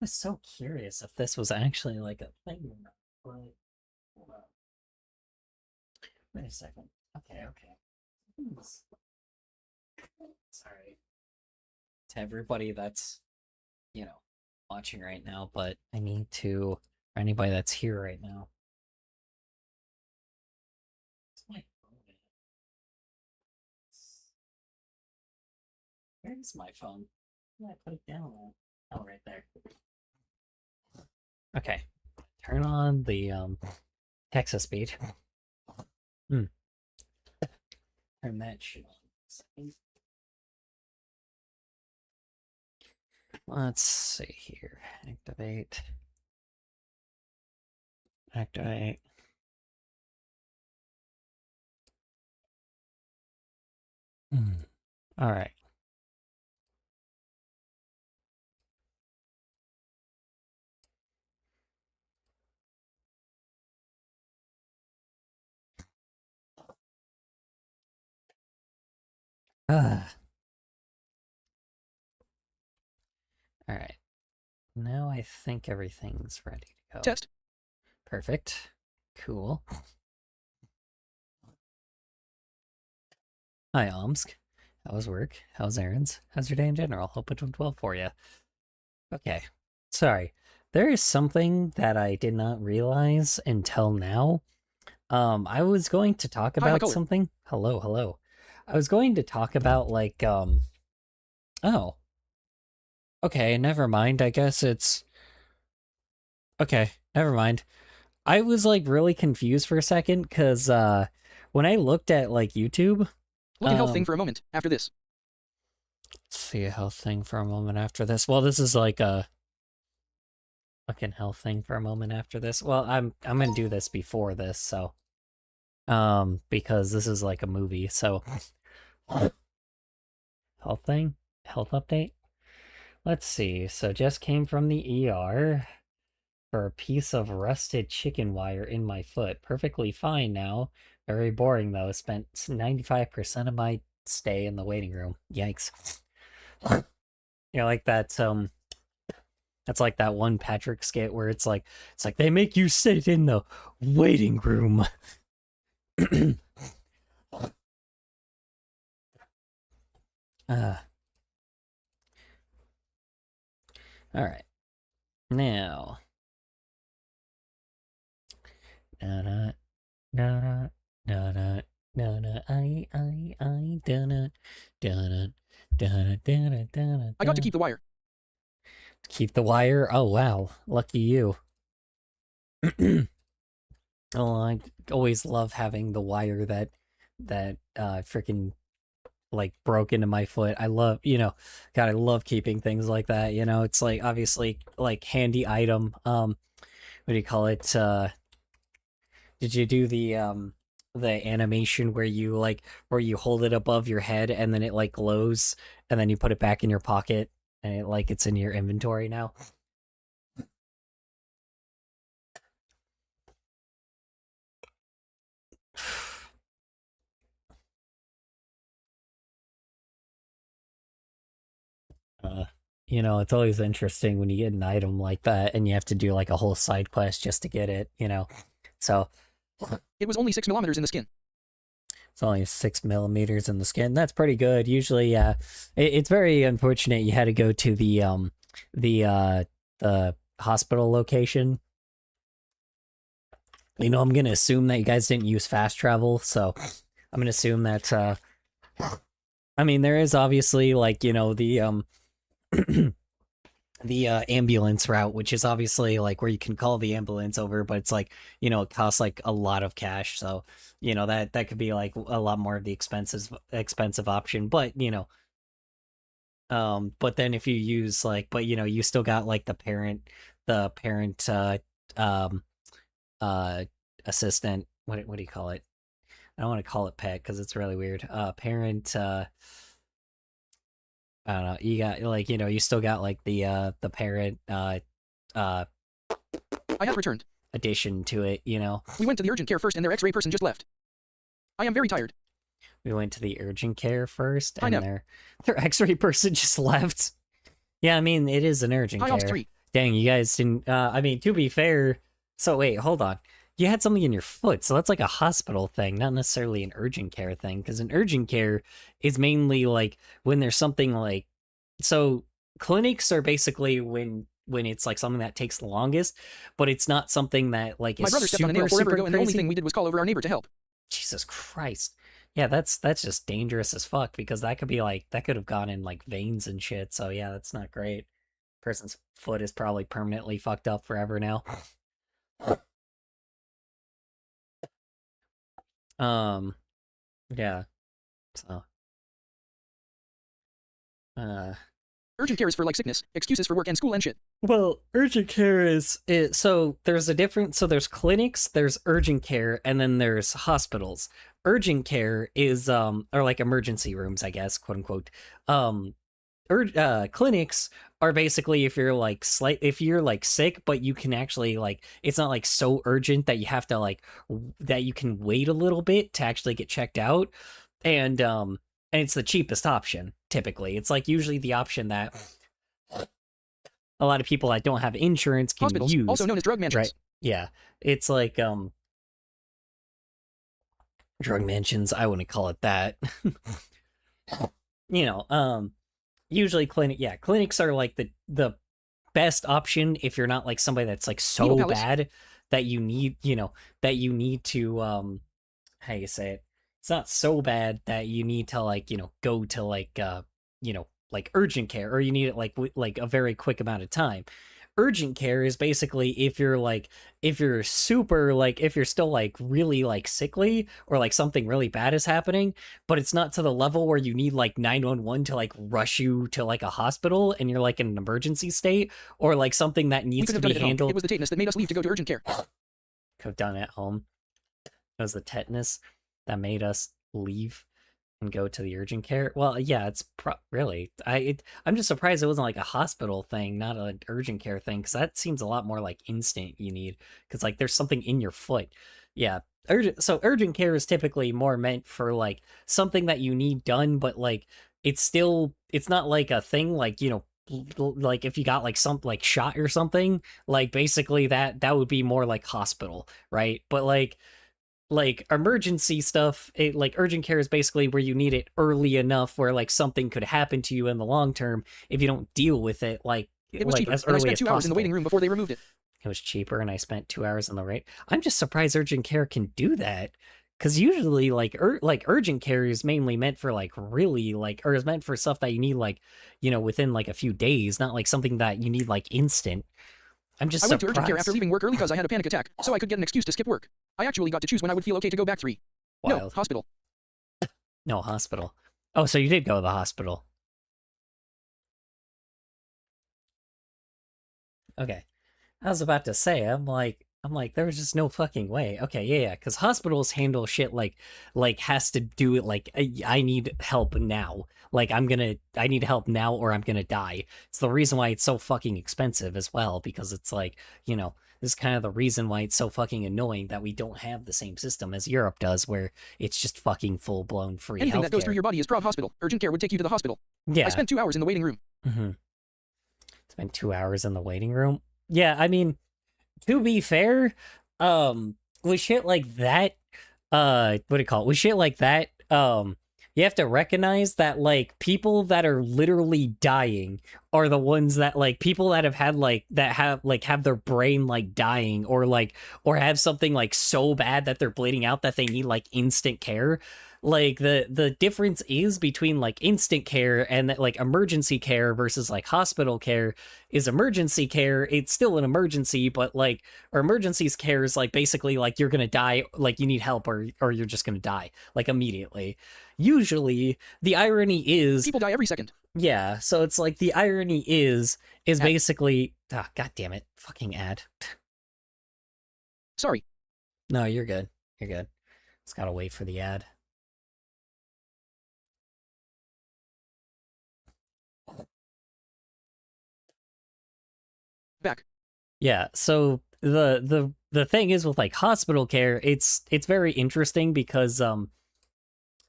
was so curious if this was actually like a thing or not. Like, hold on. Wait a second. Okay, okay. Sorry to everybody that's, you know, watching right now, but I need to, for anybody that's here right now. Where's my phone at? Where's my phone? Yeah, I put it down. Oh, right there. Okay. Turn on the Texas speed. Hmm. Turn that shit on. Let's see here. Activate. Activate. All right. Ah. All right. Now I think everything's ready to go. Test. Perfect. Cool. Hi, Omsk. How was work? How's errands? How's your day in general? Hope it went well for you. Okay. Sorry. There is something that I did not realize until now. I was going to talk Hi, about Michael. something. Hello, hello. I was going to talk about like oh. Okay, never mind. I guess it's okay, never mind. I was like really confused for a second because when I looked at like YouTube, Look in health thing for a moment after this. let's see a health thing for a moment after this. Well, this is like a fucking health thing for a moment after this. Well, I'm gonna do this before this, so because this is like a movie, so health thing, health update. Let's see. So just came from the ER for a piece of rusted chicken wire in my foot. Perfectly fine now. Very boring though. Spent 95% of my stay in the waiting room. Yikes. Like that's like that one Patrick skit where it's like they make you sit in the waiting room. All right. Now. Da da da da da I da da da. I got to keep the wire. Keep the wire. Oh wow, lucky you. Oh, I always love having the wire that freaking like broke into my foot. I love, God, I love keeping things like that. It's like obviously like handy item. What do you call it? Did you do the animation where you hold it above your head and then it like glows and then you put it back in your pocket and it's in your inventory now? Uh, it's always interesting when you get an item like that and you have to do like a whole side quest just to get it. So It was only 6 millimeters in the skin. it's only 6 millimeters in the skin. That's pretty good. Usually, it's very unfortunate you had to go to the hospital location. I'm gonna assume that you guys didn't use fast travel, so I'm gonna assume that I mean there is obviously like, the the ambulance route, which is obviously like where you can call the ambulance over, but it's like, it costs like a lot of cash, so that could be like a lot more of the expensive option, but then if you use like, but you still got like the parent um uh assistant, what do you call it? I don't want to call it pet because it's really weird. Parent I don't know. You got like, you still got like the parent uh I have returned. addition to it. We went to the urgent care first and their x-ray person just left. I am very tired. We went to the urgent care first Hi, and Nev. their x-ray person just left. Yeah, I mean, it is an urgent Hi, care. Omsk 3. Dang, you guys didn't. I mean, to be fair, so wait, hold on. You had something in your foot, so that's like a hospital thing, not necessarily an urgent care thing. Because an urgent care is mainly like when there's something like. So clinics are basically when it's like something that takes the longest, but it's not something that like My is brother stepped on a nail super forever super ago, and the only crazy. thing we did was call over our neighbor to help. Jesus Christ. Yeah, that's just dangerous as fuck because that could be like that could have gone in like veins and shit. So yeah, that's not great. Person's foot is probably permanently fucked up forever now. Um, yeah. So, uh, Urgent care is for like sickness, excuses for work and school and shit. well, urgent care is so there's a different so there's clinics, there's urgent care, and then there's hospitals. Urgent care is or like emergency rooms, I guess, quote unquote. Um, clinics are basically if you're like sick but you can actually like it's not like so urgent that you have to like that you can wait a little bit to actually get checked out and it's the cheapest option typically. It's like usually the option that a lot of people that don't have insurance can Hospitals, use, also known as drug mansions. right? Yeah, it's like drug mansions, I wouldn't call it that. you know usually clinics are like the best option if you're not like somebody that's like Needle so Palace. bad that you need that you need to how you say it, it's not so bad that you need to like go to like like urgent care or you need it like like a very quick amount of time. Urgent care is basically if you're super like if you're still like really like sickly or like something really bad is happening, but it's not to the level where you need like 911 to like rush you to like a hospital and you're like in an emergency state, or like something that We needs couldn't to have done be it at home. It handled. was the tetanus that made us leave to go to urgent care. Could have done at home. It was the tetanus that made us leave and go to the urgent care. Well, yeah, it's really I'm just surprised it wasn't like a hospital thing, not an urgent care thing, because that seems a lot more like instant you need, because like there's something in your foot. Yeah, urgent care is typically more meant for like something that you need done, but like it's not like a thing like like if you got like some like shot or something, like basically that would be more like hospital, right? But like emergency stuff, like urgent care is basically where you need it early enough where like something could happen to you in the long term if you don't deal with it It was cheaper, as and I early spent as 2 hours in the possible. waiting room before they removed it. It was cheaper and I spent 2 hours on the rate. I'm just surprised urgent care can do that, because usually like urgent care is mainly meant for like really like or is meant for stuff that you need like within like a few days, not like something that you need like instant. I'm just I went to urgent care after surprised. leaving work early because I had a panic attack, so I could get an excuse to skip work. I actually got to choose when I would feel okay to go back 3. No, Wild. hospital. No, hospital. Oh, so you did go to the hospital. Okay. I was about to say, I'm like, there was just no fucking way. Okay, yeah, because hospitals handle shit like has to do it like I need help now. Like I need help now or I'm gonna die. It's the reason why it's so fucking expensive as well, because it's like, this is kind of the reason why it's so fucking annoying that we don't have the same system as Europe does, where it's just fucking full blown free Anything that goes through healthcare. your body is prob hospital. Urgent care would take you to the hospital. I Yeah. spent 2 hours in the waiting room. Mm-hmm. Spent 2 hours in the waiting room. Yeah, I mean, to be fair, with shit like that, what do you call it? With shit like that, you have to recognize that like people that are literally dying are the ones that like people that have had like that have their brain like dying or have something like so bad that they're bleeding out that they need like instant care. Like the difference is between like instant care and like emergency care versus like hospital care is emergency care, it's still an emergency, but like or emergencies care is like basically like you're gonna die, like you need help or you're just gonna die like immediately. Usually the irony is People die every second. yeah, so it's like the irony is Ad. basically god damn it, fucking ad. Sorry. No, you're good. You're good. Just gotta wait for the ad. Back. Yeah, so the thing is with like hospital care, it's very interesting because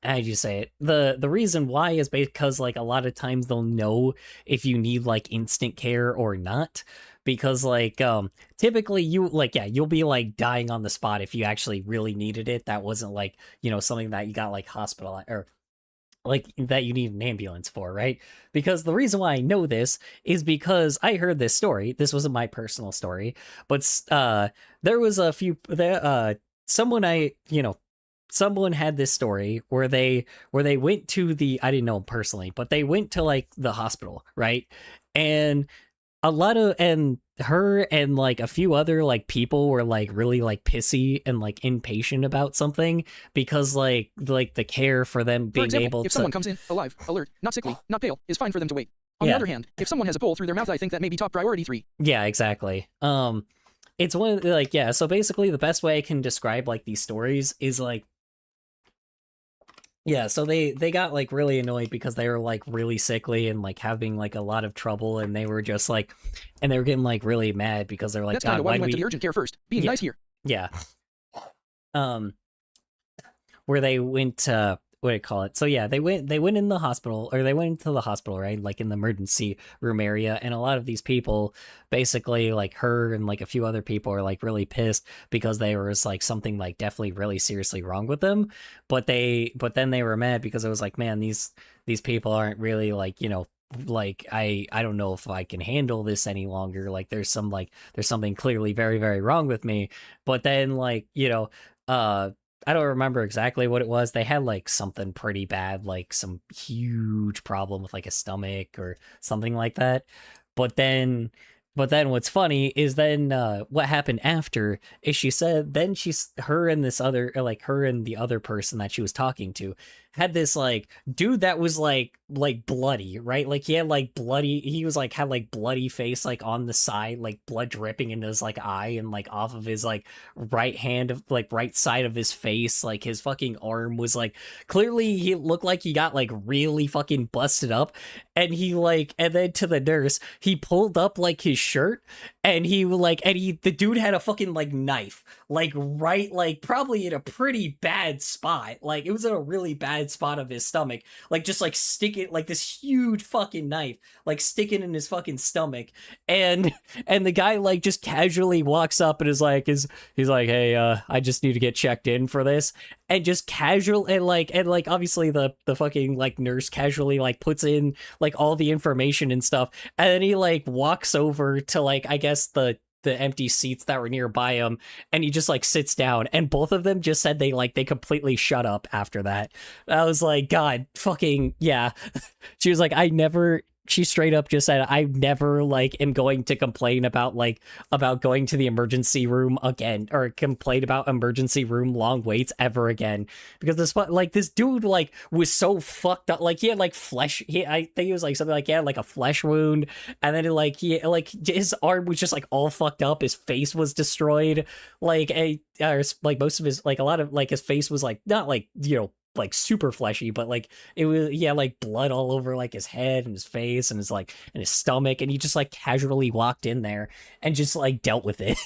how'd you say it? The reason why is because like a lot of times they'll know if you need like instant care or not. Because like typically you like yeah, you'll be like dying on the spot if you actually really needed it. That wasn't like, something that you got like hospitalized or like that you need an ambulance for, right? Because the reason why I know this is because I heard this story. This wasn't my personal story, but there was a few there someone someone had this story where they went to the I didn't know him personally, but they went to like the hospital, right? And and her and like a few other like people were like really like pissy and like impatient about something because like the care for them For being example, able if to someone comes in, alive, alert, not sickly, not pale, is fine for them to wait. On the yeah other hand, if someone has a pole through their mouth, I think that may be top priority 3. yeah exactly it's one of like yeah so basically the best way I can describe like these stories is like yeah, so they got like really annoyed because they were like really sickly and like having like a lot of trouble and they were just like and they were getting like really mad because they're like That's kind God, of why why we do went to we the urgent care first. Being yeah nice here. yeah um where they went what do you call it? So yeah, they went in the hospital or they went into the hospital, right? Like in the emergency room area, and a lot of these people basically like her and like a few other people are like really pissed because there was like something like definitely really seriously wrong with them. But then they were mad because it was like, man, these people aren't really like, like I don't know if I can handle this any longer. Like there's something clearly very, very wrong with me. But then like, I don't remember exactly what it was. They had like something pretty bad, like some huge problem with like a stomach or something like that. But then what's funny is then what happened after is she said then her and this other like her and the other person that she was talking to had this like dude that was like bloody, right? Like he was like had like bloody face like on the side, like blood dripping into his like eye and like off of his like right hand of like right side of his face. Like his fucking arm was like clearly he looked like he got like really fucking busted up. And then to the nurse, he pulled up like his shirt and the dude had a fucking like knife like right like probably in a pretty bad spot, like it was in a really bad spot of his stomach, like just like sticking like this huge fucking knife like sticking in his fucking stomach. And the guy like just casually walks up and he's like, hey, I just need to get checked in for this. And just casual and like obviously the fucking like nurse casually like puts in like all the information and stuff, and then he like walks over to like I guess the empty seats that were nearby him, and he just like sits down, and both of them just said they completely shut up after that. I was like, God fucking yeah. She was like, she straight up just said, I never like am going to complain about going to the emergency room again, or complain about emergency room long waits ever again, because this dude like was so fucked up. Like he had like I think he was like something like he had like a flesh wound, and then his arm was just like all fucked up. His face was destroyed. Like most of his like a lot of like his face was like not like like super fleshy, but like it was like blood all over like his head and his face and his stomach, and he just like casually walked in there and just like dealt with it.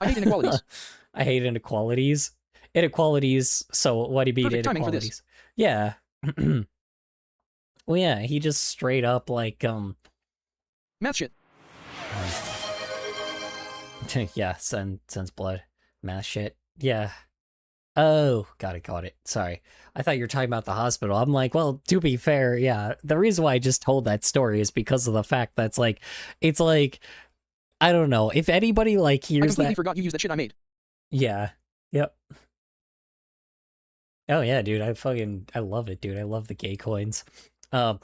I hate inequalities. I hate inequalities. So what do you mean Perfect timing for this. inequalities? Yeah. Well, yeah, he just straight up like Math shit. yeah, sends blood, math shit. Yeah. Oh, got it. Sorry. I thought you were talking about the hospital. I'm like, well, to be fair, yeah. The reason why I just told that story is because of the fact that's like, it's like, I don't know. If anybody like I hears completely that. forgot you used that shit I made. Yeah. Yep. Oh yeah, dude. I love it, dude. I love the gay coins. Um,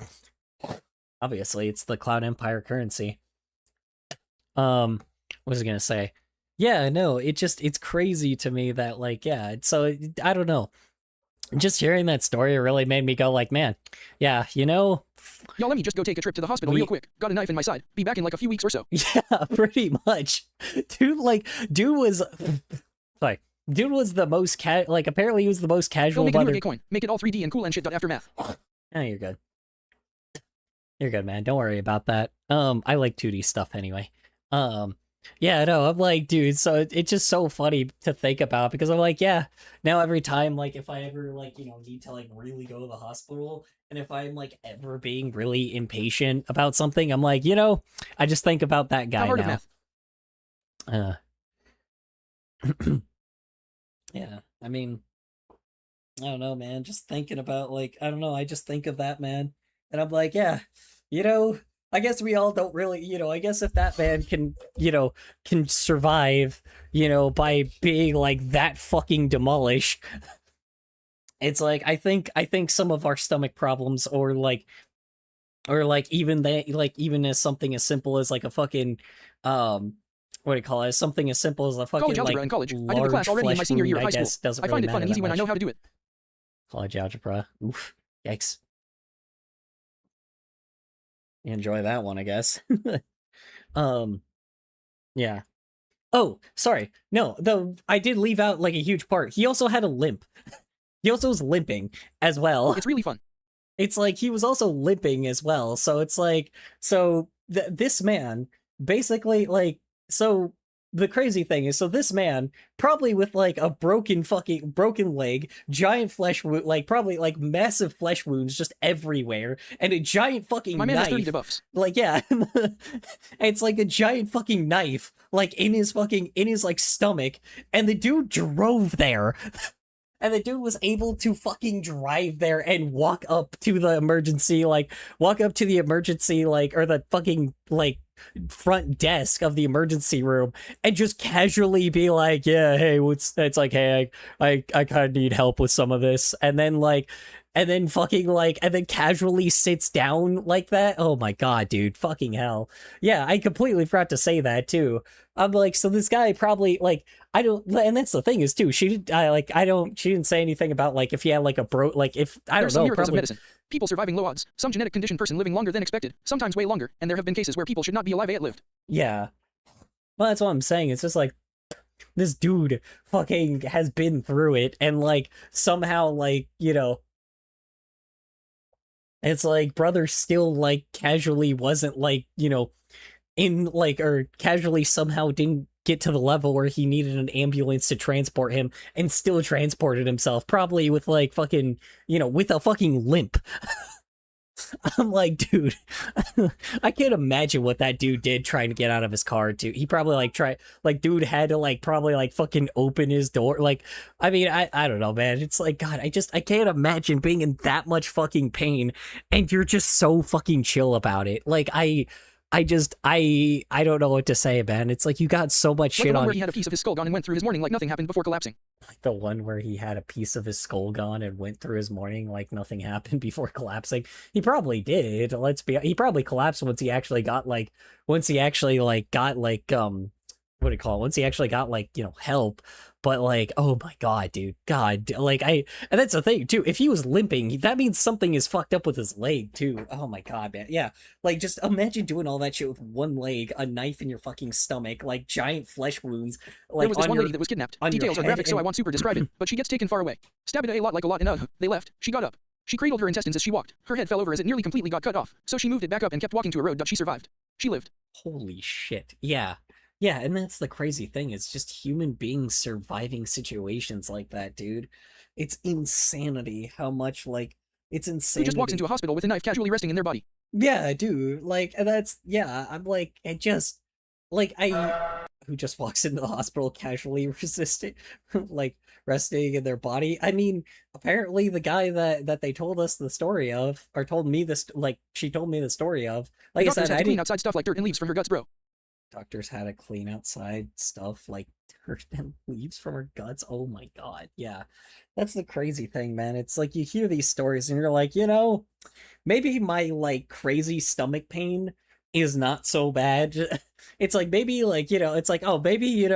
obviously it's the Cloud Empire currency. What was I gonna say? Yeah, no, it's crazy to me that like, yeah, I don't know. Just hearing that story really made me go like, man, yeah, Y'all, let me just go take a trip to the hospital real quick. Got a knife in my side. Be back in like a few weeks or so. yeah, pretty much. Dude was sorry. Dude was the most apparently he was the most Go casual make a brother. new gay coin. Make it all 3D and cool and shit. After math. Oh, you're good. You're good, man. Don't worry about that. I like 2D stuff anyway. Yeah, no, I'm like, dude, so it's just so funny to think about because I'm like, yeah, now every time, like, if I ever, like, need to, like, really go to the hospital, and if I'm, like, ever being really impatient about something, I'm like, I just think about that How guy hard of now. math? Uh, yeah, I mean, I don't know, man, just thinking about, like, I don't know, I just think of that man, and I'm like, yeah, you know, I guess we all don't really, I guess if that man can survive, by being like that fucking demolished, it's like I think some of our stomach problems or like even they like even as something as simple as like a fucking um what do you call it? Something as simple as a College fucking algebra like in college. I did the class large already in my flesh senior year wound, of I high school. guess doesn't I really find it fun matter and that easy when I much. know how to do it. College algebra. Oof. Yikes. You enjoy that one, I guess. um yeah. Oh, sorry. No, though I did leave out like a huge part. He also had a limp. He also was limping as well. It's really fun. It's like he was also limping as well. So it's like, so this man basically like, so the crazy thing is, so this man probably with like a broken leg, giant flesh wound, like probably like massive flesh wounds just everywhere, and a giant My fucking man has 30 knife. debuffs. Like, yeah, it's like a giant fucking knife, like in his like stomach, and the dude drove there. And the dude was able to fucking drive there and walk up to the emergency, like, or the fucking, like, front desk of the emergency room and just casually be like, yeah, hey, it's like, hey, I kind of need help with some of this. And then casually sits down like that. Oh my God, dude. Fucking hell. Yeah, I completely forgot to say that too. I'm like, so this guy probably, like, I don't, and that's the thing is too. She didn't say anything about like if he had like if I There's don't some know, miracles of probably, medicine. People surviving low odds, some genetic condition person living longer than expected, sometimes way longer, and there have been cases where people should not be alive yet lived. yeah. Well, that's what I'm saying. It's just like this dude fucking has been through it, and like somehow, like, it's like brother still like casually wasn't like, in like, or casually somehow didn't get to the level where he needed an ambulance to transport him and still transported himself, probably with like fucking, with a fucking limp. I'm like, dude, I can't imagine what that dude did trying to get out of his car too. He probably dude had to like probably like fucking open his door. Like, I mean, I don't know, man. It's like, God, I can't imagine being in that much fucking pain and you're just so fucking chill about it. Like, I don't know what to say, man. It's like you got so much Like the shit one on where he had a piece of his skull gone and went through his morning like nothing happened before collapsing. like the one where he had a piece of his skull gone and went through his morning like nothing happened before collapsing. He probably did. He probably collapsed once he actually like got like what do you call it? Once he actually got like, help. But like, oh my God, dude. God, like and that's the thing too. If he was limping, that means something is fucked up with his leg too. Oh my God, man. Yeah. Like, just imagine doing all that shit with one leg, a knife in your fucking stomach, like giant flesh wounds, There like was this one lady that was kidnapped. on your Details are head graphic, so I and won't super describe it, but she gets taken far away. Stabbed a lot like a lot and they left. She got up. She cradled her intestines as she walked. Her head fell over as it nearly completely got cut off, so she moved it back up and kept walking to a road. She survived. She lived. holy shit. Yeah. Yeah, and that's the crazy thing. It's just human beings surviving situations like that, dude. It's insanity how much like it's Who just walks into insanity. a hospital with a knife casually resting in their body? Yeah, dude. Like, and that's, yeah, I'm like, it just like I who just walks into the hospital casually resisting like resting in their body. I mean, apparently the guy that they told us the story of, or told me this, like she told me the story of, The like I doctors said, had I to clean didn't outside stuff like dirt and leaves from her guts, bro. doctors had to clean outside stuff like dirt and leaves from her guts. Oh my God. Yeah. That's the crazy thing, man. It's like you hear these stories and you're like, maybe my like crazy stomach pain is not so bad. It's like maybe like, it's like, oh, maybe,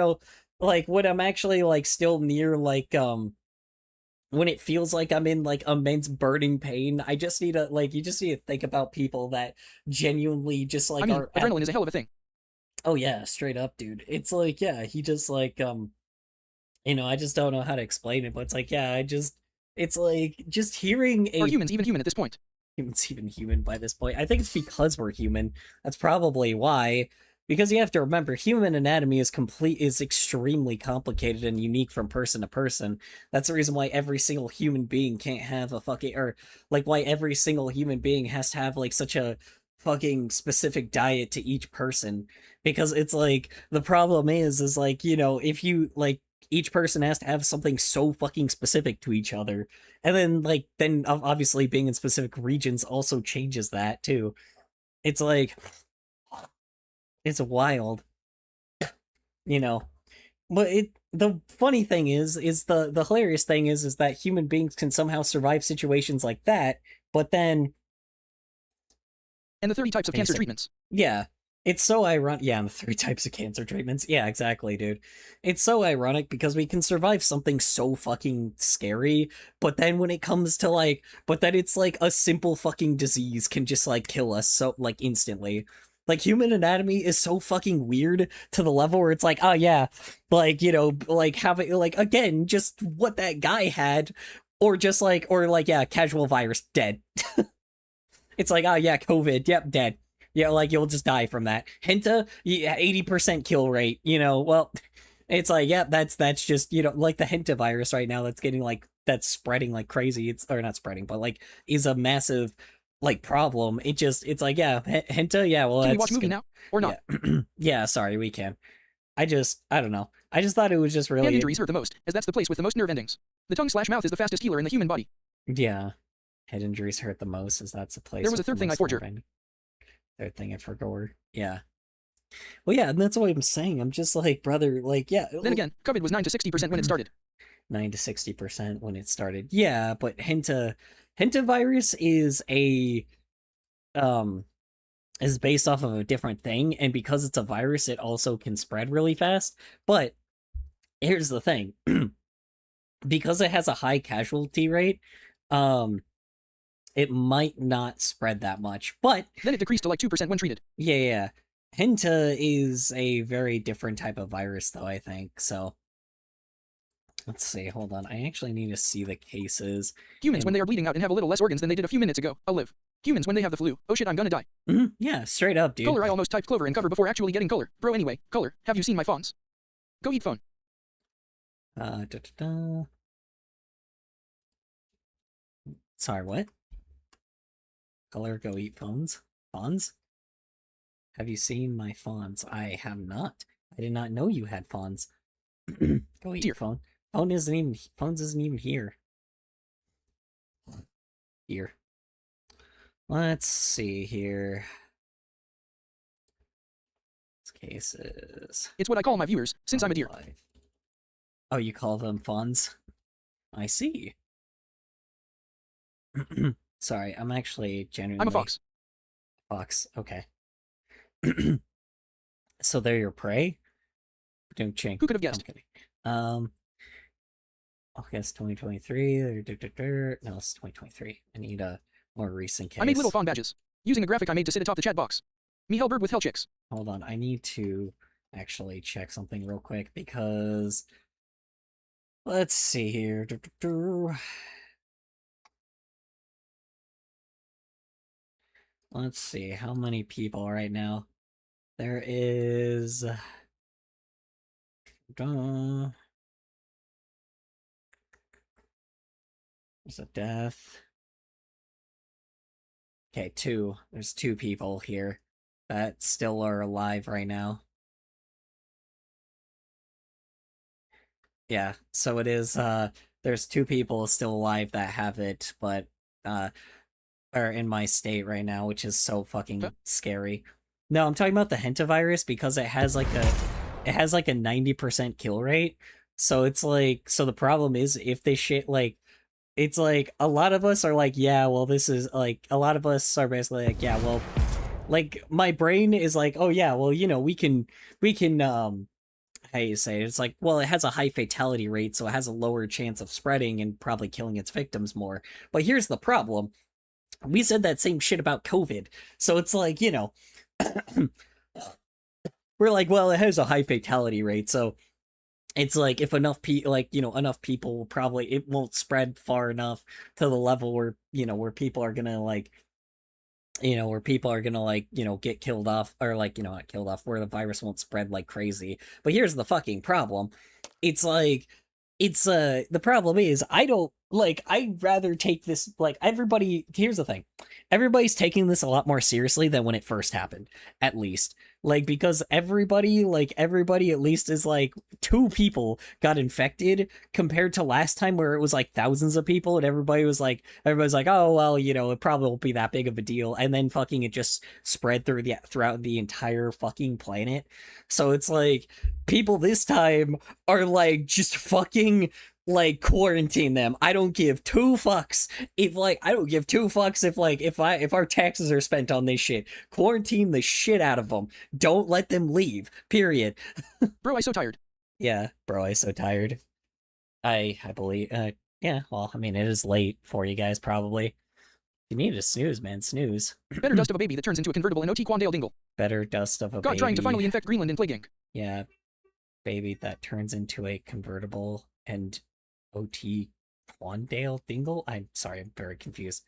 like when I'm actually like still near like when it feels like I'm in like immense burning pain, I just need to like you just need to think about people that genuinely just I like mean, are at adrenaline is a hell of a thing. oh yeah, straight up, dude. It's like, yeah, he just like I just don't know how to explain it, but it's like, yeah, it's like just hearing Are a humans even human at this point? humans even human by this point. I think it's because we're human. That's probably why. because you have to remember human anatomy is extremely complicated and unique from person to person. That's the reason why every single human being can't have a fucking, or like why every single human being has to have like such a fucking specific diet to each person, because it's like the problem is like, if you like, each person has to have something so fucking specific to each other, and then obviously being in specific regions also changes that too. It's like, it's wild, you know. But the funny thing is the hilarious thing is that human beings can somehow survive situations like that, but then And the 30 types of cancer treatments. yeah, it's so ironic. Yeah, and the 3 types of cancer treatments. Yeah, exactly, dude. It's so ironic because we can survive something so fucking scary, but then when it comes to like, but then it's like a simple fucking disease can just like kill us so like instantly. Like human anatomy is so fucking weird to the level where it's like, oh yeah, like, like having like again, just what that guy had, or like, yeah, casual virus, dead. It's like, oh yeah, COVID, yep, dead. Yeah, like you'll just die from that. Henta, yeah, 80% kill rate, well, it's like, yeah, that's just, like the Henta virus right now that's getting like, that's spreading like crazy. It's, or not spreading, but like is a massive like problem. It's like, yeah, Henta, yeah, well, Can we that's watch movie now? Or not? yeah. Yeah, sorry, we can. I don't know. I just thought it was just Hand really, injuries hurt the most, as that's the place with the most nerve endings. The tongue/mouth is the fastest healer in the human body. yeah, head injuries hurt the most, as that's a place. There was a with the third thing I most forged. nerve Third thing I forgot. Yeah. Well, yeah, and that's what I'm saying. I'm just like, brother, like, yeah. Then again, COVID was 9 to 60% when it started. 9 to 60% when it started. Yeah, but Henta virus is based off of a different thing, and because it's a virus, it also can spread really fast. But here's the thing. Because it has a high casualty rate, it might not spread that much. But then it decreased to like 2% when treated. Yeah. Henta is a very different type of virus, though, I think. So let's see. Hold on. I actually need to see the cases. Humans, when they are bleeding out and have a little less organs than they did a few minutes ago, I'll live. Humans, when they have the flu, oh shit, I'm gonna die. Yeah, straight up, dude. Color, I almost typed clover and cover before actually getting color. Bro, anyway, color, have you seen my fawns? Go eat phone. Sorry, what? Color, go eat phones? Fawns? Have you seen my fawns? I have not. I did not know you had fawns. Go eat phone. Phones isn't even here. Here. Let's see here. Cases. It's what I call my viewers, since I'm a deer. Oh, you call them fawns? I see. Sorry, I'm actually genuinely... I'm a fox. Fox, okay. So they're your prey? Don't chink. Who could have guessed? August 2023. No, it's 2023. I need a more recent case. I made little fawn badges, using a graphic I made to sit atop the chat box. Me Hellbird with Hell Chicks. Hold on, I need to actually check something real quick, because... Let's see here. Let's see, how many people right now? There is... There's a death. Okay, 2. There's 2 people here that still are alive right now. Yeah, so it is, there's 2 people still alive that have it, but, are in my state right now, which is so fucking scary. No, I'm talking about the Hentavirus, because it has like a 90% kill rate. So it's like, so the problem is, if they like, it's like, a lot of us are like, yeah, well, this is like, a lot of us are basically like, yeah, well, like, my brain is like, oh yeah, well, we can, how you say it? It's like, well, it has a high fatality rate, so it has a lower chance of spreading and probably killing its victims more. But here's the problem. We said that same shit about COVID. So it's like, we're like, well, it has a high fatality rate, so it's like, if enough people, like, enough people will probably, it won't spread far enough to the level where, where people are gonna, like, you know, where people are gonna like, you know, get killed off, or like, you know, not killed off, where the virus won't spread like crazy. But here's the fucking problem. It's like, it's the problem is I don't like, I'd rather take this, like, everybody, here's the thing. Everybody's taking this a lot more seriously than when it first happened, at least. Like, because everybody at least is like, 2 people got infected compared to last time where it was like thousands of people, and everybody's like, oh well, you know, it probably won't be that big of a deal, and then fucking it just spread throughout the entire fucking planet. So it's like, people this time are like, just fucking like quarantine them. I don't give 2 fucks if like, I don't give 2 fucks if like, if our taxes are spent on this shit. Quarantine the shit out of them. Don't let them leave. Period. Bro, I so tired. Yeah, bro, I so tired. I believe yeah, well, I mean, it is late for you guys probably. You need to snooze, man, snooze. Better dust of a baby that turns into a convertible in OT Quandale Dingle. Better dust of a God baby. trying to finally infect Greenland in Plague Inc. Yeah, baby that turns into a convertible and OT Quandale Dingle? I'm sorry, I'm very confused.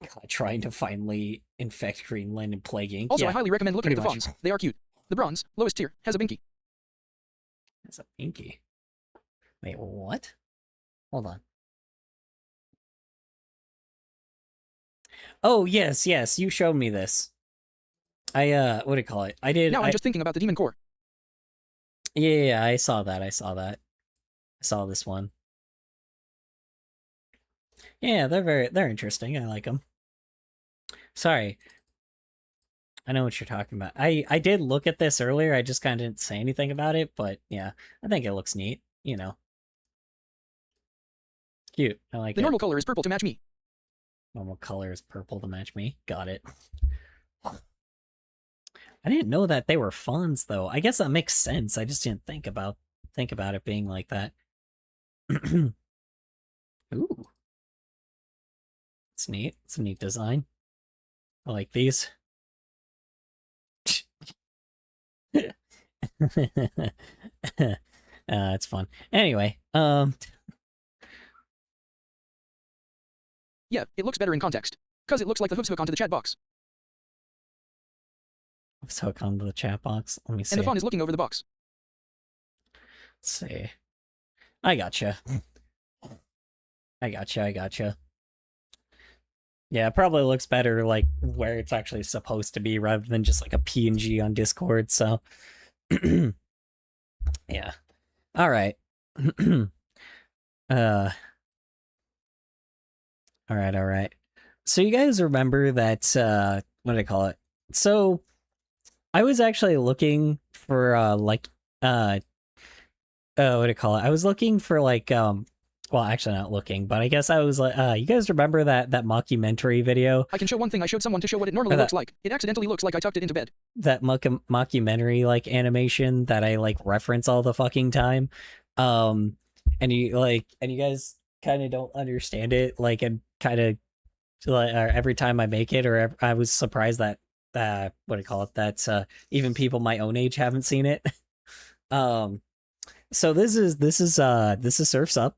God, trying to finally infect Greenland and Plague Inc. Also, Yeah, I highly recommend looking at the pretty much. fawns. They are cute. The bronze, lowest tier, has a binky. That's a pinky. Wait, what? Hold on. Oh, yes, you showed me this. I, what do you call it? I did. Now I'm just thinking about the demon core. Yeah, I saw that. I saw this one. Yeah, they're interesting. I like them. Sorry. I know what you're talking about. I did look at this earlier. I just kind of didn't say anything about it, but yeah, I think it looks neat, you know. Cute. I like it. The normal color is purple to match me. Normal color is purple to match me. Got it. I didn't know that they were fawns though. I guess that makes sense. I just didn't think about it being like that. Ooh. It's neat. It's a neat design. I like these. It's fun. Anyway, Yeah, it looks better in context. Cause it looks like the hooks hook onto the chat box. let's hook onto the chat box. Let me see. And the fawn is looking over the box. Let's see. I gotcha. I gotcha. Yeah, it probably looks better like where it's actually supposed to be rather than just like a PNG on Discord, so yeah. All right. All right. So you guys remember that what do I call it? So I was actually looking for what do I call it? I was looking for like well, actually not looking, but I guess I was like you guys remember that mockumentary video? I can show one thing I showed someone to show what it normally looks like. It accidentally looks like I tucked it into bed. That mockumentary like animation that I like reference all the fucking time. And you guys kind of don't understand it, like, and kind of like every time I make it, or I was surprised that what do you call it, that even people my own age haven't seen it. So this is Surf's Up.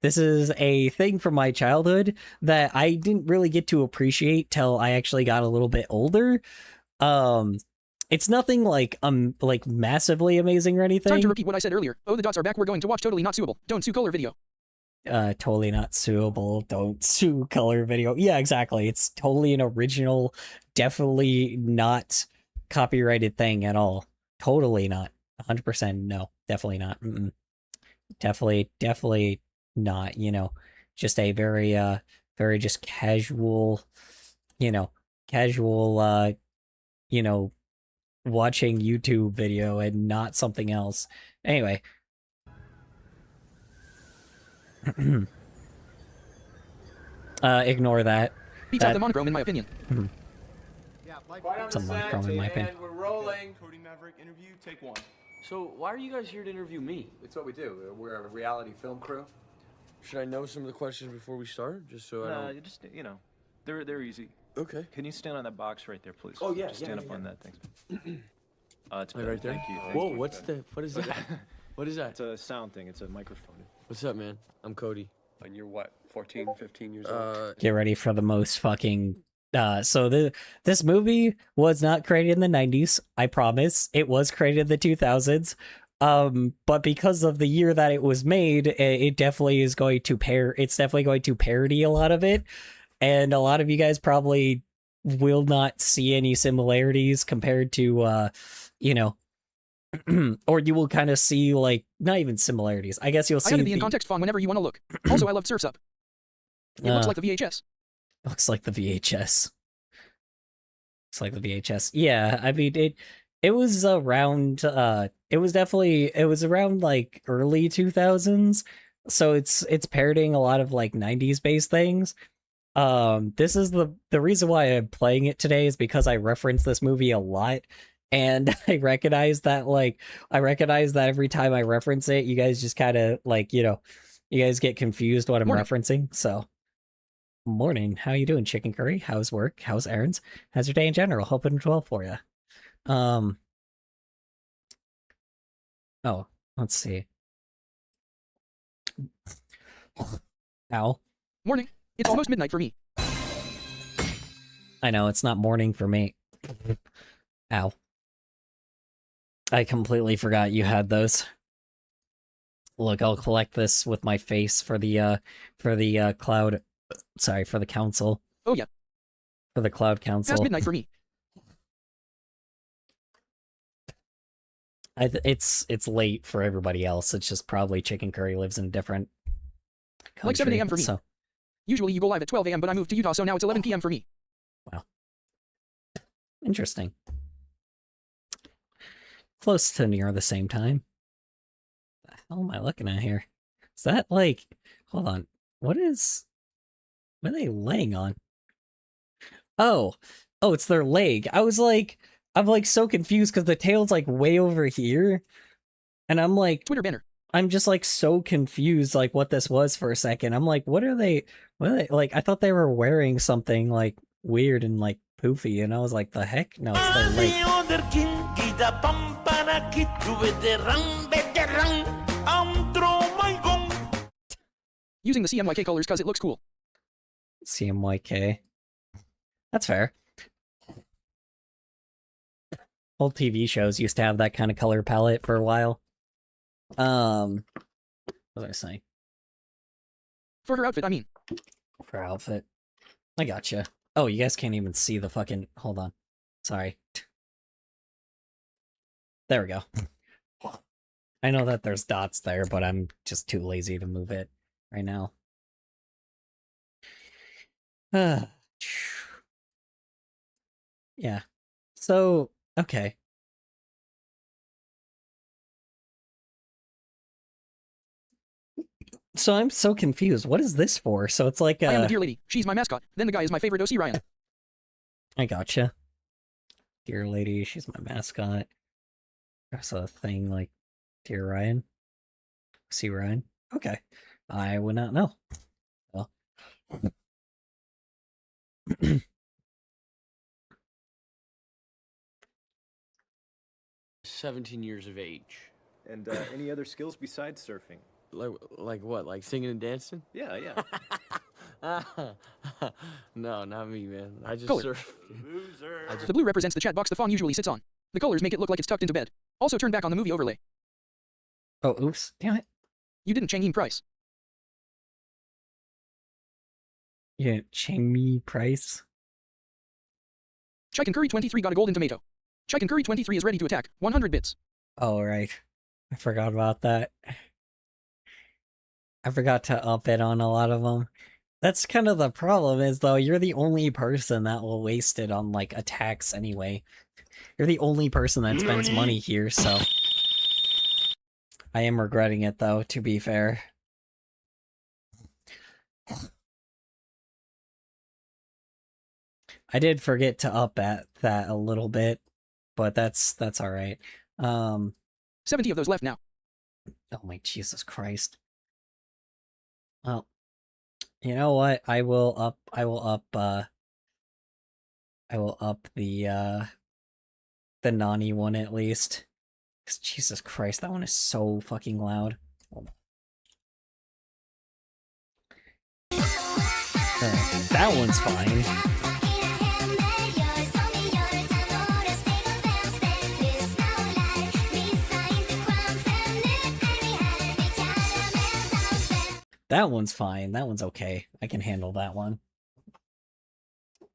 This is a thing from my childhood that I didn't really get to appreciate till I actually got a little bit older. It's nothing like massively amazing or anything. Time to repeat what I said earlier. Oh, the dots are back. We're going to watch Totally Not Suable. Don't Sue Color video. Totally Not Suable. Don't Sue Color video. Yeah, exactly. It's totally an original, definitely not copyrighted thing at all. Totally not. 100% no. Definitely not. Definitely not. You know, just a very very just casual, you know, watching YouTube video and not something else. Anyway. Ignore that. Beats out the monochrome in my opinion. It's a monochrome in my opinion. We're rolling. Cody Maverick interview, take 1. So why are you guys here to interview me? It's what we do. We're a reality film crew. Should I know some of the questions before we start? Just so I don't... You just, you know, they're easy. Okay. Can you stand on that box right there, please? Oh, yeah, Just yeah, stand yeah, up on yeah. that, thanks. It's Right, better. right there? Thank you. Whoa, what's the... What is that? What is that? It's a sound thing. It's a microphone. What's up, man? I'm Cody. And you're what, 14, 15 years old? Get ready for the most fucking This movie was not created in the 90s, I promise. It was created in the 2000s. But because of the year that it was made, it definitely is going to it's definitely going to parody a lot of it. And a lot of you guys probably will not see any similarities compared to you know, or you will kind of see like not even similarities. I guess you'll I see added the in context font whenever you want to look. Also, I loved Surf's Up. It looks like the VHS. Looks like the VHS. Looks like the VHS. Yeah, I mean it was around it was around like early 2000s. So it's parodying a lot of like 90s based things. This is the reason why I'm playing it today is because I reference this movie a lot, and I recognize that every time I reference it, you guys just kind of like, you know, you guys get confused what I'm Morning. referencing. So morning, how you doing, chicken curry? How's work? How's errands? How's your day in general? Hoping it's well for you. Oh, let's see. Ow. Morning. It's almost midnight for me. I know, it's not morning for me. Ow. I completely forgot you had those. Look, I'll collect this with my face for the cloud. Sorry, for the council. Oh yeah. For the cloud council. Past midnight for me. It's late for everybody else. It's just probably chicken curry lives in a different country. Like 7 a.m. for me. So, Usually you go live at 12 a.m., but I moved to Utah, so now it's 11 p.m. for me. interesting. Close to near the same time. What the hell am I looking at here? Is that like... Hold on. What are they laying on? Oh, it's their leg. I'm like so confused because the tail's like way over here. And I'm like, Twitter banner. I'm just like so confused like what this was for a second. I'm like, what are they like? I thought they were wearing something like weird and like poofy, and I was like, the heck? No, it's their leg. Using the CMYK colors because it looks cool. CMYK. That's fair. Old TV shows used to have that kind of color palette for a while. What was I saying? For her outfit, I mean. For outfit. I gotcha. Oh, you guys can't even see the fucking... Hold on. Sorry. There we go. I know that there's dots there, but I'm just too lazy to move it right now. Yeah. So, okay. So I'm so confused. What is this for? So it's like I am the deer lady. She's my mascot. Then the guy is my favorite OC Ryan. I gotcha. Dear lady, she's my mascot. There's a thing like Dear Ryan. See Ryan? Okay. I would not know. Well. 17 years of age. And any other skills besides surfing? Like what? Like singing and dancing? Yeah. No, not me, man. I just Color. surf. Loser. The blue represents the chat box the phone usually sits on. The colors make it look like it's tucked into bed. Also turn back on the movie overlay. Oh, oops. Damn it. You didn't Chang'e Price. Yeah, Chang'e Price. Chicken Curry 23 got a golden tomato. Chicken Curry 23 is ready to attack. 100 bits. Oh, right. I forgot about that. I forgot to up it on a lot of them. That's kind of the problem is, though, you're the only person that will waste it on, like, attacks anyway. You're the only person that spends money here, so... I am regretting it, though, to be fair. I did forget to up at that a little bit, but that's alright. 70 of those left now. Oh my Jesus Christ. Well, you know what? I will up the Nani one at least. 'Cause Jesus Christ, that one is so fucking loud. Hold on. That one's fine. That one's fine. That one's okay. I can handle that one.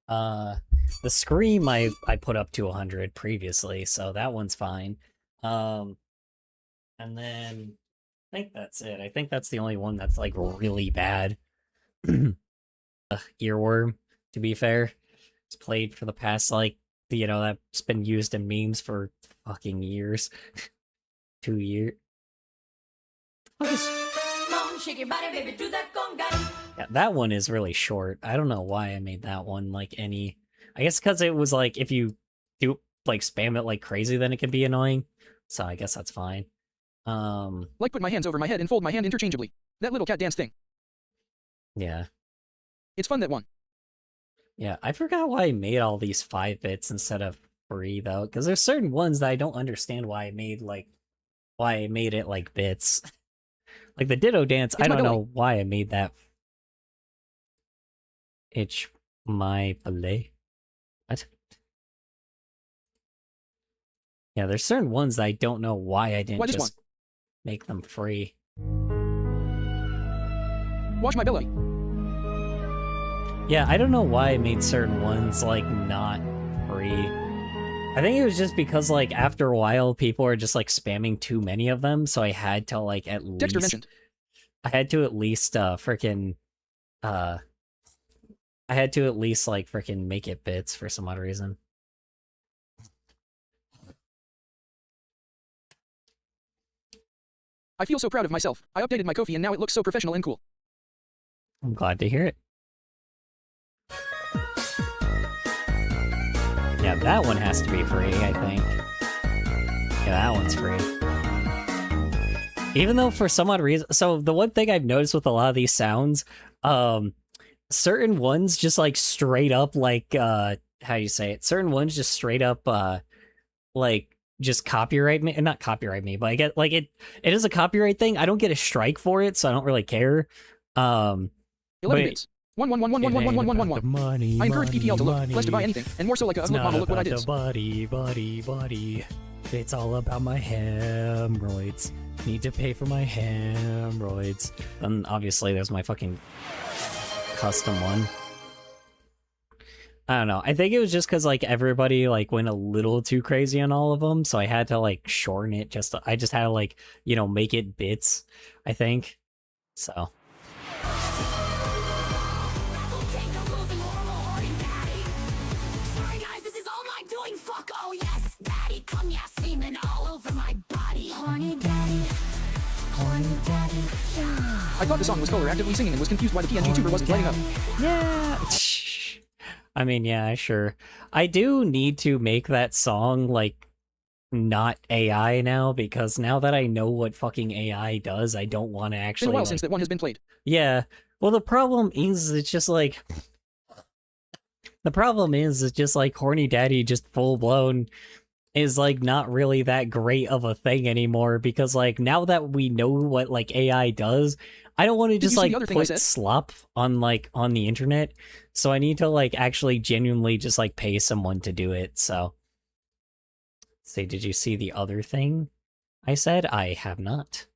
The Scream I put up to 100 previously, so that one's fine. And then I think that's it. I think that's the only one that's like really bad. Earworm, to be fair. It's played for the past like, you know, that's been used in memes for fucking years. 2 years. Yeah, that one is really short. I don't know why I made that one like any. I guess because it was like if you do like spam it like crazy, then it can be annoying. So I guess that's fine. Like put my hands over my head and fold my hand interchangeably. That little cat dance thing. Yeah. It's fun, that one. Yeah, I forgot why I made all these 5 bits instead of 3 though, because there's certain ones that I don't understand why I made it like bits. Like the Ditto dance, I don't know why I made that. It's my belay. What? Yeah, there's certain ones that I don't know why I didn't just make them free. Watch my belly. Yeah, I don't know why I made certain ones like not free. I think it was just because like after a while people are just like spamming too many of them, so I had to like at least Dexter mentioned. I had to at least freaking I had to at least like freaking make it bits for some odd reason. I feel so proud of myself. I updated my Ko-fi and now it looks so professional and cool. I'm glad to hear it. Yeah, that one has to be free, I think. Yeah, that one's free. Even though for some odd reason, so the one thing I've noticed with a lot of these sounds, certain ones just like straight up like how do you say it? Certain ones just straight up like just copyright me, not copyright me, but I get like it is a copyright thing. I don't get a strike for it, so I don't really care. 11 bits. 1. I encourage PPL to look, less to buy anything, and more so like a ugly model. Look what I did. Body. It's all about my hemorrhoids. Need to pay for my hemorrhoids. And obviously there's my fucking custom one. I don't know. I think it was just because like everybody like went a little too crazy on all of them, so I had to like shorten it. I just had to like, you know, make it bits, I think. So. I thought the song was Kohler actively singing and was confused why the PNG tuber wasn't lighting up. Yeah. I mean, yeah, sure. I do need to make that song, like, not AI now, because now that I know what fucking AI does, I don't want to actually, It's been a while like... since that one has been played. Yeah. Well, the problem is, it's just, like... The problem is, it's just, like, Horny Daddy just full-blown is, like, not really that great of a thing anymore, because, like, now that we know what, like, AI does, I don't want to just, like, put slop on, like, on the internet, so I need to, like, actually genuinely just, like, pay someone to do it, so... Let's see, did you see the other thing I said? I have not.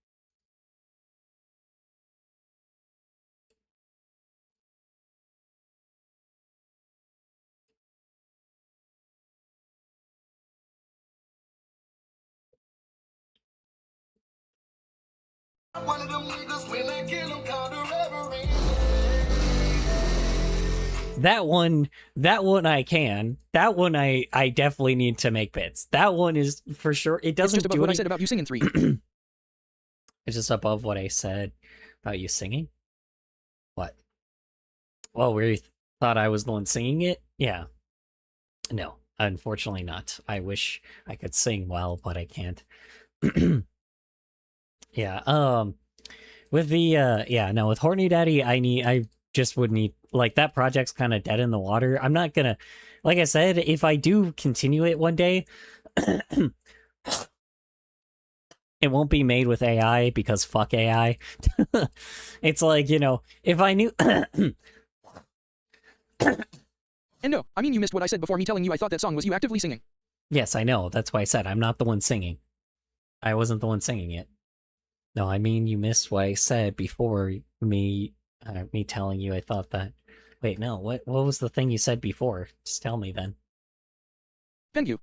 One of them niggas when I kill them call the reverend. That one I can. That one I definitely need to make bits. That one is for sure. It doesn't it's just above do what I said about you singing 3. It's just above what I said about you singing. What? Well, we thought I was the one singing it? Yeah. No, unfortunately not. I wish I could sing well, but I can't. Yeah, with the, with Horny Daddy, I just would need, like, that project's kind of dead in the water. I'm not gonna, like I said, if I do continue it one day, it won't be made with AI, because fuck AI. It's like, you know, if I knew... And no, I mean you missed what I said before me telling you I thought that song was you actively singing. Yes, I know. That's why I said I'm not the one singing. I wasn't the one singing it. No, I mean you missed what I said before me telling you I thought that. Wait, no, what was the thing you said before? Just tell me then. Pengu.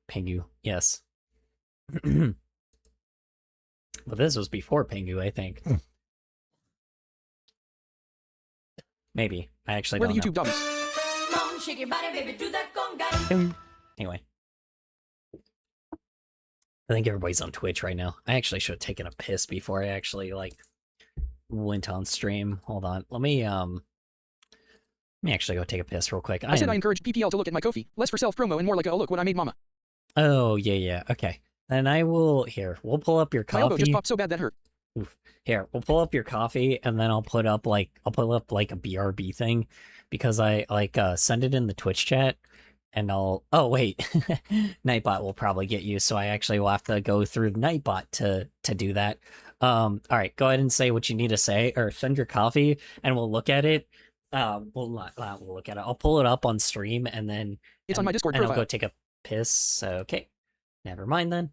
Pingu, yes. But this was before Pingu, I think. Maybe. I actually Where don't the YouTube know. dummies. Come on, shake your body, baby, do that conga. Anyway. I think everybody's on Twitch right now. I actually should have taken a piss before I actually, like, went on stream. Hold on. Let me actually go take a piss real quick. I said I encouraged PPL to look at my Ko-fi, less for self-promo and more like a, oh, look what I made mama. Oh, yeah, okay. And I will... Here, we'll pull up your My elbow just coffee. popped so bad that hurt. Here, we'll pull up your coffee, and then I'll put up, like, a BRB thing, because I, like, send it in the Twitch chat, and I'll... Oh, wait. Nightbot will probably get you, so I actually will have to go through Nightbot to do that. Alright, go ahead and say what you need to say, or send your coffee, and we'll look at it. We'll not we'll look at it. I'll pull it up on stream, and then... It's on my Discord and profile. I'll go take a piss. Okay. Never mind then.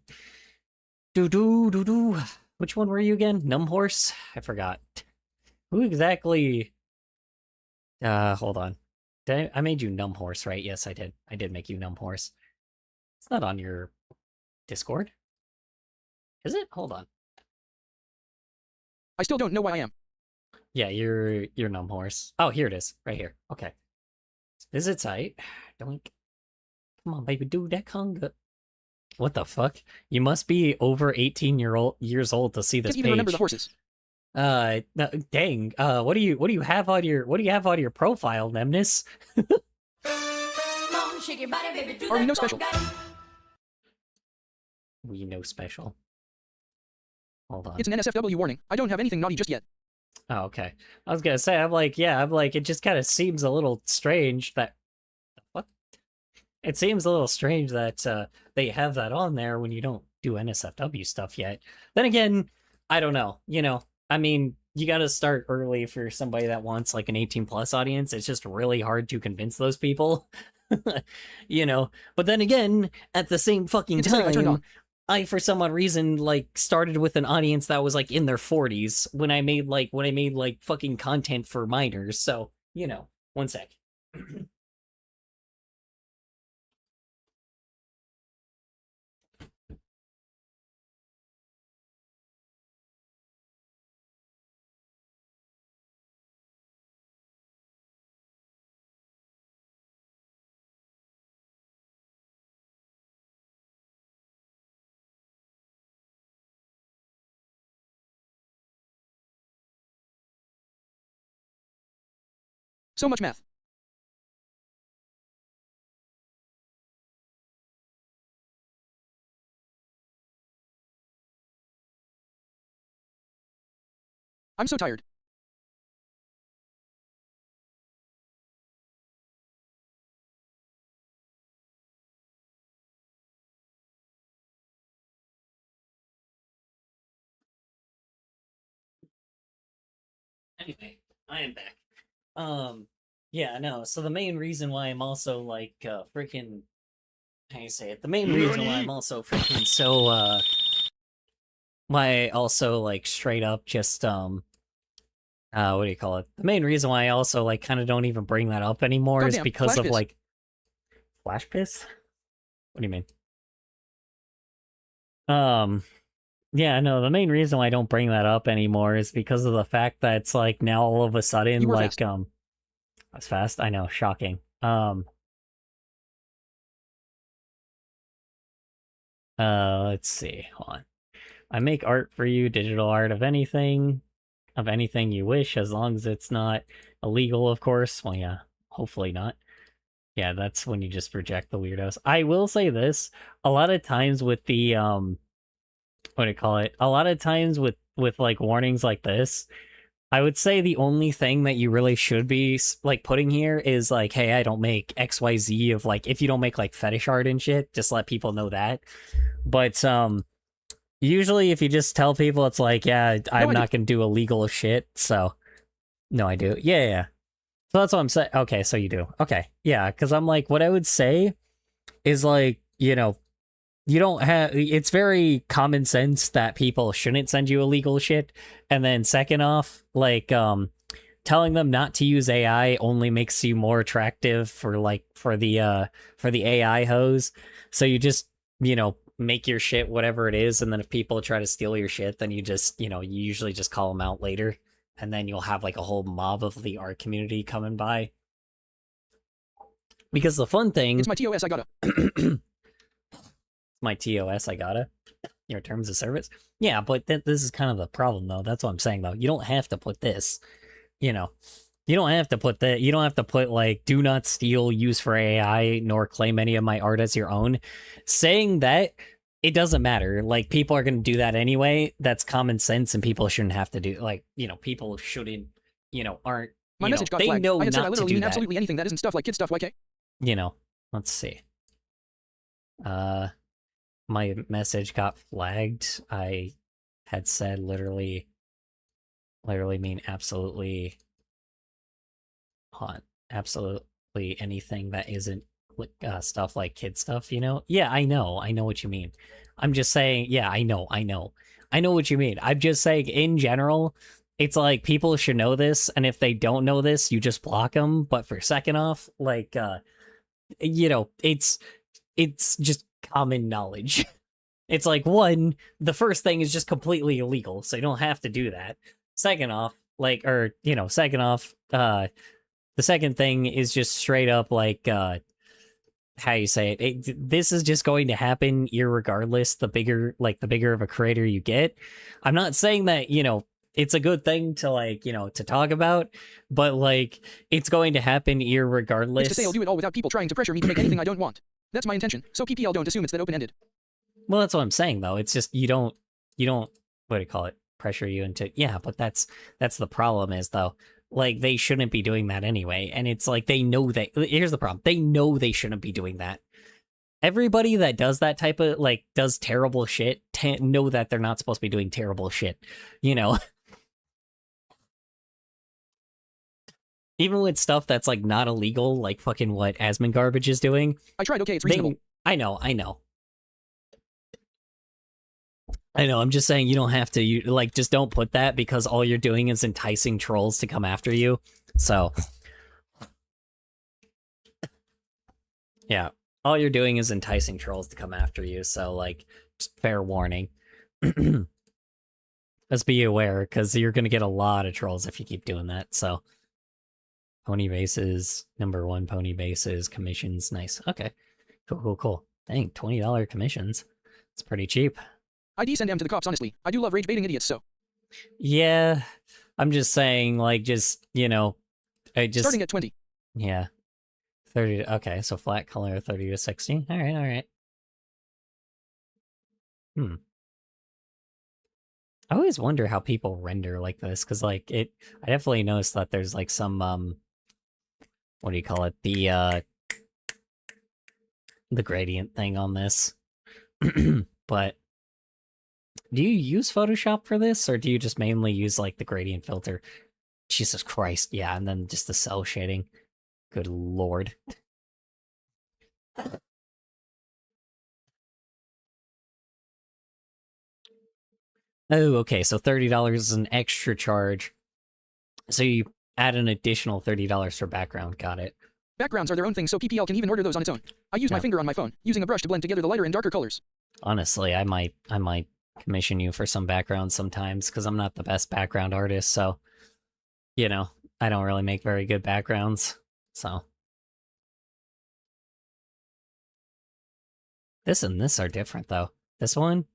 Do. Which one were you again? Numhorse? I forgot. Who exactly... hold on. I made you Numhorse, right? Yes, I did. I did make you Numhorse. It's not on your Discord. Is it? Hold on. I still don't know why I am. Yeah, you're Numhorse. Oh, here it is. Right here. Okay. Visit site. Doink. Come on, baby, do that conga. What the fuck? You must be over 18 years old to see this Can't even page. remember the horses. No, dang. What do you have on your profile, Nemnis? Come on, shake your body, baby, do Are we that no special? conga. We know special. Hold on. It's an NSFW warning. I don't have anything naughty just yet. Oh, okay. I was gonna say, I'm like, it just kind of seems a little strange that... What? It seems a little strange that they have that on there when you don't do NSFW stuff yet. Then again, I don't know. You know, I mean, you gotta start early for somebody that wants, like, an 18-plus audience. It's just really hard to convince those people. You know? But then again, at the same fucking It's a setting I turned time... on. I, for some odd reason, like, started with an audience that was, like, in their 40s when I made fucking content for minors. So, you know, one sec. So much math. I'm so tired. Anyway, I am back. Yeah, no, so the main reason why I'm also, like, freaking... How do you say it? The main reason why I'm also freaking so, why I also, like, straight up just, what do you call it? The main reason why I also, like, kind of don't even bring that up anymore is Goddamn, because flash of, piss. like... Flash piss? What do you mean? Yeah, no, the main reason why I don't bring that up anymore is because of the fact that it's, like, now all of a sudden, You were like, fast. That's fast? I know, shocking. Let's see, hold on. I make art for you, digital art of anything you wish, as long as it's not illegal, of course. Well, yeah, hopefully not. Yeah, that's when you just reject the weirdos. I will say this, a lot of times with the, what do you call it? A lot of times with like, warnings like this, I would say the only thing that you really should be, like, putting here is, like, hey, I don't make XYZ of, like, if you don't make, like, fetish art and shit, just let people know that. But, usually if you just tell people, it's like, yeah, I'm not gonna do illegal shit, so... No, I do. Yeah. So that's what I'm saying. Okay, so you do. Okay, yeah, because I'm like, what I would say is, like, you know, you don't have, it's very common sense that people shouldn't send you illegal shit. And then second off, like telling them not to use AI only makes you more attractive for the AI hose. So you just, make your shit whatever it is, and then if people try to steal your shit, then you just, you usually just call them out later, and then you'll have like a whole mob of the art community coming by. Because the fun thing, It's my TOS, I gotta. my TOS, I gotta, your terms of service. Yeah, but this is kind of the problem though. That's what I'm saying though. You don't have to put this, you don't have to put that. You don't have to put like, do not steal, use for AI, nor claim any of my art as your own. Saying that, it doesn't matter. Like, people are going to do that anyway. That's common sense, and people shouldn't have to do, like, people shouldn't, aren't, My message got they flagged. know I had said I not to literally do mean that. absolutely anything that isn't stuff like kid stuff, YK. Let's see. My message got flagged. I had said literally mean absolutely absolutely anything that isn't stuff like kid stuff, Yeah, I know what you mean. I'm just saying, yeah, I know what you mean. I'm just saying, in general, it's like people should know this, and if they don't know this, you just block them. But for second off, like, it's just common knowledge. It's like, one, the first thing is just completely illegal, so you don't have to do that. Second off, the second thing is just straight up like, how you say it, this is just going to happen irregardless, the bigger of a creator you get. I'm not saying that, it's a good thing to to talk about, but like, it's going to happen irregardless. It's to say I'll do it all without people trying to pressure me to make anything I don't want. That's my intention, so PPL don't assume it's that open-ended. Well, that's what I'm saying though. It's just, you don't, what do you call it? Pressure you into, yeah, but that's the problem is though, like, they shouldn't be doing that anyway. And it's like, they know that, here's the problem. They know they shouldn't be doing that. Everybody that does that type of, like, does terrible shit, know that they're not supposed to be doing terrible shit, Even with stuff that's, like, not illegal, like fucking what Asmon Garbage is doing. I tried, okay, it's reasonable. I know. I'm just saying, you don't have to, just don't put that, because all you're doing is enticing trolls to come after you. So, yeah, all you're doing is enticing trolls to come after you. So, like, just fair warning. Let's be aware, because you're going to get a lot of trolls if you keep doing that. So, pony bases, number 1 pony bases, commissions, nice. Okay, cool. Dang, $20 commissions. It's pretty cheap. I'd send them to the cops, honestly. I do love rage baiting idiots, so. Yeah, I'm just saying, like, just, Starting at 20. Yeah. 30, okay, so flat color, 30 to 60. Alright. I always wonder how people render like this, because, like, I definitely noticed that there's, like, some, what do you call it? The gradient thing on this. But do you use Photoshop for this, or do you just mainly use, like, the gradient filter? Jesus Christ, yeah, and then just the cell shading. Good lord. Oh, okay, so $30 is an extra charge. So you add an additional $30 for background, got it. Backgrounds are their own thing, so PPL can even order those on its own. I use my finger on my phone, using a brush to blend together the lighter and darker colors. Honestly, I might commission you for some backgrounds sometimes, because I'm not the best background artist, so, I don't really make very good backgrounds, so. This and this are different, though. This one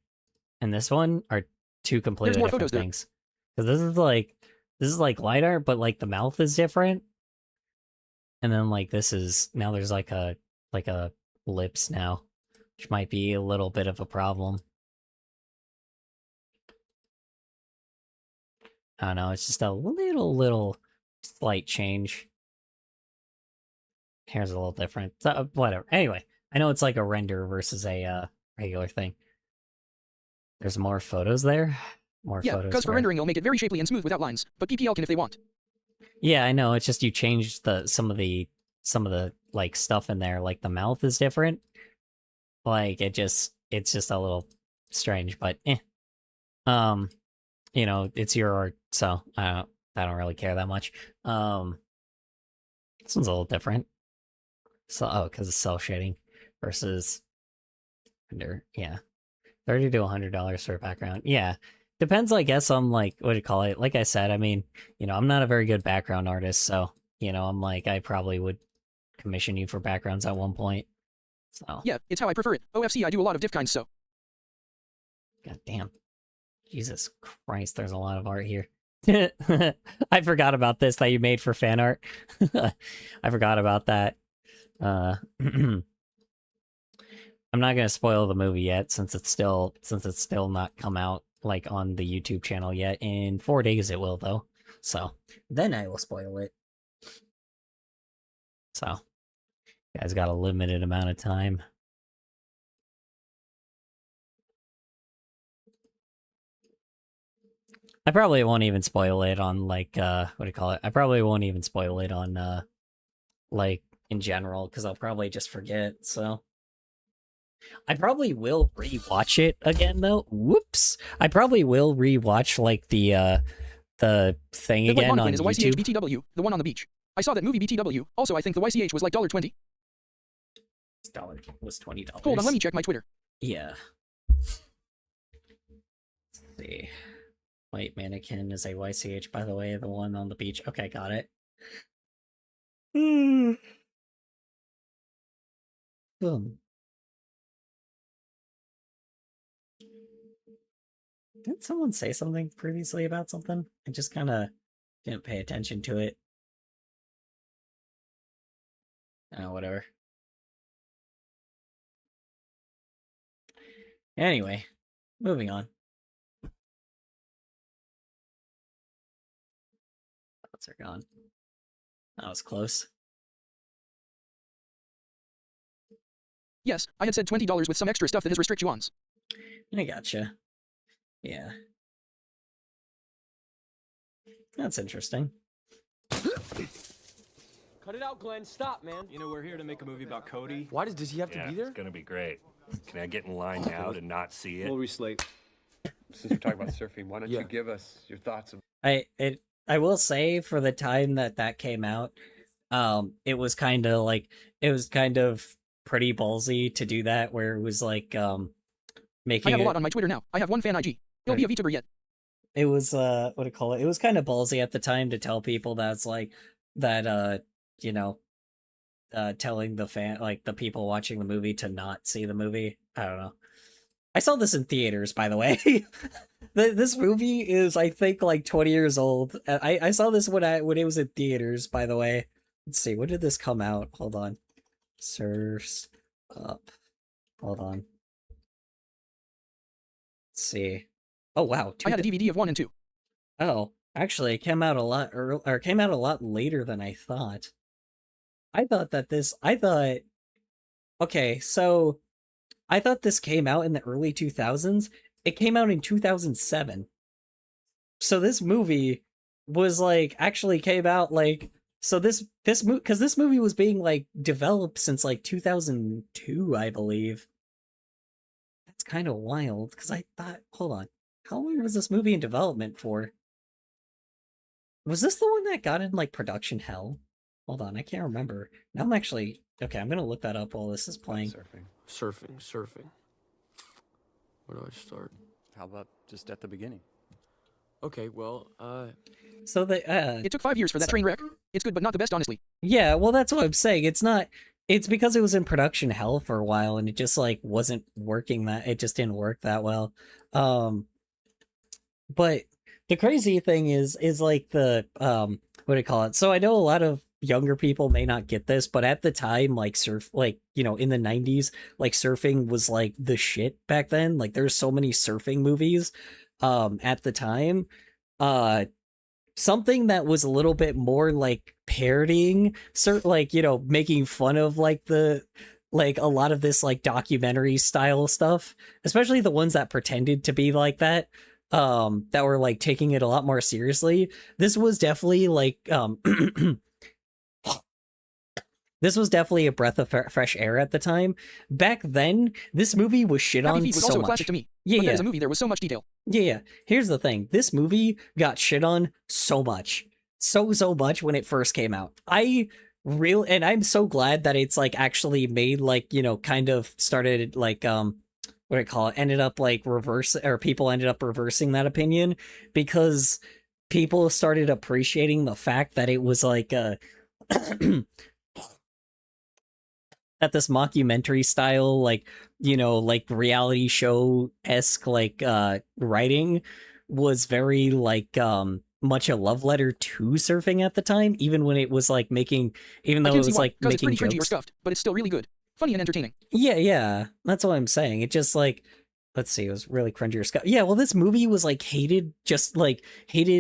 and this one are two completely more different photos there. things. Because this is like light art, but, like, the mouth is different. And then, like, now there's like a lips now, which might be a little bit of a problem. I don't know, it's just a little slight change. Hair's a little different. So, whatever. Anyway, I know it's like a render versus a regular thing. There's more photos there? More Yeah, photos. because for where- rendering it'll make it very shapely and smooth without lines, but PPL can if they want. Yeah, I know, it's just you changed some of the like stuff in there, like the mouth is different. Like, it it's just a little strange, but you know, it's your art, so I don't really care that much. This one's a little different. So because it's cell shading versus under, yeah, $30 to $100 for a background. Yeah, depends. I guess on like what do you call it? Like I said, I mean, you know, I'm not a very good background artist, so you know, I'm like I probably would commission you for backgrounds at one point. So Yeah, it's how I prefer it. OFC, I do a lot of diff kinds, so. God damn. Jesus Christ, there's a lot of art here. I forgot about this that you made for fan art. I forgot about that. I'm not gonna spoil the movie yet since it's still not come out like on the YouTube channel yet. In 4 days it will though. So then I will spoil it. So you guys got a limited amount of time. I probably won't even spoil it on like what do you call it? I probably won't even spoil it on like in general because I'll probably just forget. So I probably will rewatch it again though. Whoops! I probably will rewatch like the thing The again one on is a YouTube. YCH BTW, the one on the beach. I saw that movie BTW. Also, I think the YCH was like $20. Dollar was $20. Hold on, let me check my Twitter. Yeah. Let's see. White Mannequin is a YCH, by the way, the one on the beach. Okay, got it. Boom. Didn't someone say something previously about something? I just kind of didn't pay attention to it. Oh, whatever. Anyway, moving on. Thoughts are gone. That was close. Yes, I had said $20 with some extra stuff that is restrict yuans. I gotcha. Yeah. That's interesting. Cut it out, Glenn. Stop, man. You know, we're here to make a movie about Cody. Why does he have to be there? It's gonna be great. Can I get in line now to not see it? We'll reslate. Since we're talking about surfing, why don't Yeah. you give us your thoughts? I will say for the time that came out, it was kind of pretty ballsy to do that, where it was like I making have a it, lot on my Twitter now. I have one fan IG. He'll be a VTuber yet. it was what do you call it? It was kind of ballsy at the time to tell people that's like that you know, telling the fan, like the people watching the movie, to not see the movie. I don't know. I saw this in theaters, by the way. This movie is, I think, like 20 years old. I saw this when it was in theaters, by the way. Let's see, when did this come out? Hold on. Surfs Up. Hold on. Let's see. Oh wow. I had a DVD of 1 and 2. Oh, actually, it came out a lot or came out a lot later than I thought. Okay, so I thought this came out in the early 2000s. It came out in 2007. So this movie was like actually came out like, so this movie, because this movie was being like developed since like 2002, I believe. That's kind of wild because I thought, hold on, how long was this movie in development for? Was this the one that got in like production hell? Hold on, I can't remember. Now I'm actually okay. I'm gonna look that up while this is playing. Surfing. Where do I start? How about just at the beginning? Okay, well, So It took 5 years for that train wreck. It's good, but not the best, honestly. yeah, well, that's what I'm saying. It's not. It's because it was in production hell for a while, and it just like wasn't working. It just didn't work that well. But the crazy thing is like the what do you call it? So I know a lot of younger people may not get this, but at the time, like in the 90s, like surfing was like the shit back then. Like there's so many surfing movies at the time. Something that was a little bit more like parodying, making fun of like a lot of this like documentary style stuff, especially the ones that pretended to be like that. That were like taking it a lot more seriously. This was definitely like This was definitely a breath of fresh air at the time. Back then, this movie was shit Happy on Feet was so also a much. classic to me. Yeah, But yeah. that is a movie there was so much detail. Yeah. Here's the thing. This movie got shit on so much. So much when it first came out. And I'm so glad that it's like actually made like, you know, kind of started like what do I call it? Ended up like people ended up reversing that opinion because people started appreciating the fact that it was like that this mockumentary style, like, you know, like reality show-esque like writing was very like much a love letter to surfing at the time, even when it was like even though it was like because it's making pretty cringy or jokes. scuffed, but it's still really good, funny and entertaining. Yeah, that's what I'm saying. It just like, let's see, it was really cringy or scuffed. Yeah, well, this movie was like hated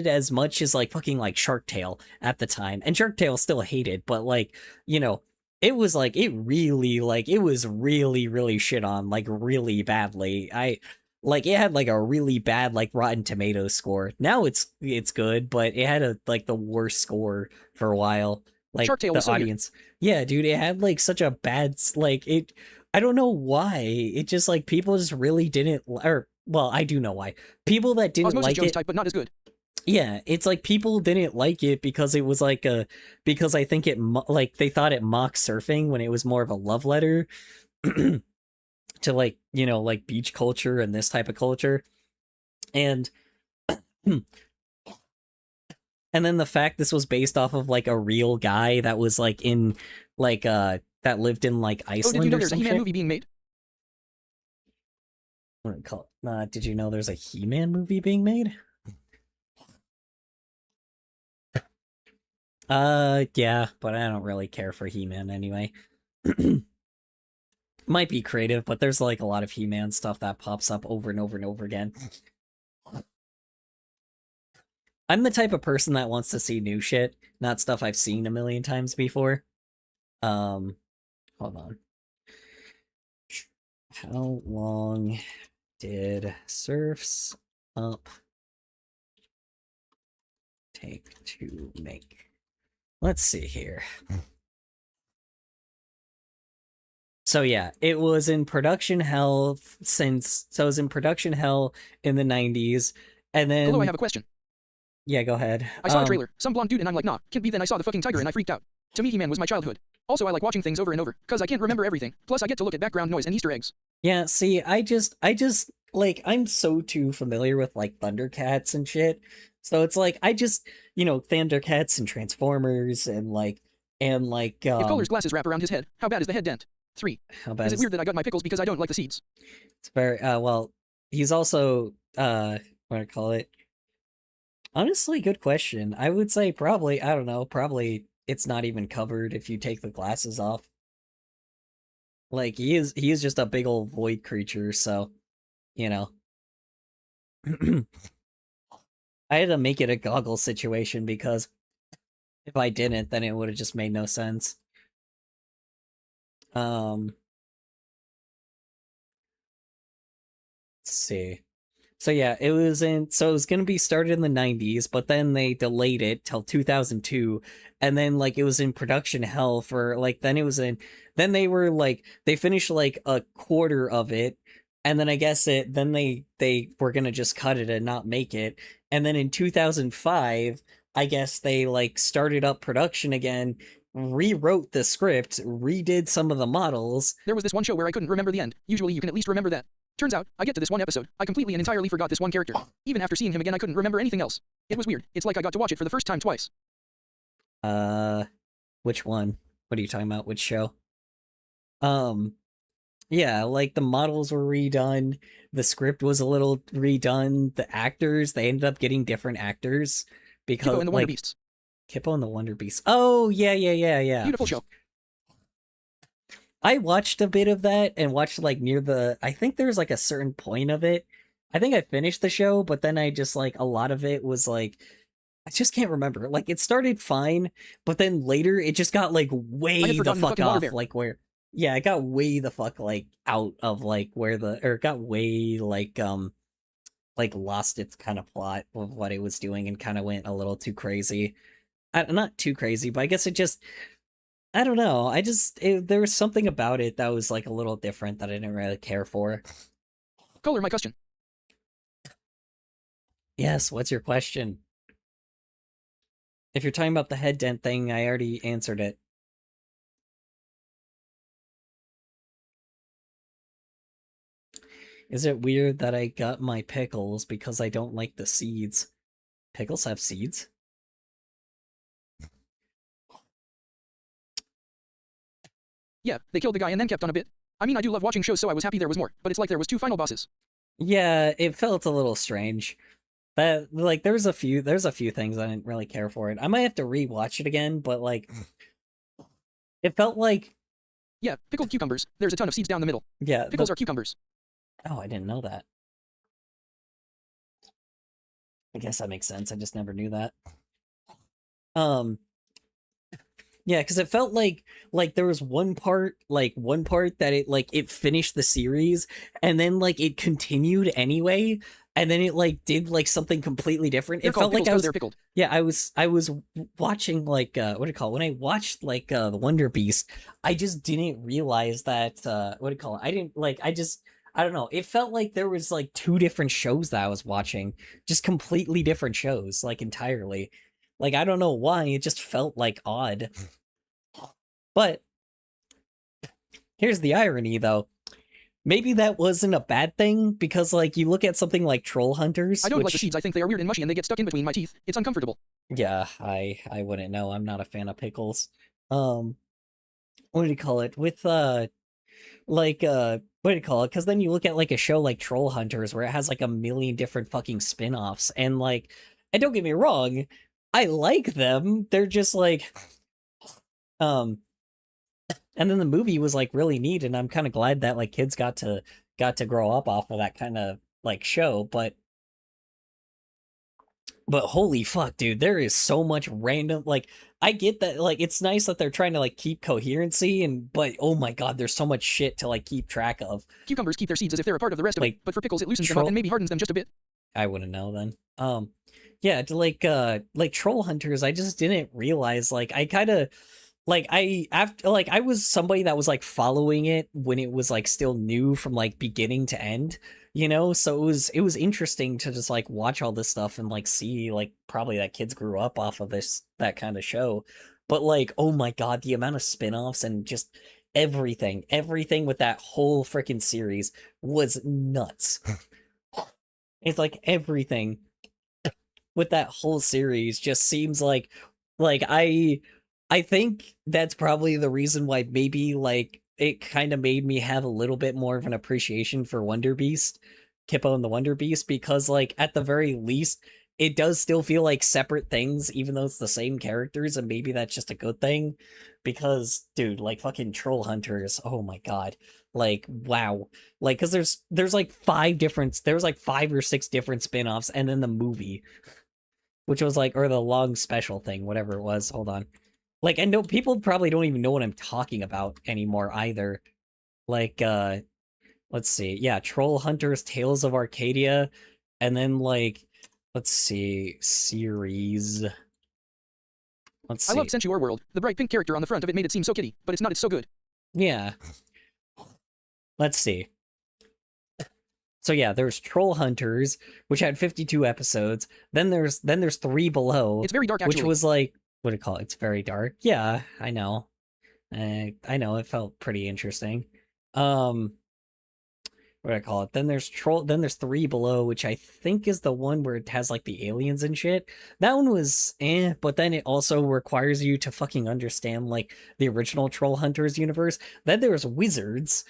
as much as like fucking like Shark Tale at the time, and Shark Tale still hated, but like, you know, it was like it was really shit on like really badly. It had like a really bad like Rotten Tomatoes score. Now it's good, but it had like the worst score for a while. Like Shark Tale the was so weird. audience. Yeah, dude, it had like such a bad like it. I don't know why. It just like people just really didn't, or well, I do know why. People that didn't Osmosis like Jones it. type, but not as good. Yeah, it's like people didn't like it because it was like because I think like they thought it mocked surfing when it was more of a love letter to like, you know, like beach culture and this type of culture. And and then the fact this was based off of like a real guy that was like in like that lived in like Oh, Iceland did you know or there's a some He-Man shit. movie being made? What do you call it? Did you know there's a He-Man movie being made? Yeah, but I don't really care for He-Man anyway. Might be creative, but there's like a lot of He-Man stuff that pops up over and over and over again. I'm the type of person that wants to see new shit, not stuff I've seen a million times before. Hold on. How long did Surf's Up take to make? Let's see here. So yeah, it was in production hell in the 90s, and then Hello, I have a question. Yeah, go ahead. I saw a trailer, some blonde dude, and I'm like, nah, can't be. Then I saw the fucking tiger and I freaked out. To me, He-Man was my childhood. Also, I like watching things over and over, cause I can't remember everything. Plus, I get to look at background noise and Easter eggs. Yeah, see, I just like I'm so too familiar with like Thundercats and shit. So it's like I just, you know, Thundercats and Transformers and like If Color's glasses wrap around his head, how bad is the head dent? 3. how bad Is it weird that I got my pickles because I don't like the seeds? It's very well, he's also what do I call it? Honestly, good question. I would say probably, I don't know, probably it's not even covered if you take the glasses off. Like he is just a big old void creature, so you know. I had to make it a goggle situation because if I didn't, then it would have just made no sense. Let's see. So yeah, it was gonna be started in the 90s, but then they delayed it till 2002, and then like it was in production hell for like then they were like they finished like a quarter of it, and then I guess they were gonna just cut it and not make it, and then in 2005, I guess they like started up production again, rewrote the script, redid some of the models. There was this one show where I couldn't remember the end. Usually you can at least remember that. Turns out, I get to this one episode, I completely and entirely forgot this one character. Even after seeing him again, I couldn't remember anything else. It was weird. It's like I got to watch it for the first time twice. Which one? What are you talking about? Which show? Yeah, like the models were redone, the script was a little redone, the actors, they ended up getting different actors because Kippo and the Wonder like Beasts. Kippo and the Wonder Beast. Oh, yeah. Beautiful show. I watched a bit of that and watched like I think there's like a certain point of it. I think I finished the show, but then I just like a lot of it was like I just can't remember. Like it started fine, but then later it just got like way the forgotten fuck fucking Water off. Bear. Like where yeah, it got way the fuck like out of like where it got way like lost its kind of plot of what it was doing and kind of went a little too crazy. Not too crazy, but I guess it just I don't know. There was something about it that was like a little different that I didn't really care for. Color my question. Yes, what's your question? If you're talking about the head dent thing, I already answered it. Is it weird that I got my pickles because I don't like the seeds? Pickles have seeds? Yeah, they killed the guy and then kept on a bit. I mean, I do love watching shows, so I was happy there was more, but it's like there was 2 final bosses. Yeah, it felt a little strange. That like there's a few things I didn't really care for it. I might have to rewatch it again, but like it felt like Yeah, pickled cucumbers. There's a ton of seeds down the middle. yeah, Pickles are cucumbers. Oh, I didn't know that. I guess that makes sense. I just never knew that. Yeah, because it felt like there was one part that it finished the series and then like it continued anyway, and then it like did like something completely different. They're It felt like I was they're pickled. yeah, I was watching like what do you call it? When I watched like the Wonder Beast, I just didn't realize that what do you call it? I don't know. It felt like there was like 2 different shows that I was watching, just completely different shows, like entirely. Like I don't know why, it just felt like odd. But here's the irony though. Maybe that wasn't a bad thing because like you look at something like Troll Hunters, I don't like the which seeds. I think they are weird and mushy and they get stuck in between my teeth. It's uncomfortable. yeah, I wouldn't know. I'm not a fan of pickles. What do you call it? With like what do you call it? Because then you look at like a show like Troll Hunters where it has like a million different fucking spin-offs, and like, and don't get me wrong, I like them. They're just like and then the movie was like really neat, and I'm kind of glad that like kids got to grow up off of that kind of like show, but holy fuck, dude, there is so much random, like, I get that, like, it's nice that they're trying to, like, keep coherency, but, oh my god, there's so much shit to, like, keep track of. Cucumbers keep their seeds as if they're a part of the rest of Like, it, but for pickles it loosens them up and maybe hardens them just a bit. I wouldn't know then. Yeah, like, Troll Hunters, I just didn't realize, like, I kind of, like, I was somebody that was, like, following it when it was, like, still new from, like, beginning to end. You know, so it was interesting to just like watch all this stuff and like see like probably that kids grew up off of that kind of show. But like, oh my god, the amount of spin-offs and just everything with that whole freaking series was nuts. It's like everything with that whole series just seems like I think that's probably the reason why maybe like it kind of made me have a little bit more of an appreciation for Wonder Beast, Kippo and the Wonder Beast, because like at the very least it does still feel like separate things even though it's the same characters, and maybe that's just a good thing because dude, like fucking Troll Hunters, oh my god, like wow, like because there's like 5 or 6 different spin-offs and then the movie, which was like, or the long special thing, whatever it was. Hold on. Like, and no, people probably don't even know what I'm talking about anymore either. Like, let's see. Yeah, Troll Hunters, Tales of Arcadia, and then like, let's see, series. Let's see. I loved Sensu Your World. The bright pink character on the front of it made it seem so kiddie, but it's not, it's so good. Yeah. Let's see. So yeah, there's Troll Hunters, which had 52 episodes. Then there's 3 Below. It's very dark actually. Which was like, what do you call it? It's very dark. Yeah, I know. I know, it felt pretty interesting. What do I call it? Then there's 3 Below, which I think is the one where it has like the aliens and shit. That one was but then it also requires you to fucking understand like the original Troll Hunters universe. Then there's Wizards,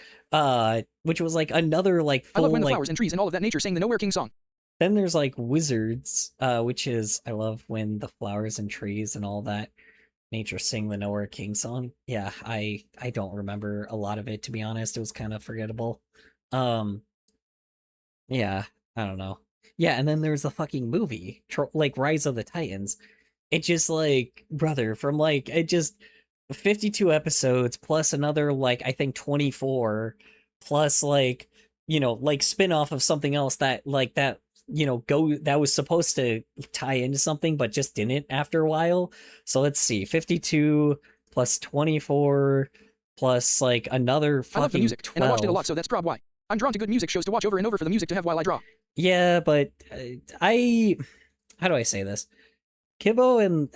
which was like another like full, I love when the like, flowers and trees and all of that nature sang the Nowhere King song. then there's like Wizards, which is, I love when the flowers and trees and all that nature sing the Nowhere King song. Yeah, I don't remember a lot of it, to be honest. It was kind of forgettable. Yeah, I don't know. Yeah, and then there's the fucking movie, like Rise of the Titans. It just like, brother, from like, it just 52 episodes plus another like I think 24 plus like, you know, like spin-off of something else that like that, you know, that was supposed to tie into something but just didn't after a while. So let's see, 52 plus 24 plus like another I love the fucking music, 12. and I watched it a lot, so that's prob why. I'm drawn to good music shows to watch over and over for the music to have while I draw. Yeah, but how do I say this? Kibbo and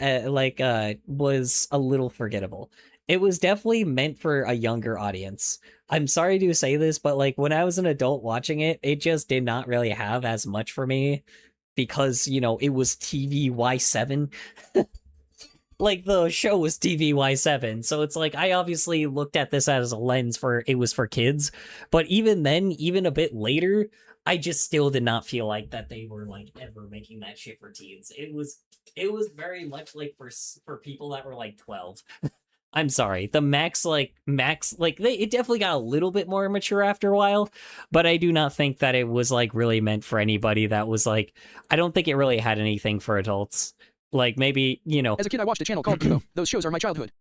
was a little forgettable. It was definitely meant for a younger audience. I'm sorry to say this, but like when I was an adult watching it, it just did not really have as much for me because, you know, it was TVY7. Like the show was TVY7, so it's like I obviously looked at this as a lens for it was for kids, but even then, even a bit later, I just still did not feel like that they were like ever making that shit for teens. It was very much like for people that were like 12. I'm sorry. The Max it definitely got a little bit more mature after a while, but I do not think that it was like really meant for anybody that was like I don't think it really had anything for adults. Like maybe, you know, As a kid, I watched a channel called Kibo. Those shows are my childhood.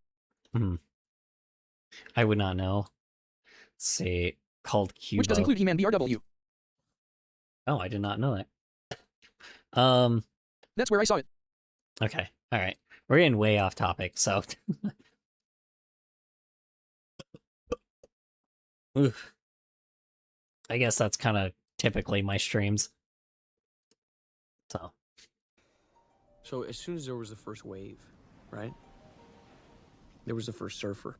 I would not know. Let's see, called Cubo. Which does include He-Man BRW. Oh, I did not know that. That's where I saw it. Okay. All right. We're getting way off topic, so Oof. I guess that's kind of typically my streams. So, So as soon as there was the first wave, right? There was the first surfer.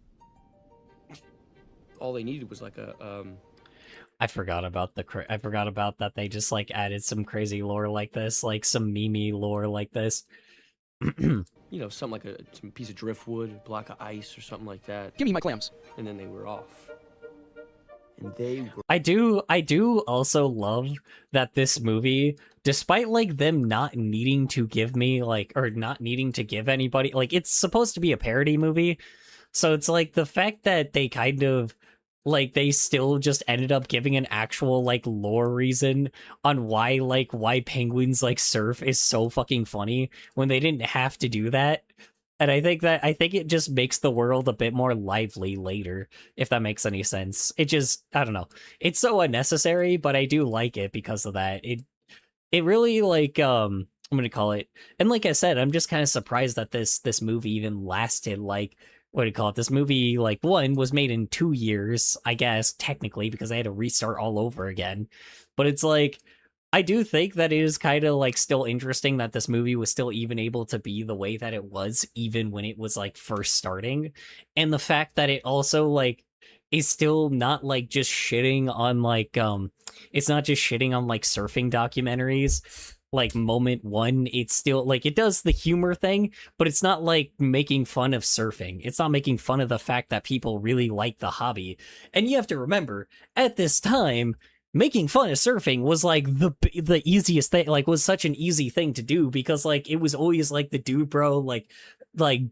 All they needed was like a I forgot about I forgot about that they just like added some crazy lore like this, like some meme lore like this. you know, something like some piece of driftwood, a block of ice or something like that, Give me my clams. and then they were off. And they were I do also love that this movie, despite like them not needing to give me like or not needing to give anybody like it's supposed to be a parody movie. So it's like the fact that they kind of like they still just ended up giving an actual like lore reason on why penguins like surf is so fucking funny when they didn't have to do that. And I think it just makes the world a bit more lively later, if that makes any sense. It just I don't know. It's so unnecessary, but I do like it because of that. It really like I'm gonna call it, and like I said, I'm just kind of surprised that this movie even lasted like what do you call it? This movie like one was made in 2 years, I guess technically because they had to restart all over again. But it's like I do think that it is kind of like still interesting that this movie was still even able to be the way that it was even when it was like first starting, and the fact that it also like is still not like just shitting on like it's not just shitting on like surfing documentaries like moment one. It's still like it does the humor thing, but it's not like making fun of surfing. It's not making fun of the fact that people really like the hobby. And you have to remember at this time making fun of surfing was like the easiest thing, like was such an easy thing to do because like it was always like the dude bro like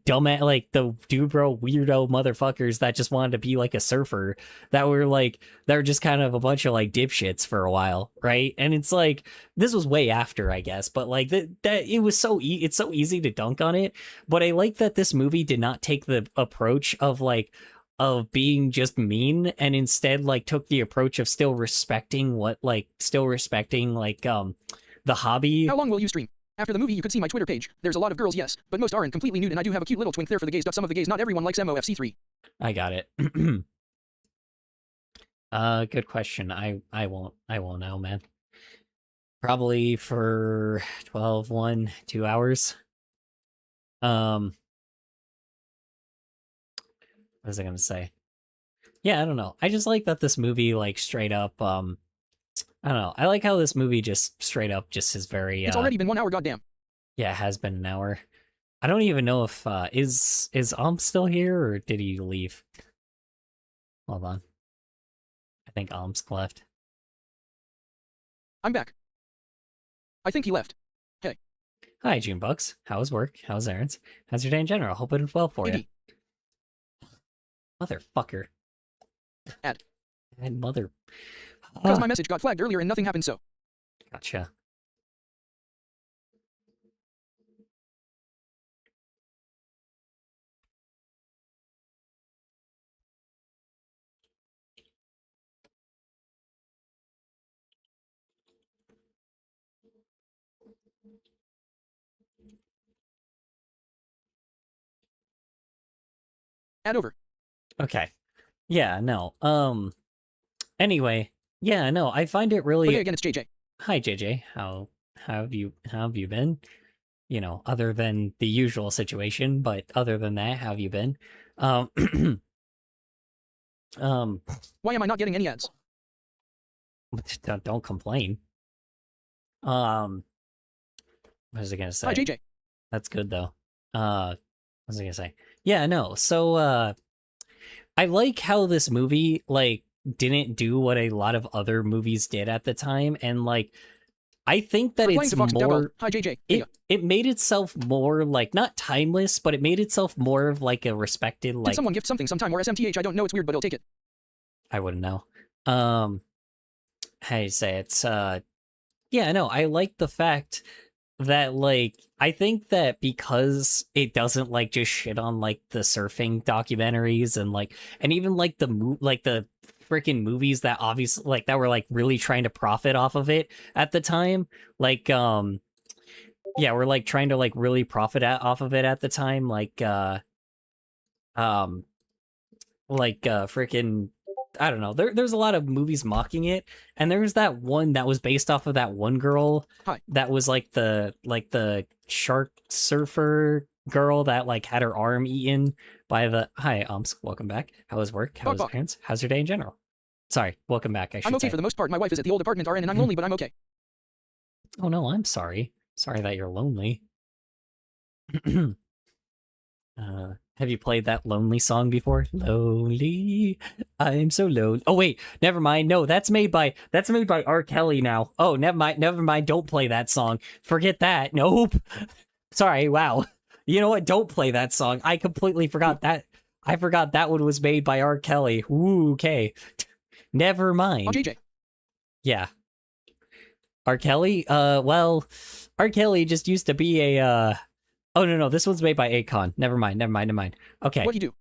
dumb like the dude bro weirdo motherfuckers that just wanted to be like a surfer that were just kind of a bunch of like dipshits for a while, right? And it's like this was way after, I guess, but like that it was it's so easy to dunk on it. But I like that this movie did not take the approach of being just mean and instead like took the approach of still respecting the hobby. How long will you stream? After the movie, you could see my Twitter page. There's a lot of girls, yes, but most aren't completely nude, and I do have a cute little twink there for the gays. Some of the gays, not everyone likes MOFC3. I got it. Good question. I won't know, man. Probably for 12, 1, 2 hours. What was I gonna say? Yeah, I don't know. I just like that this movie, like, straight up, I don't know. I like how this movie just straight up just is very, It's already been 1 hour, goddamn. yeah, it has been an hour. I don't even know if, is still here, or did he leave? Hold on. I think left. I'm back. I think he left. Hey. Hi, Junebugs. How's work? How's errands? How's your day in general? Hope it was well for you. Maybe. Motherfucker. Ad. And mother. Because my message got flagged earlier and nothing happened, so. Gotcha. Add over. Okay. Yeah, no. Anyway, yeah, no, I find it really Okay, again, it's JJ. Hi JJ. How have you been? You know, other than the usual situation, but other than that, how have you been? Um Why am I not getting any ads? don't complain. What was I gonna say? Hi, JJ. That's good though. What was I gonna say? Yeah, no. So I like how this movie like didn't do what a lot of other movies did at the time, and like I think that Replying it's to Fox Dowdle. more Hi, JJ. it made itself more like not timeless, but it made itself more of like a respected Did like someone gift something sometime or SMTH? I don't know, it's weird, but I'll take it. I wouldn't know. How do you say it's yeah, no, I like the fact that like I think that because it doesn't like just shit on like the surfing documentaries and even like the freaking movies that obviously like that were like really trying to profit off of it at the time, like yeah, we're like trying to like really profit off of it at the time, freaking I don't know. There's a lot of movies mocking it, and there's that one that was based off of that one girl that was like the shark surfer girl that like had her arm eaten by the Hi, welcome back. How was work? How was parents? How's your day in general? Sorry, welcome back. I'm okay for the most part. My wife is at the old apartment RN and I'm lonely, but I'm okay. Oh no, I'm sorry. Sorry that you're lonely. Have you played that lonely song before? Lonely, I'm so lonely. Oh wait, never mind. No, that's made by R. Kelly now. Oh, never mind. Don't play that song. Forget that. Nope. Sorry. Wow. You know what? Don't play that song. I completely forgot that. I forgot that one was made by R. Kelly. Ooh, okay. Never mind. Oh, JJ. Yeah. R. Kelly? Well, R. Kelly just used to be a Oh no, this one's made by Akon. Never mind. Okay. What do you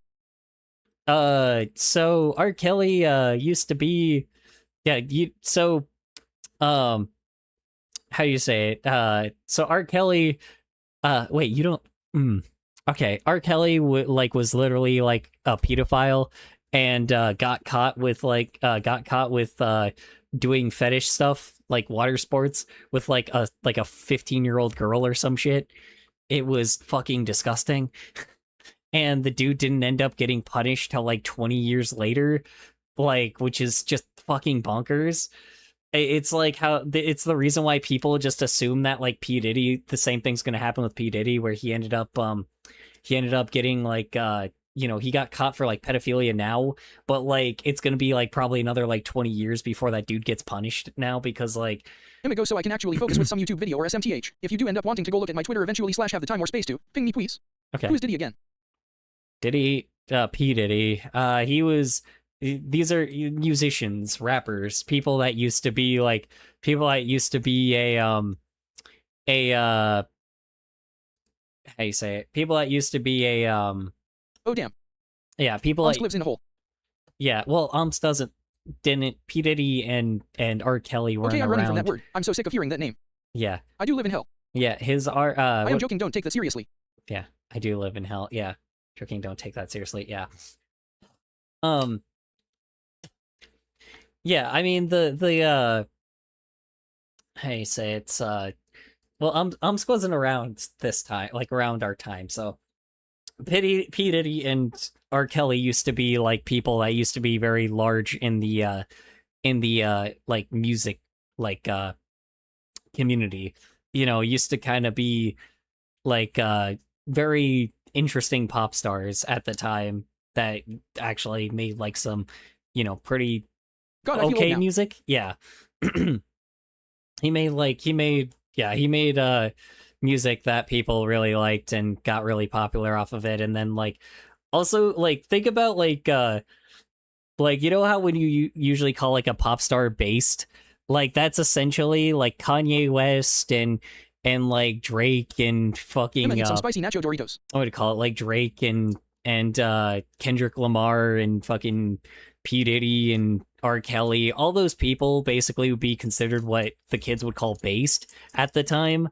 do? So R. Kelly used to be how do you say it? So R. Kelly wait, you don't okay, R. Kelly was literally like a pedophile and got caught with doing fetish stuff like water sports with like a 15-year-old girl or some shit. It was fucking disgusting. And the dude didn't end up getting punished till like 20 years later, like, which is just fucking bonkers. It's like it's the reason why people just assume that like P. Diddy, the same thing's gonna happen with P. Diddy, where he ended up getting like he got caught for like pedophilia now, but like it's gonna be like probably another like 20 years before that dude gets punished now because like Go so I can actually focus with some YouTube video or SMTH. If you do end up wanting to go look at my Twitter eventually / have the time or space to, ping me please. Okay. Who is Diddy again? Diddy, P. Diddy. These are musicians, rappers, people that used to be a how you say it? People that used to be a Oh damn. Yeah, people Umps lives in a hole. Yeah, well, didn't P. Diddy and R. Kelly weren't Okay, I'm running from around. that word. I'm so sick of hearing that name. Yeah. I do live in hell. Yeah, his are I am joking, don't take that seriously. Yeah, I do live in hell. Yeah. Joking, don't take that seriously. Yeah. Yeah, I mean how you say it's well, I'm squazzing around this time, like around our time. So P. Diddy and R. Kelly used to be like people that used to be very large in the like music like community. You know, used to kind of be like very interesting pop stars at the time that actually made like some, pretty okay music. Yeah. he made music that people really liked and got really popular off of it. And then like also like think about like you know how when you usually call like a pop star based, like that's essentially like Kanye West and like Drake and fucking some spicy nacho Doritos. I would call it like Drake and Kendrick Lamar and fucking P. Diddy and R. Kelly. All those people basically would be considered what the kids would call based at the time.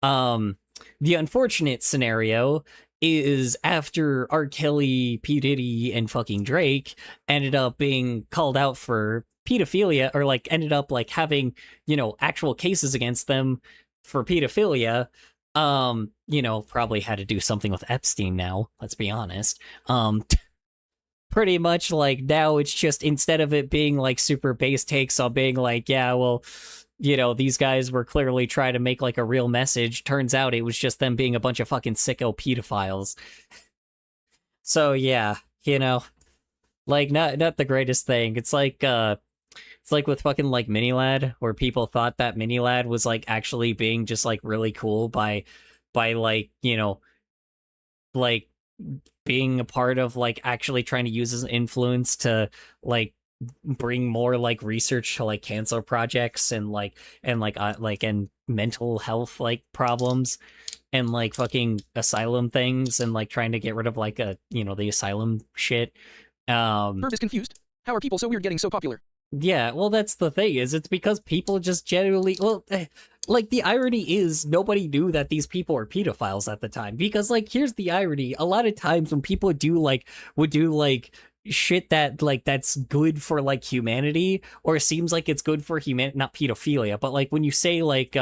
The unfortunate scenario is after R. Kelly, P. Diddy, and fucking Drake ended up being called out for pedophilia, or like ended up like having, you know, actual cases against them for pedophilia. You know, probably had to do something with Epstein now, let's be honest. Pretty much like now it's just, instead of it being like super base takes on being like, yeah, well, you know, these guys were clearly trying to make like a real message. Turns out it was just them being a bunch of fucking sicko pedophiles. So yeah, you know, like not the greatest thing. It's like with fucking like Minilad, where people thought that Minilad was like actually being just like really cool by like, you know, like being a part of like actually trying to use his influence to like bring more like research to like cancer projects and mental health like problems and like fucking asylum things, and like trying to get rid of like the asylum shit. Herb is confused. How are people so weird getting so popular? Yeah, well, that's the thing, is it's because people just generally, like, the irony is nobody knew that these people were pedophiles at the time, because, like, here's the irony: a lot of times when people would do shit that, like, that's good for, like, humanity, or seems like it's good for humanity, not pedophilia, but, like, when you say, like,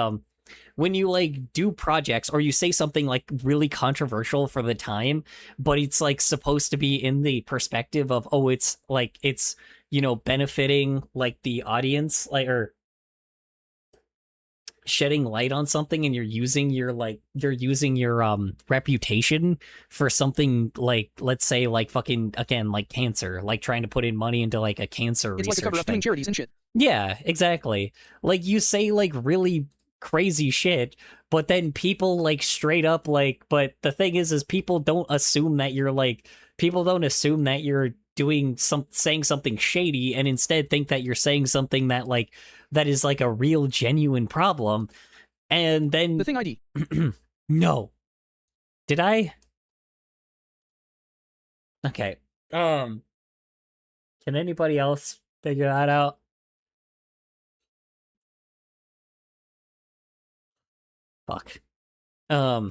when you like do projects, or you say something like really controversial for the time, but it's like supposed to be in the perspective of, oh, it's like, it's, you know, benefiting like the audience, like, or shedding light on something, and you're using your reputation for something, like, let's say, like fucking, again, like cancer, like trying to put in money into like a cancer It's research like a cover up doing charities and shit. Yeah, exactly. Like, you say like really crazy shit, but then people like straight up like, but the thing is people don't assume that you're saying something shady, and instead think that you're saying something that like that is like a real genuine problem. And then The thing ID. no. Did I? Okay. Can anybody else figure that out? Fuck.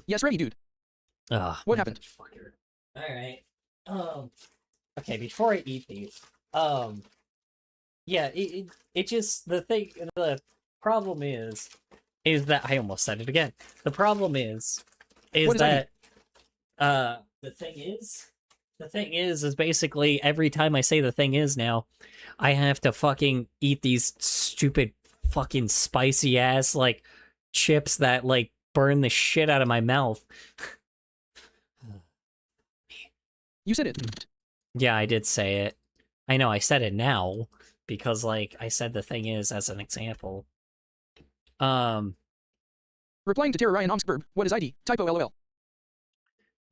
Yes, ready, dude. What happened? Fucker. All right. Okay, before I eat these, yeah, it just, the problem is that I almost said it again. The problem is What does that that the thing is basically every time I say the thing is now, I have to fucking eat these stupid fucking spicy ass like chips that like burn the shit out of my mouth. You said it. Yeah, I did say it. I know, I said it now because like I said the thing is as an example. Replying to Tara Ryan Omskberb. What is ID? Typo LOL.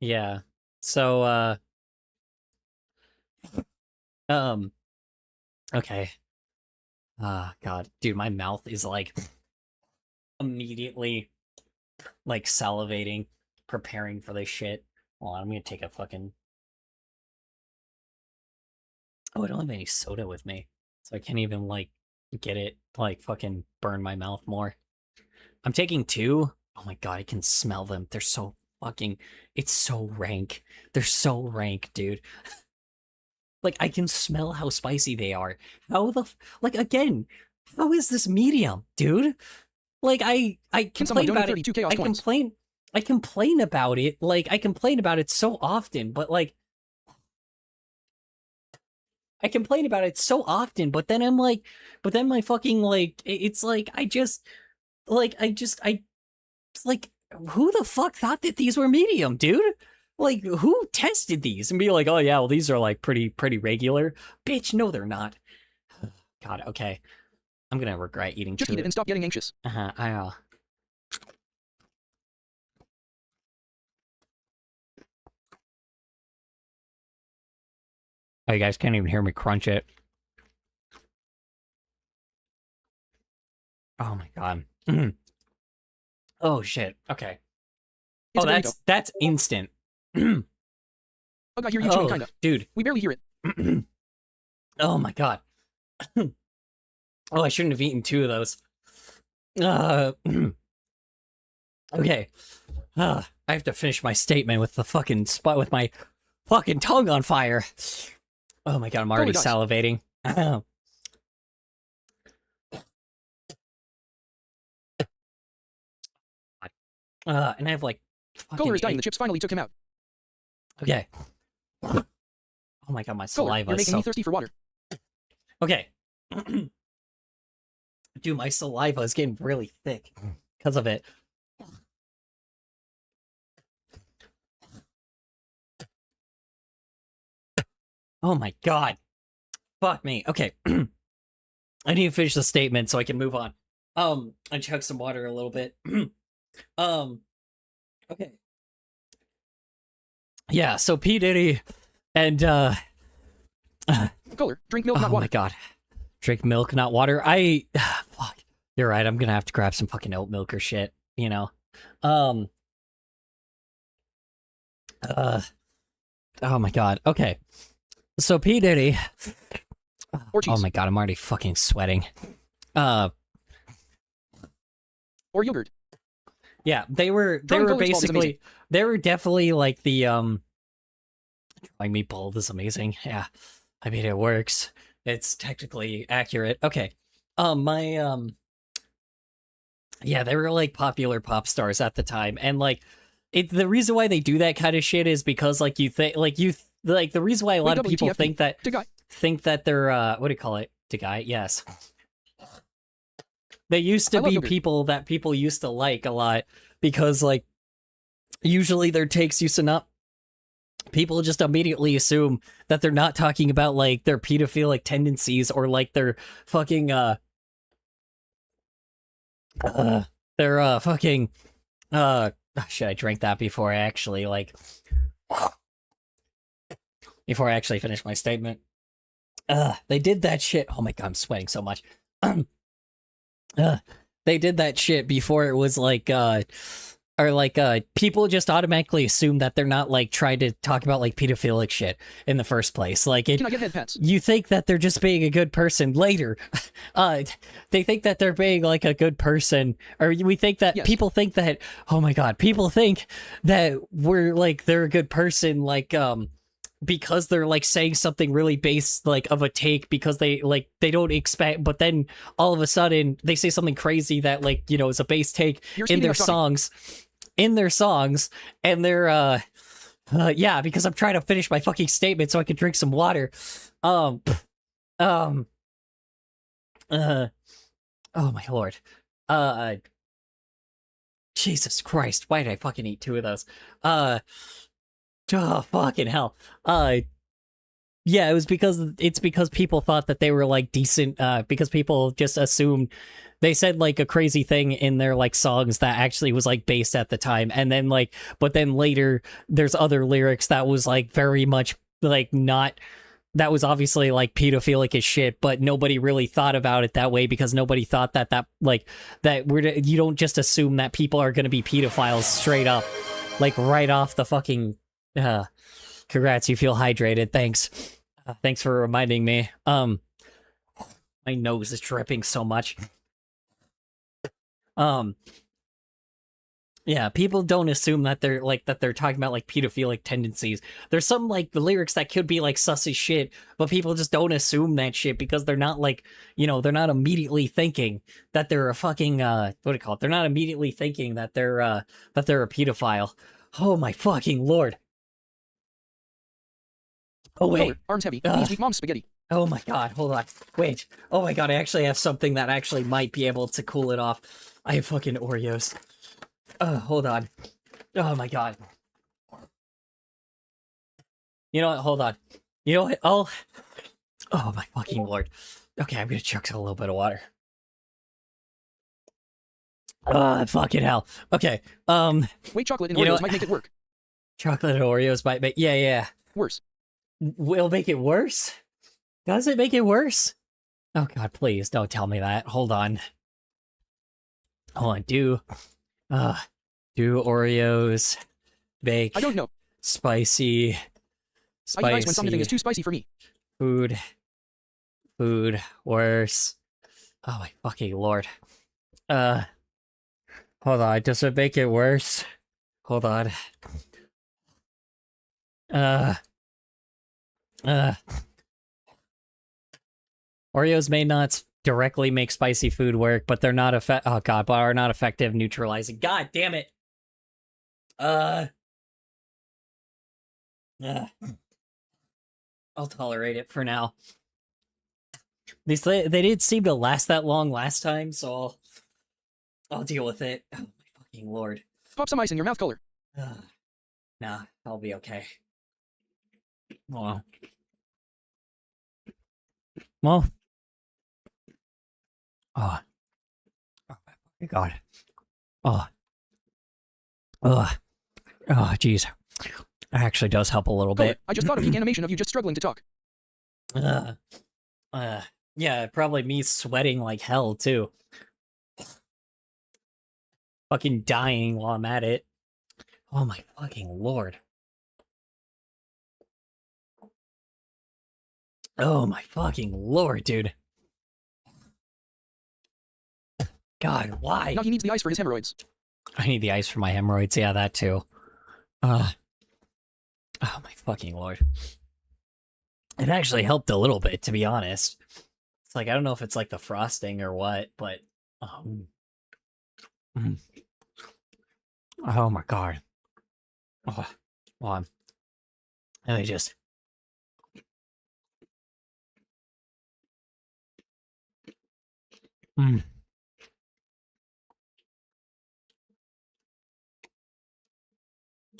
Yeah. So okay. God, dude, my mouth is like immediately like salivating, preparing for this shit. Hold on, I'm gonna take a fucking... Oh, I don't have any soda with me, so I can't even like get it like fucking burn my mouth more. I'm taking 2. Oh my god, I can smell them. They're so fucking... It's so rank. They're so rank, dude. Like, I can smell how spicy they are. How the... Like, again, how is this medium, dude? Like, I complain about it. I complain about it. Like, I complain about it so often, but like... I complain about it so often, but then I'm like... But then my fucking, like... It's like, like, who the fuck thought that these were medium, dude? Like, who tested these and be like, oh yeah, well, these are like pretty regular? Bitch, no, they're not. God, okay. I'm gonna regret eating Just eat it and stop getting anxious. Oh, you guys can't even hear me crunch it. Oh my god. Oh shit. Okay. It's a Oh, burrito. that's instant. Oh god, hear you chewing, kinda. Dude. We barely hear it. Oh my god. Oh, I shouldn't have eaten 2 of those. Okay. I have to finish my statement with the fucking spot with my fucking tongue on fire. Oh my god, I'm already Totally salivating. And I have like fucking Kohler is dying. The chips finally took him out. Okay. Oh my god, my Kohler, saliva you're is making so... me thirsty for water. Okay. Dude, my saliva is getting really thick because of it. Oh my god. Fuck me. Okay. I need to finish the statement so I can move on. I chug some water a little bit. Okay. Yeah, so P. Diddy and Kohler, drink milk, not oh water. my god. Drink milk, not water. Fuck. You're right, I'm gonna have to grab some fucking oat milk or shit, you know. Oh my god. Okay. So P. Diddy. Or cheese. Oh my god, I'm already fucking sweating. Or yogurt. Yeah, they were Drawing Kohler's bald is basically amazing. they were definitely like the drawing me bald is amazing. Yeah. I mean it works. It's technically accurate. Okay. Yeah, they were like popular pop stars at the time. And like the reason why they do that kind of shit is because like the reason why a lot of people WTF. think that To guy. they're what do you call it? To guy, yes. They used I to love be yogurt. people that people used to like a lot because like usually their takes used to not people just immediately assume that they're not talking about like their pedophilic tendencies or like their fucking fucking shit, I drank that before I actually like before I actually finished my statement. They did that shit. Oh my god, I'm sweating so much. They did that shit before it was like people just automatically assume that they're not like trying to talk about like pedophilic shit in the first place. Like it Can I get head pats? you think that they're just being a good person later. They think that they're being like a good person, or we think that Yes. people think that, oh my god, people think that we're like, they're a good person, like, because they're like saying something really base, like of a take, because they don't expect, but then all of a sudden they say something crazy that like, you know, is a base take You're in speeding their up talking. songs, and they're, yeah, because I'm trying to finish my fucking statement so I can drink some water. Oh my lord. Jesus Christ, why did I fucking eat two of those? Oh, fucking hell. Yeah, it's because people thought that they were like decent, because people just assumed they said like a crazy thing in their like songs that actually was like based at the time, and then like, but then later there's other lyrics that was like very much like not, that was obviously like pedophilic as shit, but nobody really thought about it that way because nobody thought that you don't just assume that people are gonna be pedophiles straight up, like right off the fucking. Congrats, you feel hydrated. Thanks. Thanks for reminding me. My nose is dripping so much. Yeah, people don't assume that they're talking about like pedophilic tendencies. There's some like the lyrics that could be like sus as shit, but people just don't assume that shit because they're not like, you know, they're not immediately thinking that they're a fucking what do you call it? They're not immediately thinking that they're a pedophile. Oh my fucking lord. Oh wait. Kohler, arms heavy. Knees weak. Mom's spaghetti. Oh my god, hold on. Wait. Oh my god, I actually have something that actually might be able to cool it off. I have fucking Oreos. Hold on. Oh my god. You know what? Hold on. You know what? Oh my fucking lord. Okay, I'm gonna chug a little bit of water. Fucking hell. Okay. Wait, chocolate and You know- Oreos might make it work. Chocolate and Oreos might make, yeah. Worse. Will make it worse? Does it make it worse? Oh god, please don't tell me that. Hold on. Do Oreos make I don't know. spicy I eat ice when something is too spicy for me. food worse? Oh my fucking lord. Hold on, does it make it worse? hold on. Uh. Oreos may not directly make spicy food work, but they're not but are not effective neutralizing. God damn it. I'll tolerate it for now. They didn't seem to last that long last time, so I'll deal with it. Oh my fucking lord. Pop some ice in your mouth color. Nah, I'll be okay. Well. Oh. Oh my god. Oh. Oh, jeez. That actually does help a little Color. bit. I just thought of the animation of you just struggling to talk. Yeah, probably me sweating like hell, too. Fucking dying while I'm at it. Oh my fucking lord. Oh my fucking lord, dude. God, why? Now he needs the ice for his hemorrhoids. I need the ice for my hemorrhoids. Yeah, that too. Oh my fucking lord. It actually helped a little bit, to be honest. It's like, I don't know if it's like the frosting or what, but oh my god. Oh, well, let me just.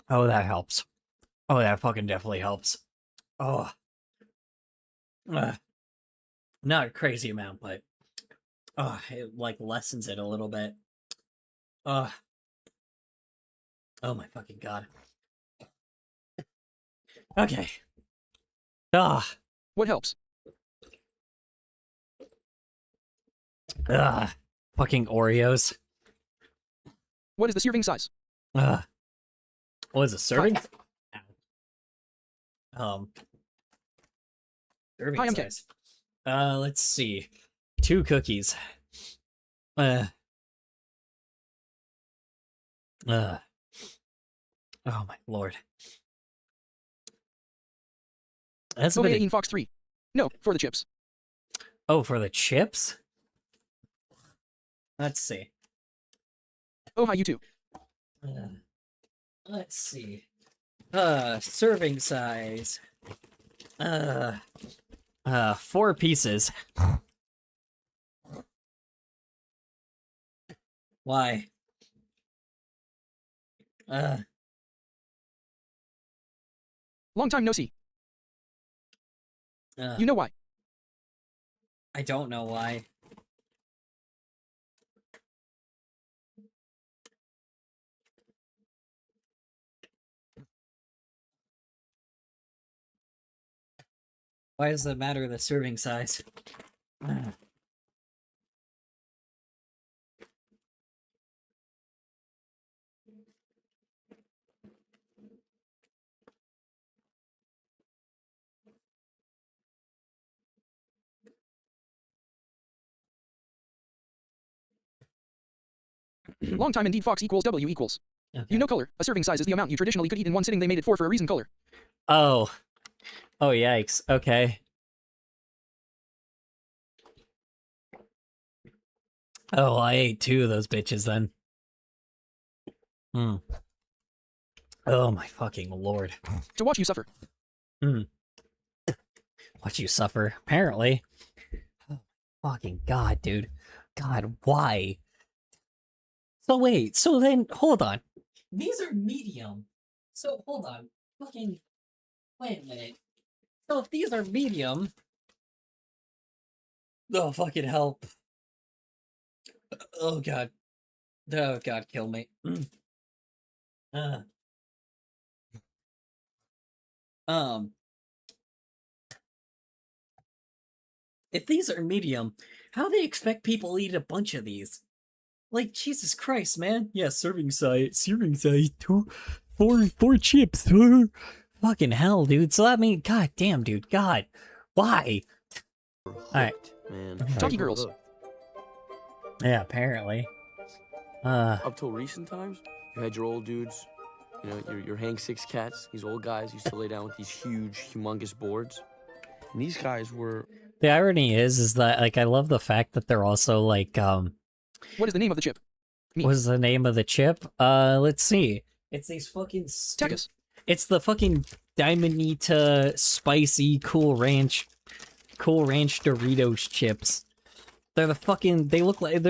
Oh, that helps. Oh, that fucking definitely helps. Oh. Not a crazy amount, but it like lessens it a little bit. Oh my fucking god. Okay. What helps? Fucking Oreos. What is the serving size? What is a serving? Serving Hi, I'm size. Let's see. 2 cookies. Oh my lord. That's a bit. 18 Fox 3. No, for the chips. Oh, for the chips? Let's see. Oh, hi, you too. Let's see. Serving size. 4 pieces. Why? Long time no see. You know why? I don't know why. Why does it matter the serving size? Long time indeed Fox equals W equals. Okay. You know color. A serving size is the amount you traditionally could eat in one sitting. They made it 4 for a reason. Color. Oh. Oh, yikes. Okay. Oh, I ate 2 of those bitches then. Oh my fucking lord. To watch you suffer. Watch you suffer, apparently. Oh, fucking god, dude. God, why? So wait, so then, hold on. These are medium. So, hold on. Fucking, wait a minute. So if these are medium... Oh, fucking help. Oh god. Oh god, kill me. If these are medium, how do they expect people to eat a bunch of these? Like, Jesus Christ, man. Yeah, serving size 2, 4 chips. Fucking hell, dude. So that means, god damn, dude. God, why? Alright. Man. Talkie girls. Yeah, apparently. Up till recent times, you had your old dudes You know, you're hang six cats. These old guys used to lay down with these huge, humongous boards. And these guys were... The irony is that like I love the fact that they're also like What is the name of the chip? what is the name of the chip? Let's see. It's these fucking Takis. It's the fucking Diamanita spicy Cool Ranch Doritos chips. They're the fucking they look like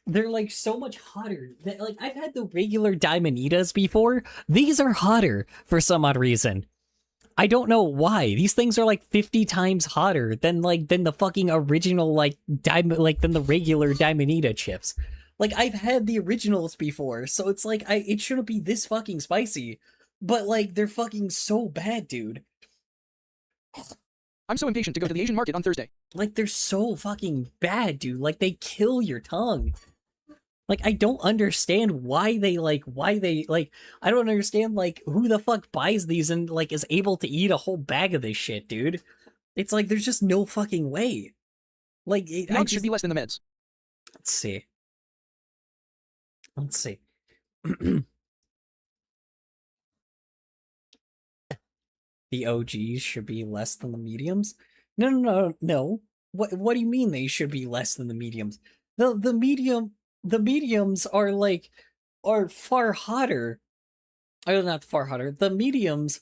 they're like so much hotter. Like I've had the regular Diamanitas before. These are hotter for some odd reason. I don't know why. These things are like 50 times hotter than the fucking original than the regular Diamanita chips. Like I've had the originals before, so it's like it shouldn't be this fucking spicy. But like they're fucking so bad, dude. I'm so impatient to go to the Asian market on Thursday. Like they're so fucking bad, dude. Like they kill your tongue. Like I don't understand why they I don't understand like who the fuck buys these and like is able to eat a whole bag of this shit, dude. It's like there's just no fucking way. Like Nugs should be less than the meds. Let's see. Let's see. The OGs should be less than the mediums? No. What do you mean they should be less than the mediums? The mediums are far hotter. Oh, not far hotter. The mediums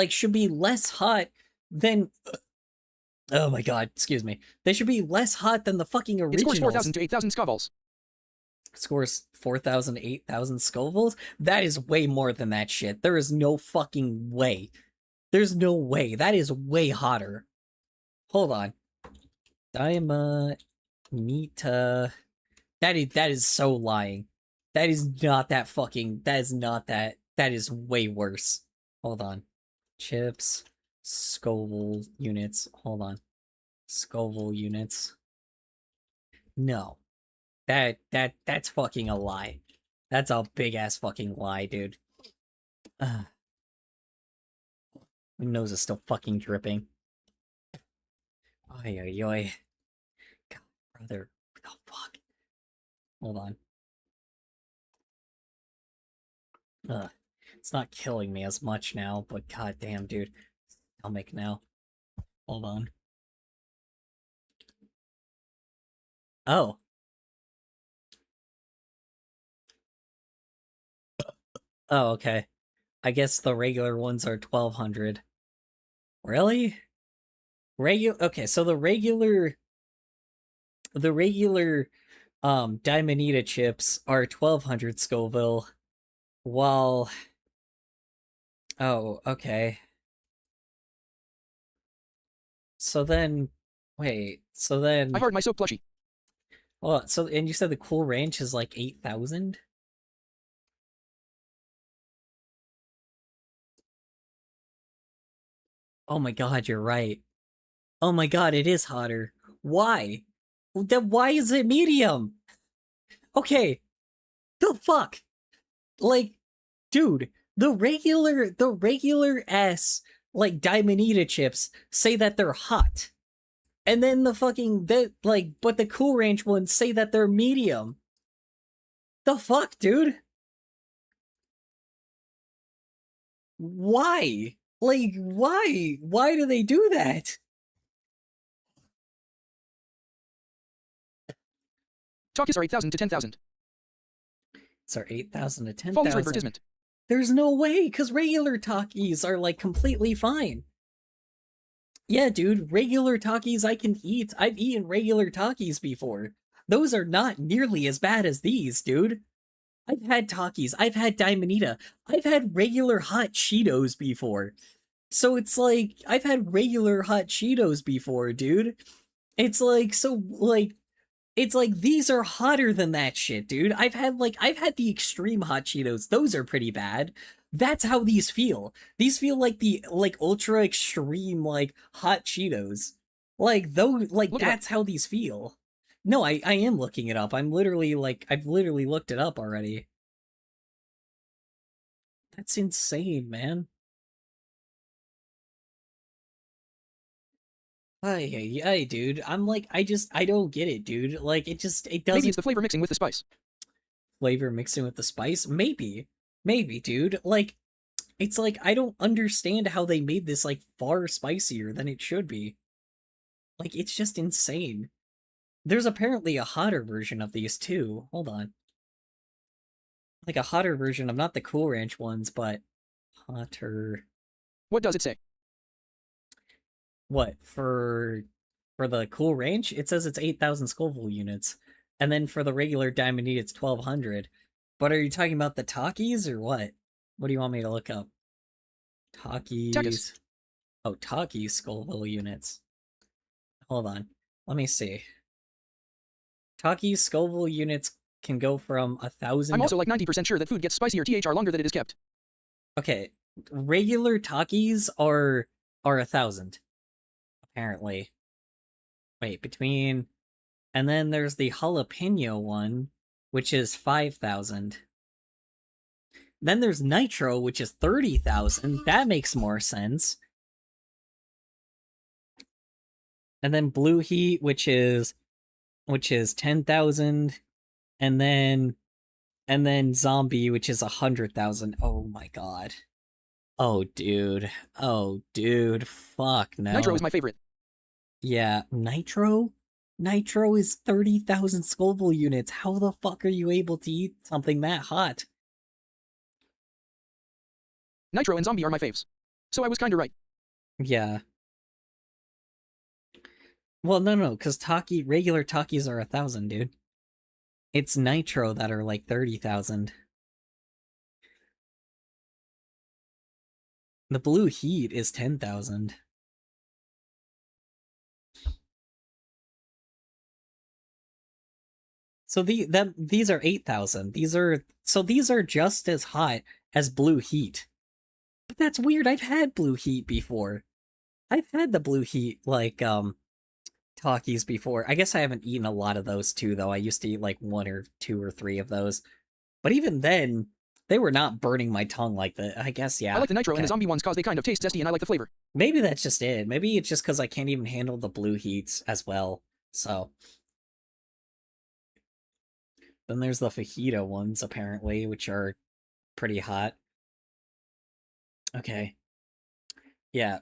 should be less hot than oh my god, excuse me. They should be less hot than the fucking It originals. scores 4,000 to 8,000 Scovilles. Scores 4,000 to 8,000 Scovilles? That is way more than that shit. There is no fucking way. There's no way. That is way hotter. Hold on. Diamanita. That is so lying. That is not that fucking... That is not that... That is way worse. Hold on. Chips. Scoville units. Hold on. Scoville units. No. That's fucking a lie. That's a big ass fucking lie, dude. My nose is still fucking dripping. Oy, oy, oy. God, brother. What the fuck? Hold on. It's not killing me as much now, but goddamn, dude. Stomach now. Hold on. Oh. Oh, okay. I guess the regular ones are 1,200. Really? Okay, so the regular Diamanita chips are 1,200 Scoville, while... Oh, okay. So then... Wait, so then... I heard my soap plushie. Well, so, and you said the Cool Ranch is like 8,000? Oh my god, you're right. Oh my god, it is hotter. Why? Then why is it medium? Okay. The fuck? Like, dude, the regular ass, Diamanita chips say that they're hot. And then but the Cool Ranch ones say that they're medium. The fuck, dude? Why? Why? Why do they do that? Takis are 8,000 to 10,000. So 8,000 to 10,000. Follow this advertisement. There's no way, because regular Takis are completely fine. Yeah, dude, regular Takis I can eat. I've eaten regular Takis before. Those are not nearly as bad as these, dude. I've had Takis. I've had Diamanita. I've had regular hot Cheetos before. So it's I've had regular hot Cheetos before, dude. It's these are hotter than that shit, dude. I've had the extreme hot Cheetos. Those are pretty bad. That's how these feel. These feel like the ultra extreme hot Cheetos. That's how these feel. No, I am looking it up. I'm literally I've literally looked it up already. That's insane, man. Ay, dude. I'm I don't get it, dude. It doesn't... Maybe it's the flavor mixing with the spice. Flavor mixing with the spice? Maybe. Maybe, dude. Like, it's like I don't understand how they made this like far spicier than it should be. Like, it's just insane. There's apparently a hotter version of these too. Hold on. Like a hotter version of not the Cool Ranch ones, but hotter. What does it say? What for the Cool Ranch? It says it's 8,000 Scoville units, and then for the regular Diamond Heat, it's 1,200. But are you talking about the Takis or what? What do you want me to look up? Takis. Takis. Oh, Takis Scoville units. Hold on. Let me see. Takis Scoville units can go from 1,000. I'm also like 90% sure that food gets spicier THR longer that it is kept. Okay, regular Takis are 1,000. Apparently. Wait, between... And then there's the jalapeno one, which is 5,000. Then there's nitro, which is 30,000. That makes more sense. And then blue heat, which is 10,000, and then zombie, which is 100,000. Oh my god. Oh dude. Oh dude. Fuck no. Nitro is my favorite. Yeah, nitro? Nitro is 30,000 Scoville units. How the fuck are you able to eat something that hot? Nitro and zombie are my faves. So I was kinda right. Yeah. Well, no, because regular Takis are 1,000, dude. It's nitro that are like 30,000. The blue heat is 10,000. So these are 8,000. These are just as hot as blue heat. But that's weird. I've had blue heat before. I've had the blue heat like Takis before. I guess I haven't eaten a lot of those too, though. I used to eat like 1 or 2 or 3 of those. But even then, they were not burning my tongue like that. I guess, yeah. I like the nitro okay. and the zombie ones cause they kind of taste zesty and I like the flavor. Maybe that's just it. Maybe it's just because I can't even handle the blue heats as well. So. Then there's the fajita ones, apparently, which are pretty hot. Okay. Yeah.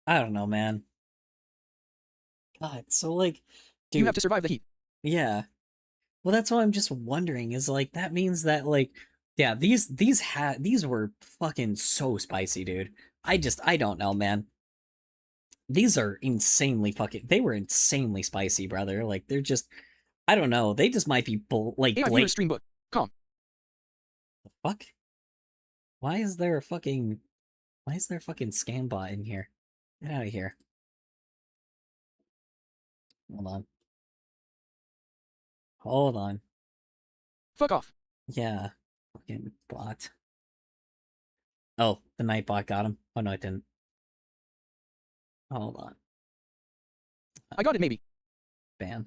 I don't know, man. God, so like, dude. You have to survive the heat. Yeah. Well, that's what I'm just wondering, is like, that means that, like, yeah, these were fucking so spicy, dude. I don't know, man. These are insanely they were insanely spicy, brother. Like, they're just, I don't know, they just might be, like, AI viewers stream book. Calm. The fuck? Why is there a fucking scam bot in here? Get out of here. Hold on. Hold on. Fuck off. Yeah. Fucking bot. Oh, the night bot got him. Oh no, it didn't. Hold on. I got it maybe. Ban.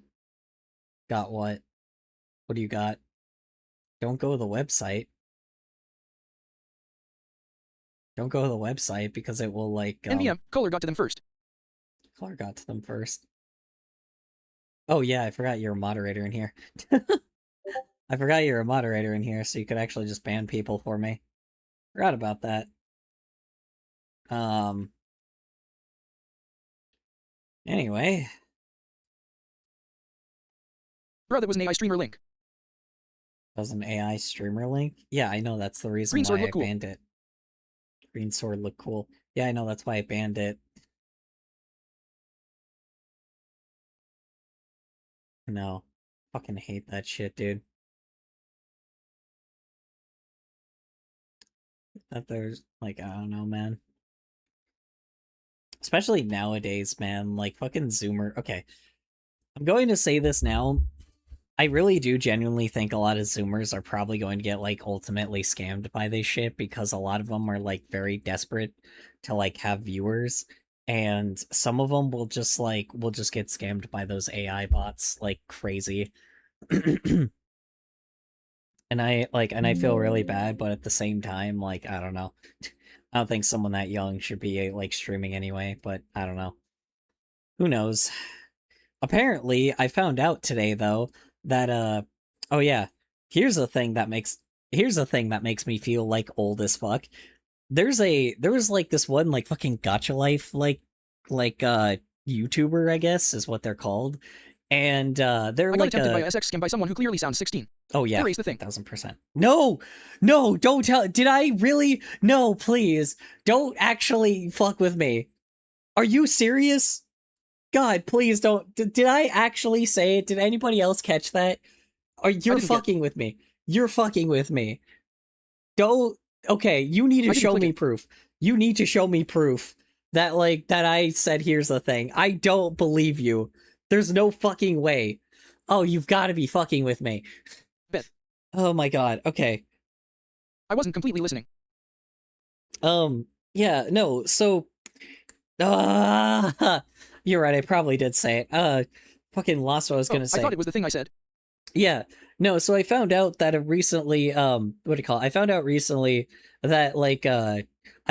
Got what? What do you got? Don't go to the website. Don't go to the website because it will like NVM, Color got to them first. Color got to them first. Oh yeah, I forgot you're a moderator in here. I forgot you're a moderator in here, so you could actually just ban people for me. Forgot about that. Anyway. Bro, that was an AI streamer link. That was an AI streamer link? Yeah, I know, that's the reason Green why sword I look cool. banned it. Green sword look cool. Yeah, I know, that's why I banned it. No. Fucking hate that shit, dude. That there's, like, I don't know, man. Especially nowadays, man. Like, fucking Zoomer. Okay. I'm going to say this now. I really do genuinely think a lot of Zoomers are probably going to get, like, ultimately scammed by this shit because a lot of them are, like, very desperate to, like, have viewers. And some of them will just get scammed by those AI bots like crazy. And I feel really bad, but at the same time, like, I don't know. I don't think someone that young should be, like, streaming anyway, but I don't know. Who knows? Apparently, I found out today, though, that, oh yeah, here's a thing that makes here's the thing that makes me feel like old as fuck. There was like this one like fucking Gotcha Life like YouTuber, I guess is what they're called. And they're I got like attempted by a SX scam by someone who clearly sounds 16. oh yeah, Erase the thing. 1000%. No, no, don't tell. Did I really? No, please, don't actually fuck with me. Are you serious? God, please don't. Did I actually say it? Did anybody else catch that? Are you're didn't get- fucking with me? You're fucking with me. Don't. Okay, you need to I didn't show click me it. proof. You need to show me proof that like that I said here's the thing. I don't believe you. There's no fucking way. Oh, you've got to be fucking with me. Bet. Oh my god. Okay. I wasn't completely listening. Yeah, no. So you're right. I probably did say it. Fucking lost what I was going to say. I thought it was the thing I said. Yeah. No, so I found out that recently, what do you call it? I found out recently that, like, I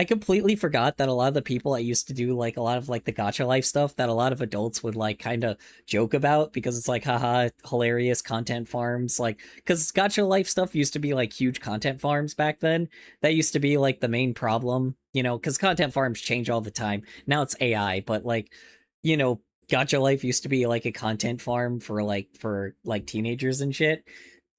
completely forgot that a lot of the people I used to do, like, a lot of, like, the Gacha Life stuff that a lot of adults would, like, kind of joke about because it's like, haha, hilarious content farms. Like, because Gacha Life stuff used to be, like, huge content farms back then. That used to be, like, the main problem, you know, because content farms change all the time. Now it's AI, but, like, you know, Gacha Life used to be like a content farm for teenagers and shit.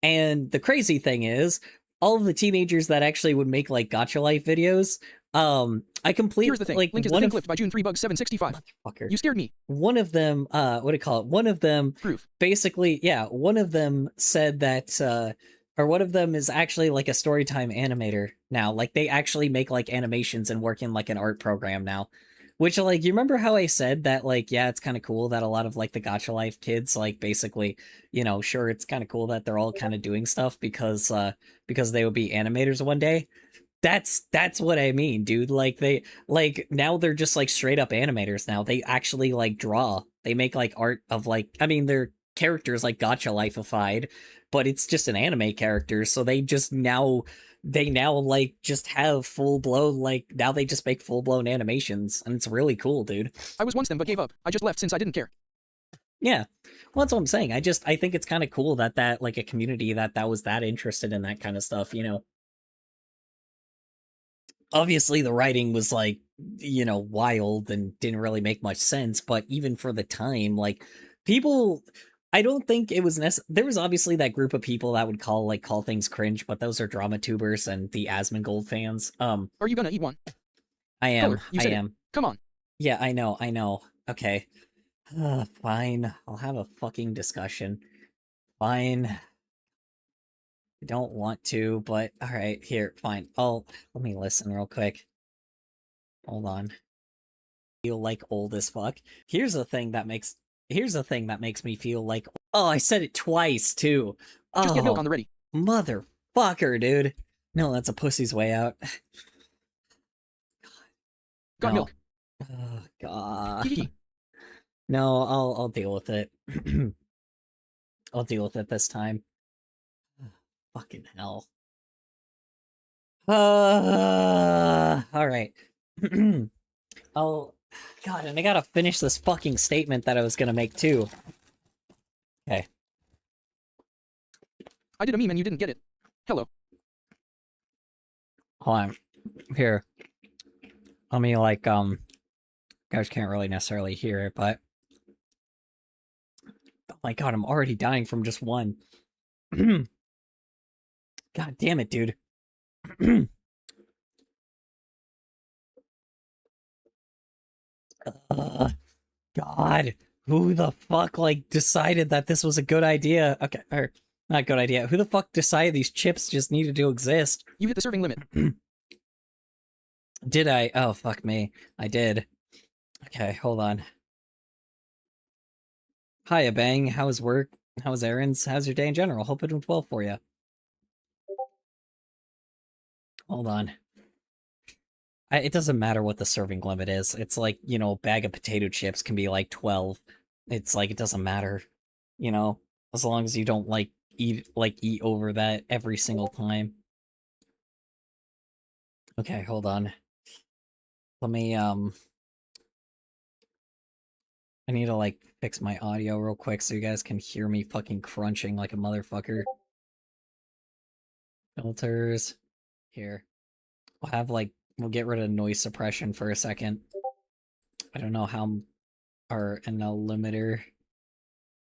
And the crazy thing is, all of the teenagers that actually would make like Gacha Life videos, I completely Here's the thing. like Link is the one thing of clipped by June 3 Bug 765. motherfucker. You scared me. One of them, what do you call it? One of them Proof. basically, yeah, one of them said that or one of them is actually like a storytime animator now. Like they actually make like animations and work in like an art program now. Which, like, you remember how I said that, like, yeah, it's kind of cool that a lot of, like, the Gacha Life kids, like, basically, you know, sure, it's kind of cool that they're all kind of doing stuff because they would be animators one day. That's what I mean, dude. Like, they, like, now they're just, like, straight up animators now. They actually, like, draw. They make, like, art of, like, I mean, they're characters, like, Gacha Lifeified, but it's just an anime character, so they now like just have full blown like now they just make full blown animations and it's really cool, dude. I was once them but gave up. I just left since I didn't care. Yeah, well, that's what I'm saying. I think it's kind of cool that like a community that was that interested in that kind of stuff, you know. Obviously the writing was like, you know, wild and didn't really make much sense, but even for the time, like people, I don't think it was there was obviously that group of people that would call things cringe, but those are drama tubers and the Asmongold fans. Are you gonna eat one? I am. Color, you I said it. am. Come on. Yeah, I know. Okay. Fine. I'll have a fucking discussion. Fine. I don't want to, but alright, here, fine. Let me listen real quick. Hold on. Feel like old as fuck. Here's the thing that makes me feel like, oh, I said it twice too. Just get milk on Oh, the ready. motherfucker, dude. No, that's a pussy's way out. Got No. milk. Oh god. Hee hee. No, I'll deal with it. I'll deal with it this time. Fucking hell. All right. God, and I gotta finish this fucking statement that I was gonna make too. Okay. I did a meme and you didn't get it. Hello. Hold on. Here. Let me like guys can't really necessarily hear it, but oh my god, I'm already dying from just one. God damn it, dude. God, who the fuck like decided that this was a good idea? Okay, or not good idea. Who the fuck decided these chips just needed to exist? You hit the serving limit. Did I? Oh, fuck me. I did. Okay, hold on. Hiya, Bang. How's work? How's errands? How's your day in general? Hope it went well for you. Hold on. It doesn't matter what the serving limit is. It's like, you know, a bag of potato chips can be like 12. It's like, it doesn't matter. You know, as long as you don't like eat over that every single time. Okay, hold on. Let me, I need to, like, fix my audio real quick so you guys can hear me fucking crunching like a motherfucker. Filters. Here. We'll get rid of noise suppression for a second. I don't know how, or NL limiter.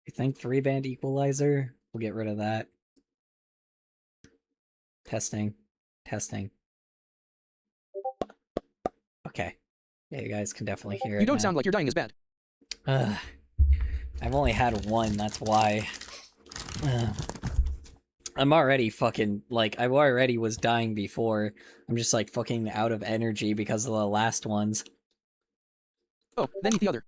I think 3-band equalizer. We'll get rid of that. Testing. Okay. Yeah, you guys can definitely hear it. You don't now. sound like you're dying as bad. I've only had one, that's why. I'm already fucking, like, I already was dying before. I'm just, like, fucking out of energy because of the last ones. Oh, then eat the other.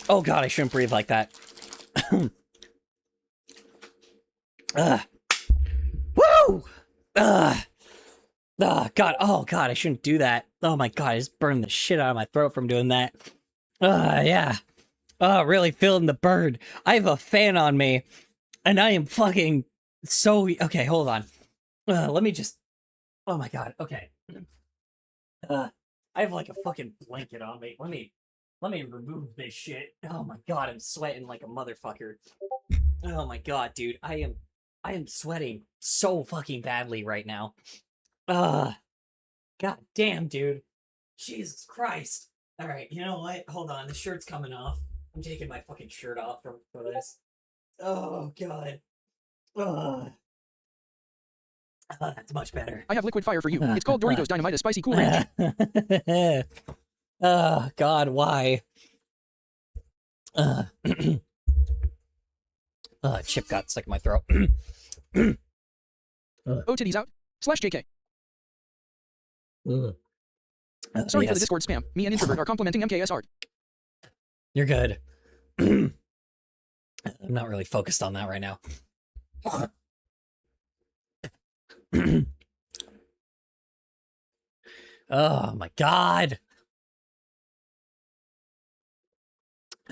Oh god, I shouldn't breathe like that. Woo! God, oh god, I shouldn't do that. Oh my god, I just burned the shit out of my throat from doing that. Yeah. Oh, really feeling the burn. I have a fan on me, and I am fucking so... Okay, hold on. Let me just... Oh my god, okay. I have like a fucking blanket on me. Let me remove this shit. Oh my god, I'm sweating like a motherfucker. Oh my god, dude, I am sweating so fucking badly right now. God damn, dude. Jesus Christ. All right, you know what? Hold on, the shirt's coming off. I'm taking my fucking shirt off for this. Oh god. That's much better. I have liquid fire for you. It's called Doritos Dynamite Spicy Cool Ranch. Oh god, why? Chip got stuck in my throat. Oh, titties out. /JK. Sorry for the Discord spam. Me and Introvert are complimenting MKS art. You're good. I'm not really focused on that right now. Oh my god.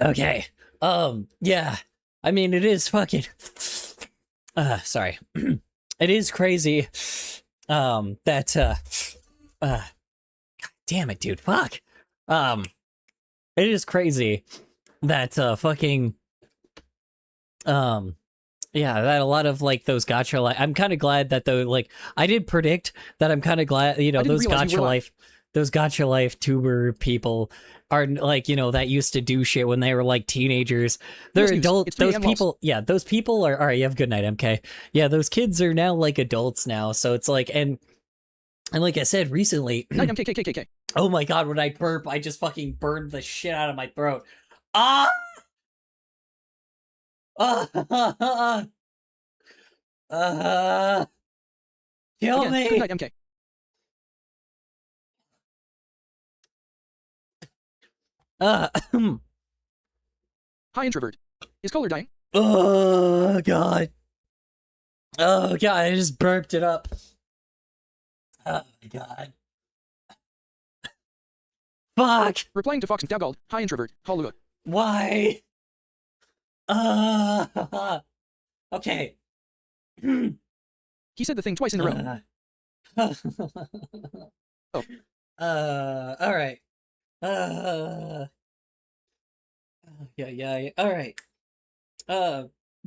Okay. Yeah. I mean, it is fucking... sorry. It is crazy, that, God damn it, dude, fuck. It is crazy that, fucking, yeah, that a lot of, like, those gacha life... I'm kind of glad that, though, like, I did predict that I'm kind of glad, you know, those gacha life tuber people are, like, you know, that used to do shit when they were, like, teenagers. They're adult, those people, yeah, those people are, alright, you have a good night, MK. Yeah, those kids are now, like, adults now, so it's like, and like I said recently... Night MKKKK. Oh my god, when I burp, I just fucking burned the shit out of my throat. Ah! Kill Again, me! good night, MK. Hi, Introvert. Is Kohler dying? Oh god. Oh god, I just burped it up. Oh my god. Fuck! Replying to Fox and Dowgold. Hi, Introvert. Hollywood. Why? Okay. He said the thing twice in a row. Oh. Alright. Yeah, alright.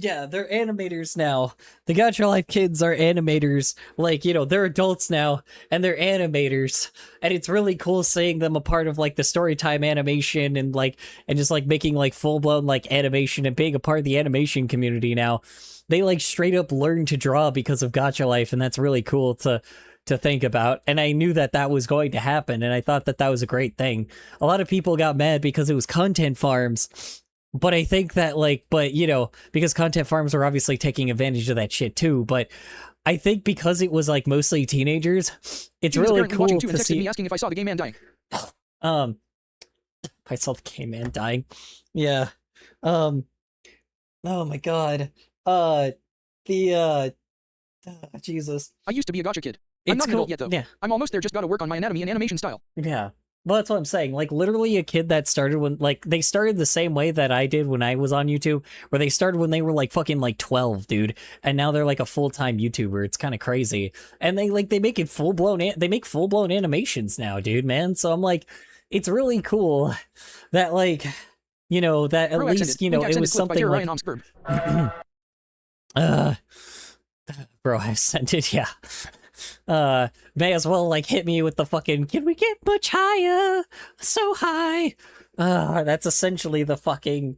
Yeah, they're animators now. The Gacha Life kids are animators. Like, you know, they're adults now, and they're animators. And it's really cool seeing them a part of, like, the Storytime animation and, like, and just, like, making, like, full-blown, like, animation and being a part of the animation community now. They, like, straight up learned to draw because of Gacha Life, and that's really cool to think about. And I knew that that was going to happen, and I thought that that was a great thing. A lot of people got mad because it was content farms. But I think that, like, but, you know, because content farms are obviously taking advantage of that shit too, but I think because it was, like, mostly teenagers, it's really cool watching to and texted see... me asking if I saw the gay man dying. I saw the gay man dying. Yeah. Oh my god. Jesus. I used to be a gacha kid. I'm It's not an cool. adult yet, though. Yeah. I'm almost there, just gotta work on my anatomy and animation style. Yeah. Well, that's what I'm saying. Like, literally a kid that started when, like, they started the same way that I did when I was on YouTube, where they started when they were, like, fucking, like, 12, dude. And now they're, like, a full-time YouTuber. It's kind of crazy. And they, like, they make it full-blown, they make full-blown animations now, dude, man. So I'm like, it's really cool that like, you know, that at Pro least, extended. you know, Link it extended was clip by something Tara like, Ryan Omsberg. bro, I sent it, yeah. May as well like hit me with the fucking, can we get much higher? So high. That's essentially the fucking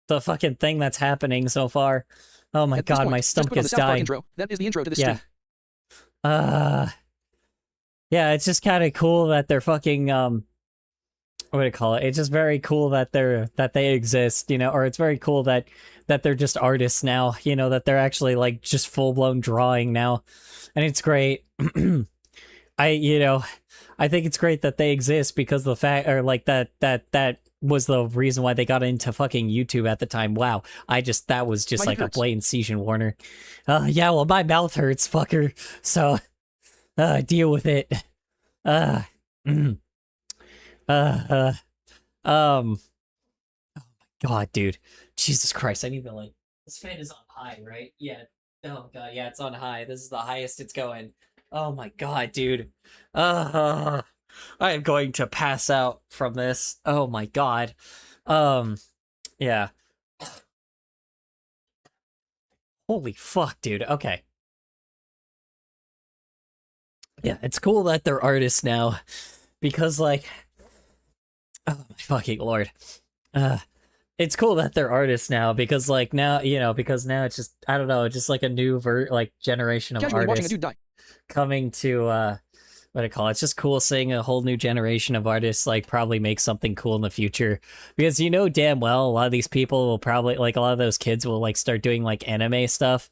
thing that's happening so far. Oh my At this god, point, my just stomach click on the is South Park dying. intro. That is the intro to this Yeah. stream. Yeah, it's just kind of cool that they're fucking what do you call it? It's just very cool that they exist, you know, or it's very cool that they're just artists now, you know, that they're actually like just full-blown drawing now. And it's great. I think it's great that they exist because the fact, or like that was the reason why they got into fucking YouTube at the time. Wow. That was just My like a hurts. blatant season warner. Yeah, well, my mouth hurts, fucker. So, deal with it. Oh my god, dude. Jesus Christ, I need to like, this fan is on high, right? Yeah. Oh god, yeah, it's on high. This is the highest it's going. Oh my god, dude. I am going to pass out from this. Oh my god. Yeah. Holy fuck, dude. Okay. Yeah, it's cool that they're artists now because like, oh my fucking lord. It's cool that they're artists now because like now, you know, because now it's just, I don't know, just like a new generation of Casually watching a artists dude die. coming to what I call it. It's just cool seeing a whole new generation of artists like probably make something cool in the future, because you know damn well a lot of these people will probably, like, a lot of those kids will like start doing like anime stuff.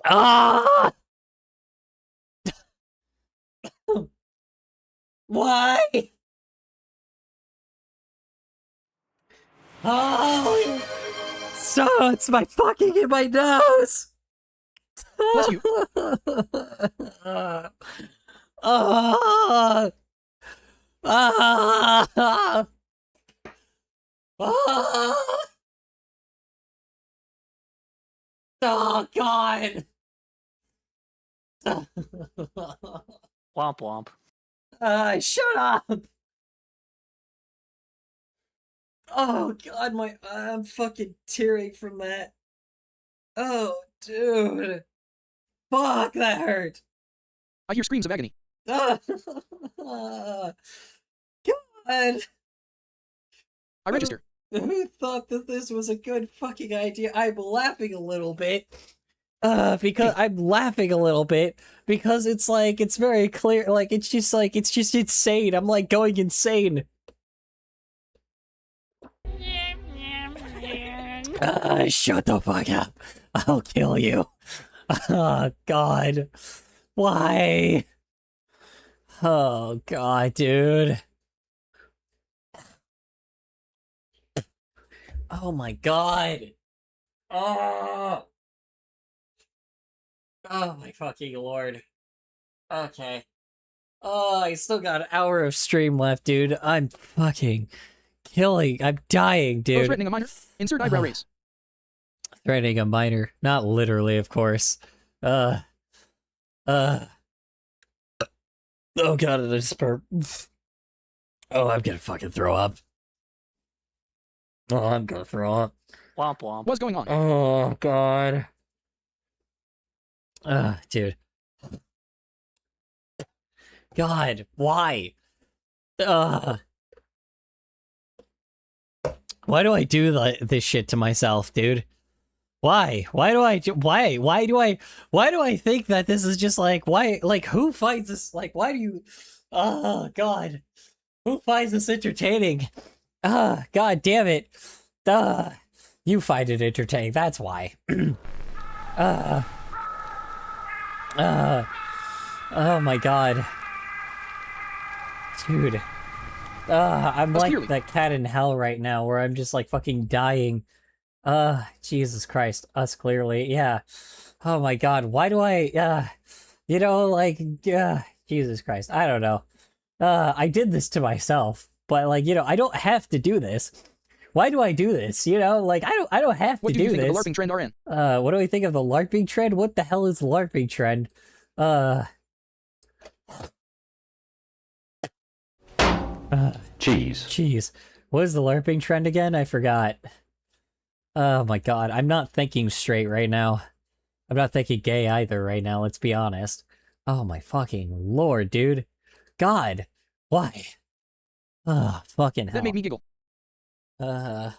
Ah! Why? Oh, so it's my fucking in my nose. Bless you. Ah! Ah! Ah! Oh god! Womp womp. Shut up! Oh god, I'm fucking tearing from that. Oh, dude. Fuck, that hurt. I hear screams of agony. God. I register. Who thought that this was a good fucking idea? I'm laughing a little bit. Because I'm laughing a little bit because it's like, it's very clear, like, it's just insane. I'm like going insane. Shut the fuck up. I'll kill you. Oh, God. Why? Oh, God, dude. Oh, my God. Oh. Oh, my fucking lord. Okay. Oh, I still got an hour of stream left, dude. I'm fucking killing. I'm dying, Oh, dude. threatening a minor. Insert eyebrow raise. Threatening a minor. Not literally, of course. Oh god, I just burp. Oh, I'm gonna fucking throw up. Oh, I'm gonna throw up. Womp womp. What's going on? Oh god. Dude. God, why? Why do I do this shit to myself, dude? Why? Why do I think that this is just like, why, like, who finds this, like, why do you, oh, God. Who finds this entertaining? God damn it. You find it entertaining, that's why. Oh my god. Dude. I'm like clearly. that cat in hell right now where I'm just like fucking dying. Jesus Christ. Us clearly. Yeah. Oh my god. Why do I, you know, like, Jesus Christ. I don't know. I did this to myself, but like, you know, I don't have to do this. Why do I do this? You know, like, I don't have to What do do you think this. of the LARPing trend, RN? What do I think of the LARPing trend? What the hell is LARPing trend? Cheese. Jeez. What is the LARPing trend again? I forgot. Oh my god. I'm not thinking straight right now. I'm not thinking gay either right now, let's be honest. Oh my fucking lord, dude. God. Why? Oh, fucking hell. That made me giggle. Oh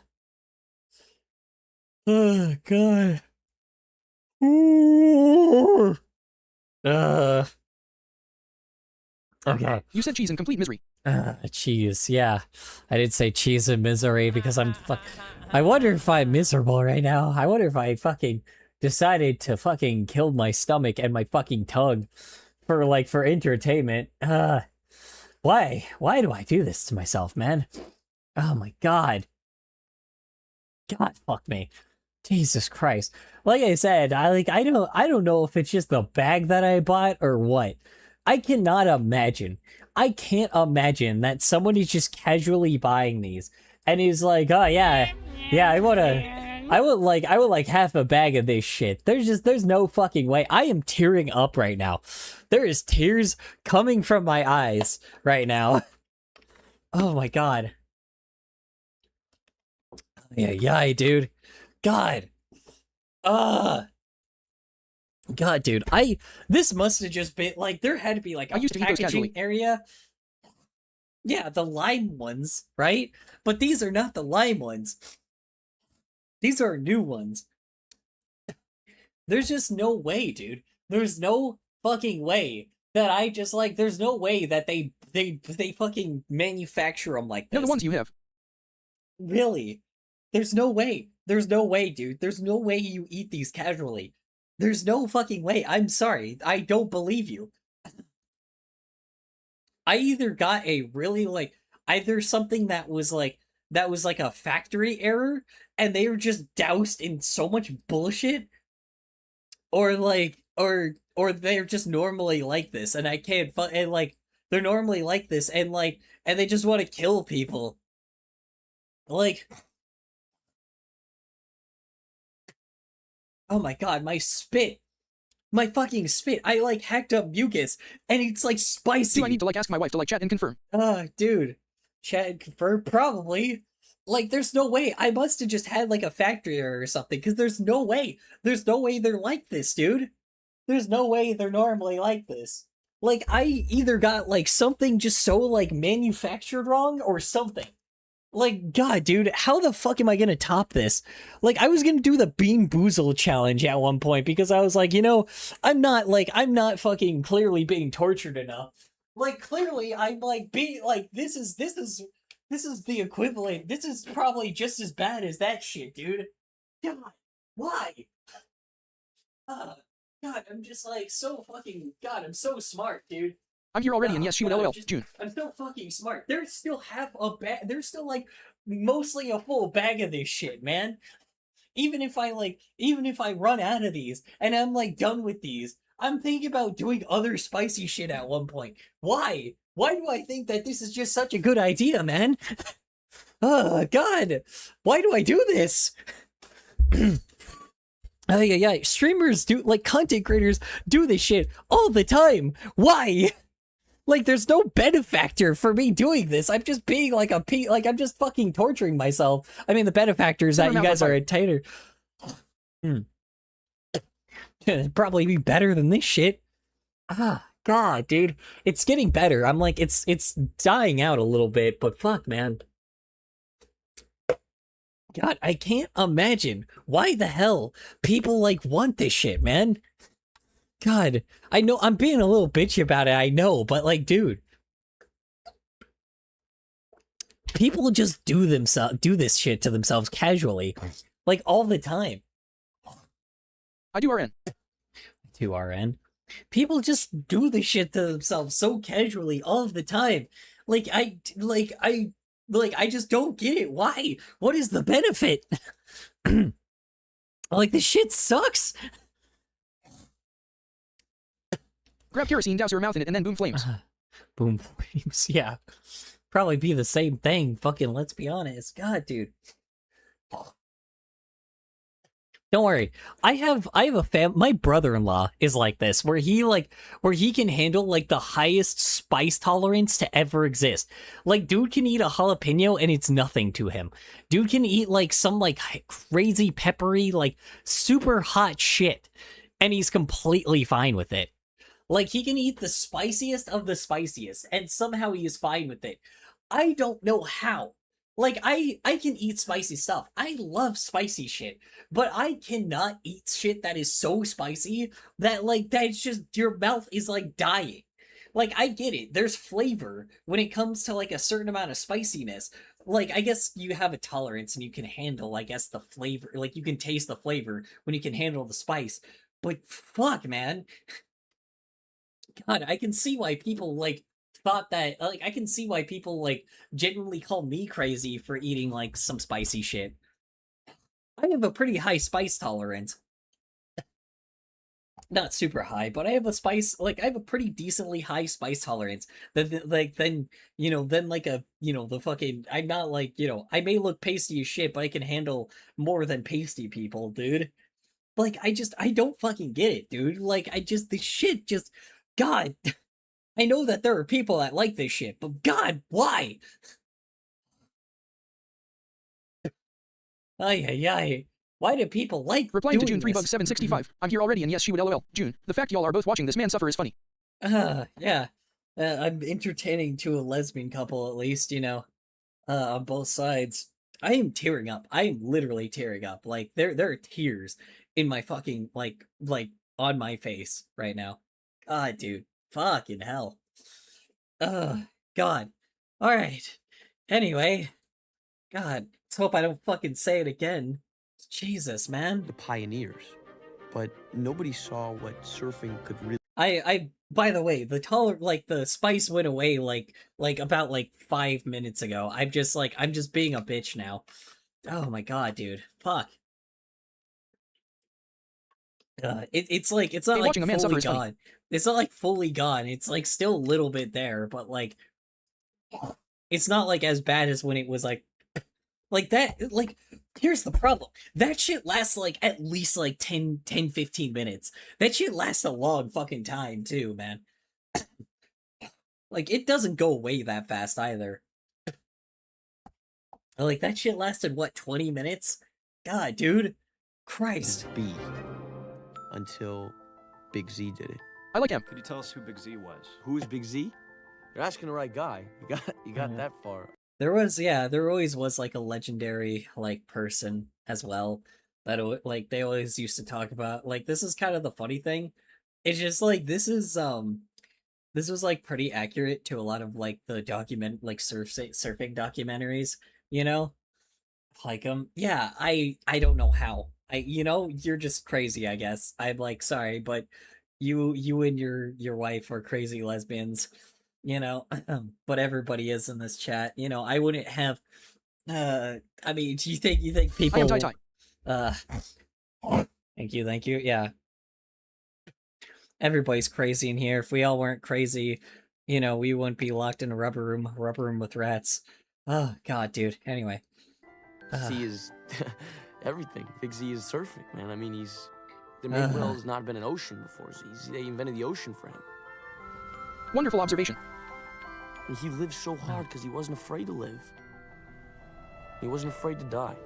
god. Ooh. Okay. You said cheese in complete misery. Cheese, yeah. I did say cheese and misery because I wonder if I'm miserable right now. I wonder if I fucking decided to fucking kill my stomach and my fucking tongue for entertainment. Why? Why do I do this to myself, man? Oh my god. God fuck me. Jesus Christ. Like I said, I don't know if it's just the bag that I bought or what. I cannot imagine. I can't imagine that someone is just casually buying these and is like, oh yeah, I would like half a bag of this shit. There's no fucking way. I am tearing up right now. There is tears coming from my eyes right now. Oh my god. Yeah, dude. God. God, dude, this must have just been, like, there had to be, like, a I used to eat those packaging casually. area. Yeah, the lime ones, right? But these are not the lime ones. These are new ones. There's just no way, dude. There's no fucking way that I just, like, there's no way that they fucking manufacture them like this. No, the ones you have. Really? There's no way. There's no way, dude. There's no way you eat these casually. There's no fucking way. I'm sorry. I don't believe you. I either got a really, like, either something that was like a factory error and they were just doused in so much bullshit, or they're just normally like this and I can't and like they're normally like this and they just want to kill people. Like, oh my god, my spit. My fucking spit. I, like, hacked up mucus, and it's, like, spicy. Do I need to, like, ask my wife to, like, chat and confirm? Dude. Chat and confirm? Probably. Like, there's no way. I must have just had, like, a factory error or something, because there's no way. There's no way they're like this, dude. There's no way they're normally like this. Like, I either got, like, something just so, like, manufactured wrong, or something. Like, God, dude, how the fuck am I gonna top this? Like, I was gonna do the Bean Boozle challenge at one point because I was like, you know, I'm not fucking clearly being tortured enough. Like, clearly, I'm like being like, this is the equivalent. This is probably just as bad as that shit, dude. God, why? God, I'm just like so fucking. God, I'm so smart, dude. I'm here already, and yes, she would LOL. June. I'm so fucking smart. There's still half a bag. There's still, like, mostly a full bag of this shit, man. Even if I run out of these and I'm, like, done with these, I'm thinking about doing other spicy shit at one point. Why? Why do I think that this is just such a good idea, man? Oh, God. Why do I do this? Yeah. Streamers do, like, content creators do this shit all the time. Why? Like, there's no benefactor for me doing this. I'm just being like I'm just fucking torturing myself. I mean, the benefactor is that you guys are a tighter. It'd probably be better than this shit. God, dude. It's getting better. I'm like, it's dying out a little bit, but fuck, man. God, I can't imagine why the hell people, like, want this shit, man. God, I know I'm being a little bitchy about it, I know, but, like, dude, people just do this shit to themselves casually, like, all the time. I do RN. To RN. People just do this shit to themselves so casually all the time. I just don't get it. Why? What is the benefit? Like, this shit sucks. Grab kerosene, douse your mouth in it, and then boom flames. Boom flames, yeah. Probably be the same thing, fucking, let's be honest. God, dude. Don't worry. I have my brother-in-law is like this, where he can handle like the highest spice tolerance to ever exist. Like, dude can eat a jalapeno and it's nothing to him. Dude can eat like some like crazy peppery, like super hot shit, and he's completely fine with it. Like, he can eat the spiciest of the spiciest, and somehow he is fine with it. I don't know how. Like, I can eat spicy stuff. I love spicy shit, but I cannot eat shit that is so spicy that like that's just your mouth is like dying. Like, I get it. There's flavor when it comes to like a certain amount of spiciness. Like, I guess you have a tolerance and you can handle, I guess, the flavor. Like, you can taste the flavor when you can handle the spice. But fuck, man. God, I can see why people like thought that like I can see why people like genuinely call me crazy for eating like some spicy shit. I have a pretty high spice tolerance. Not super high, but I have a spice like I have a pretty decently high spice tolerance. Like then then like a the fucking I'm not like I may look pasty as shit, but I can handle more than pasty people, dude. Like I don't fucking get it, dude. Like the shit just God. I know that there are people that like this shit, but God, why? Ay, ay, ay. Why do people like Replying to doing June 3 this? Bug 765. I'm here already, and yes, she would LOL. June, the fact y'all are both watching this man suffer is funny. Yeah. I'm entertaining to a lesbian couple, at least, on both sides. I am tearing up. I am literally tearing up. Like, there are tears in my fucking, like, on my face right now. God, dude. Fucking hell. God. Alright. Anyway. God, let's hope I don't fucking say it again. Jesus, man. The pioneers, but nobody saw what surfing could really. By the way, the spice went away about 5 minutes ago. I'm just being a bitch now. Oh my god, dude. Fuck. It's not Hey, like watching a man suffer fully is funny. gone. It's not like fully gone. It's like still a little bit there, but like it's not like as bad as when it was like that. Like, here's the problem. That shit lasts like at least like 15 minutes. That shit lasts a long fucking time too, man. Like, it doesn't go away that fast either. Like, that shit lasted what, 20 minutes? God, dude. Christ. Be until Big Z did it. I like him. Could you tell us who Big Z was? Who is Big Z? You're asking the right guy. You got Mhm. that far. There always was like a legendary like person as well that like they always used to talk about. Like, this is kind of the funny thing. It's just like this was like pretty accurate to a lot of like the surfing documentaries, you know? Like yeah, I don't know how. You're just crazy, I guess. I'm like sorry, but you and your wife are crazy lesbians, but everybody is in this chat. I wouldn't have I mean, do you think people I am Tai Tai. uh thank you. Yeah. Everybody's crazy in here. If we all weren't crazy, we wouldn't be locked in a rubber room with rats. Oh god, dude. Anyway. Z is everything. Big Z is surfing, man. I mean, the main well has not been an ocean before. They invented the ocean for him. Wonderful observation. And he lived so hard because he wasn't afraid to live. He wasn't afraid to die.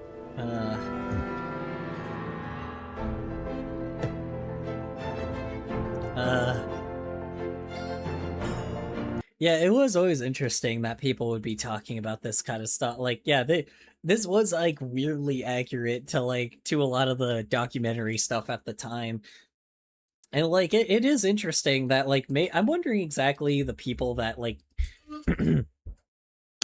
Yeah, it was always interesting that people would be talking about this kind of stuff. Like, yeah, this was like weirdly accurate to a lot of the documentary stuff at the time. And like it is interesting that I'm wondering exactly the people that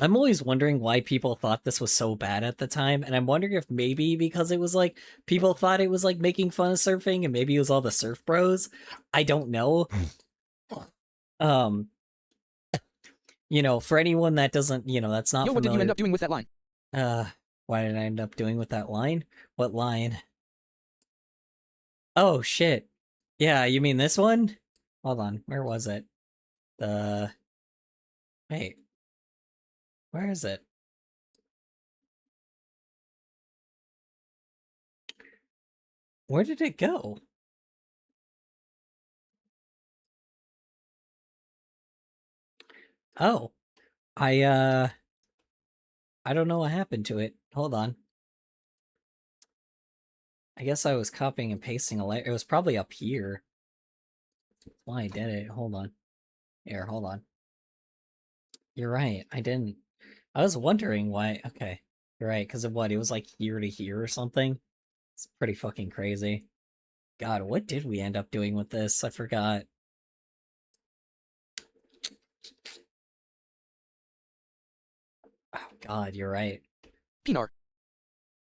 I'm always wondering why people thought this was so bad at the time, and I'm wondering if maybe because it was like people thought it was like making fun of surfing, and maybe it was all the surf bros. I don't know. For anyone that doesn't, that's not Yo, what did you familiar. end up doing with that line? Why did I end up doing with that line? What line? Oh shit. Yeah, you mean this one? Hold on, where was it? Wait. Where is it? Where did it go? Oh, I don't know what happened to it. Hold on. I guess I was copying and pasting a layer. It was probably up here. That's why I did it. Hold on. Here, hold on. You're right. I didn't. I was wondering why. Okay. You're right. Because of what? It was like here to here or something. It's pretty fucking crazy. God, what did we end up doing with this? I forgot. Oh, God, you're right. Pinar.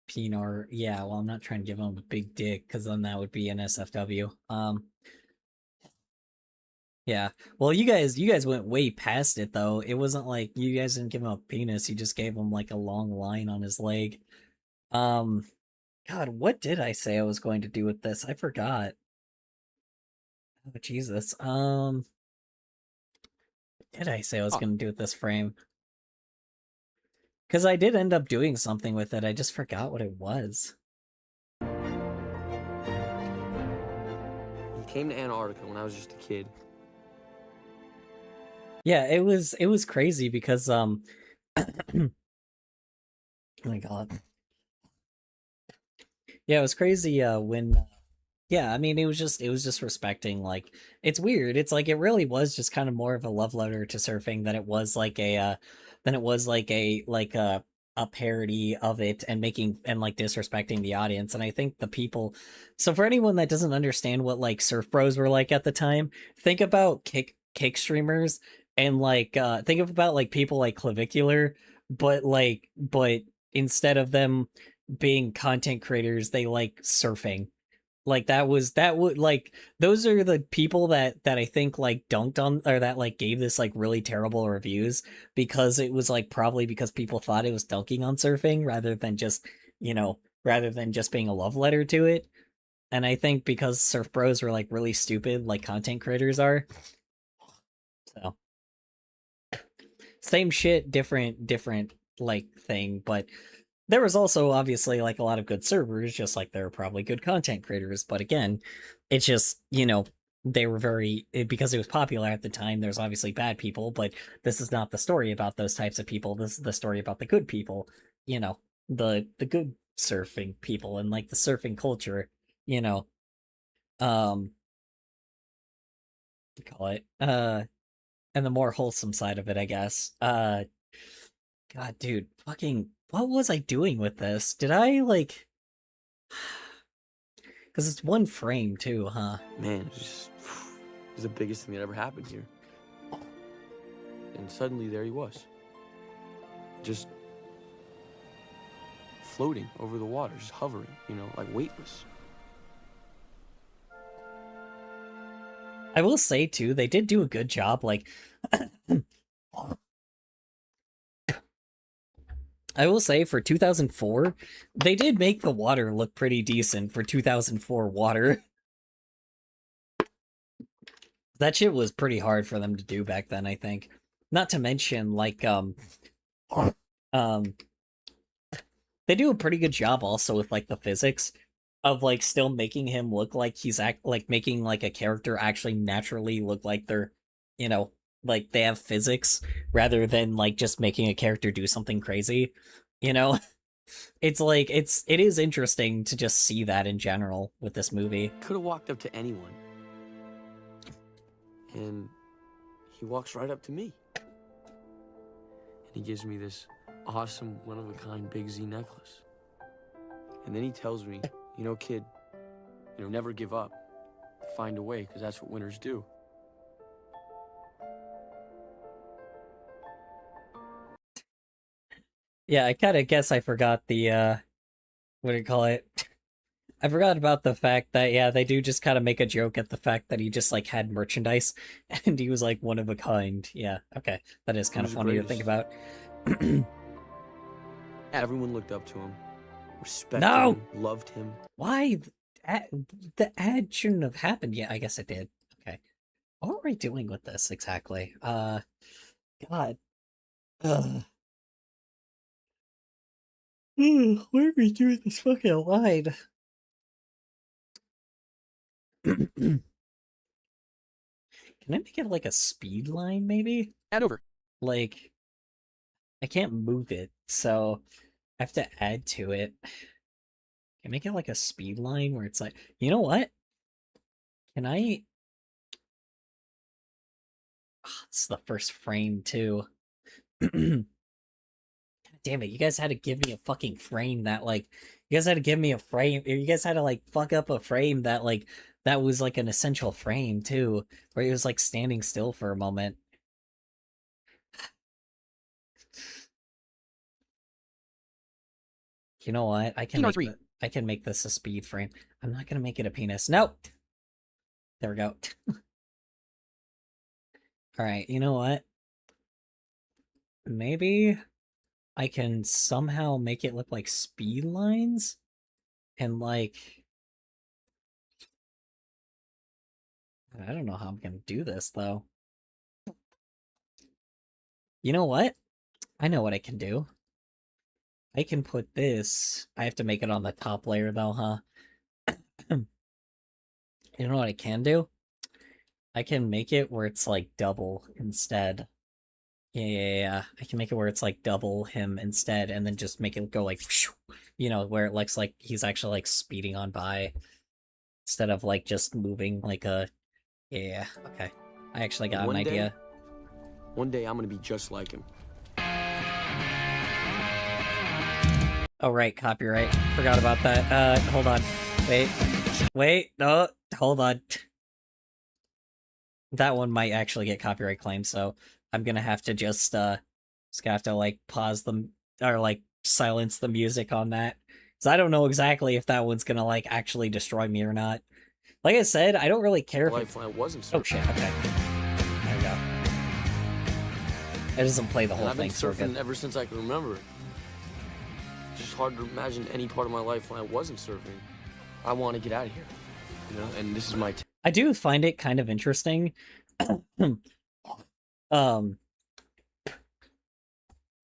Pinar. Yeah, well, I'm not trying to give him a big dick, because then that would be an SFW. Yeah. Well, you guys went way past it, though. It wasn't like you guys didn't give him a penis, you just gave him, like, a long line on his leg. God, what did I say I was going to do with this? I forgot. Oh, Jesus. What did I say I was going to do with this frame? Because I did end up doing something with it, I just forgot what it was. He came to Antarctica when I was just a kid. Yeah, it was crazy because oh my God. Yeah, it was crazy when yeah, I mean it was just respecting, like, it's weird. It's like it really was just kind of more of a love letter to surfing than it was like a a parody of it and making and like disrespecting the audience. And I think the people, so for anyone that doesn't understand what like surf bros were like at the time, think about kick streamers and like think about like people like Clavicular, but instead of them being content creators, they like surfing. Like that would like those are the people that I think like dunked on, or that like gave this like really terrible reviews, because it was like probably because people thought it was dunking on surfing rather than just, rather than just being a love letter to it. And I think because surf bros were like really stupid like content creators are. So same shit, different like thing, but there was also obviously like a lot of good servers, just like there were probably good content creators. But again, it's just, they were because it was popular at the time, there's obviously bad people, but this is not the story about those types of people. This is the story about the good people, the good surfing people and like the surfing culture, call it, and the more wholesome side of it, I guess. God, dude, fucking, what was I doing with this? Did I, like... Because it's one frame, too, huh? Man, it was the biggest thing that ever happened here. And suddenly there he was. Just floating over the water, just hovering, like weightless. I will say, too, they did do a good job, like... I will say, for 2004, they did make the water look pretty decent for 2004 water. That shit was pretty hard for them to do back then, I think. Not to mention, like, they do a pretty good job also with, like, the physics of, like, still making him look like he's making, like, a character actually naturally look like they're, like they have physics rather than like just making a character do something crazy, It's like it is interesting to just see that in general with this movie. Could have walked up to anyone. And he walks right up to me. And he gives me this awesome one-of-a-kind Big Z necklace. And then he tells me, kid, never give up. Find a way, because that's what winners do. Yeah, I kind of guess I forgot the, what do you call it? I forgot about the fact that, yeah, they do just kind of make a joke at the fact that he just, like, had merchandise, and he was, like, one of a kind. Yeah, okay. That is kind of funny to think about. Everyone looked up to him, respected him, loved him. Why? The ad shouldn't have happened yet. I guess it did. Okay. What are we doing with this, exactly? God. Ugh. What are we doing with this fucking line? Can I make it like a speed line, maybe? Add over. Like, I can't move it, so I have to add to it. Can I make it like a speed line where it's like, you know what? Can I? Oh, it's the first frame too. God damn it! You guys had to give me a fucking frame that like, you guys had to give me a frame. You guys had to like fuck up a frame that like that was like an essential frame too, where it was like standing still for a moment. You know what? I can PR3. I can make this a speed frame. I'm not gonna make it a penis. Nope. There we go. All right. You know what? Maybe I can somehow make it look like speed lines, and like I don't know how I'm gonna do this though. You know what? I know what I can do. I can put this. I have to make it on the top layer though, huh? You know what I can do? I can make it where it's like double instead. Yeah. I can make it where it's like double him instead, and then just make it go like, you know, where it looks like he's actually like speeding on by instead of like just moving like a. Yeah. Okay. I actually got an idea. One day I'm gonna be just like him. Oh right, copyright. Forgot about that. Hold on. Wait. No, hold on. That one might actually get copyright claimed, so I'm gonna have to just gonna have to like pause them or like silence the music on that. Cause I don't know exactly if that one's gonna like actually destroy me or not. Like I said, I don't really care if it's... I wasn't Oh surfing. shit, okay. There we go. It doesn't play the whole And I've been thing, so we're surfing good. ever since I can remember. It's just hard to imagine any part of my life when I wasn't surfing. I want to get out of here, you know. And this is my. I do find it kind of interesting.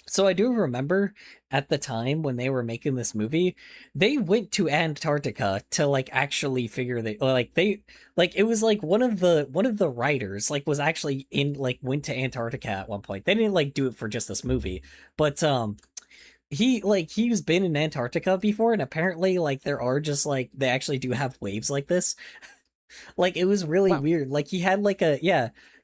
So I do remember at the time when they were making this movie, they went to Antarctica to like actually figure that like they like it was like one of the writers like was actually in like went to Antarctica at one point. They didn't like do it for just this movie, but he's been in Antarctica before, and apparently like there are just like they actually do have waves like this. Like it was really weird. Like he had like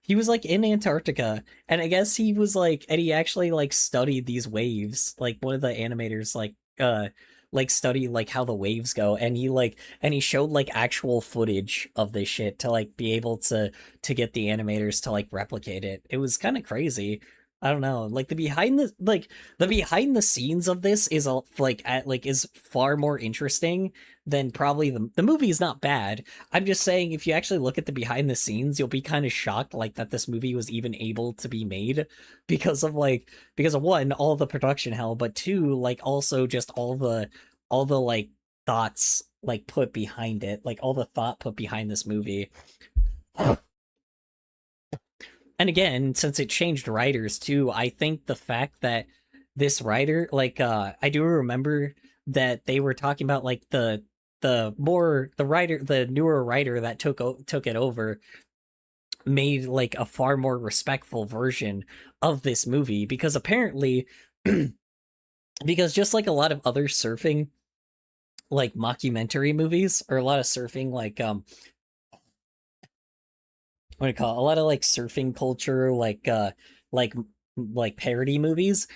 he was like in Antarctica, and I guess he was like, and he actually like studied these waves. Like one of the animators like studied like how the waves go, and he showed like actual footage of this shit to like be able to get the animators to like replicate it. It was kind of crazy. I don't know. Like the behind the scenes of this is is far more interesting than probably the movie is not bad. I'm just saying if you actually look at the behind the scenes, you'll be kind of shocked like that this movie was even able to be made because of one, all the production hell, but two, like also just all the like thoughts like put behind it, like all the thought put behind this movie. And again, since it changed writers too, I think the fact that this writer, like, I do remember that they were talking about like the newer writer that took it over made like a far more respectful version of this movie, because apparently because just like a lot of other surfing like mockumentary movies, or a lot of surfing like what do you call it? A lot of like surfing culture, like parody movies.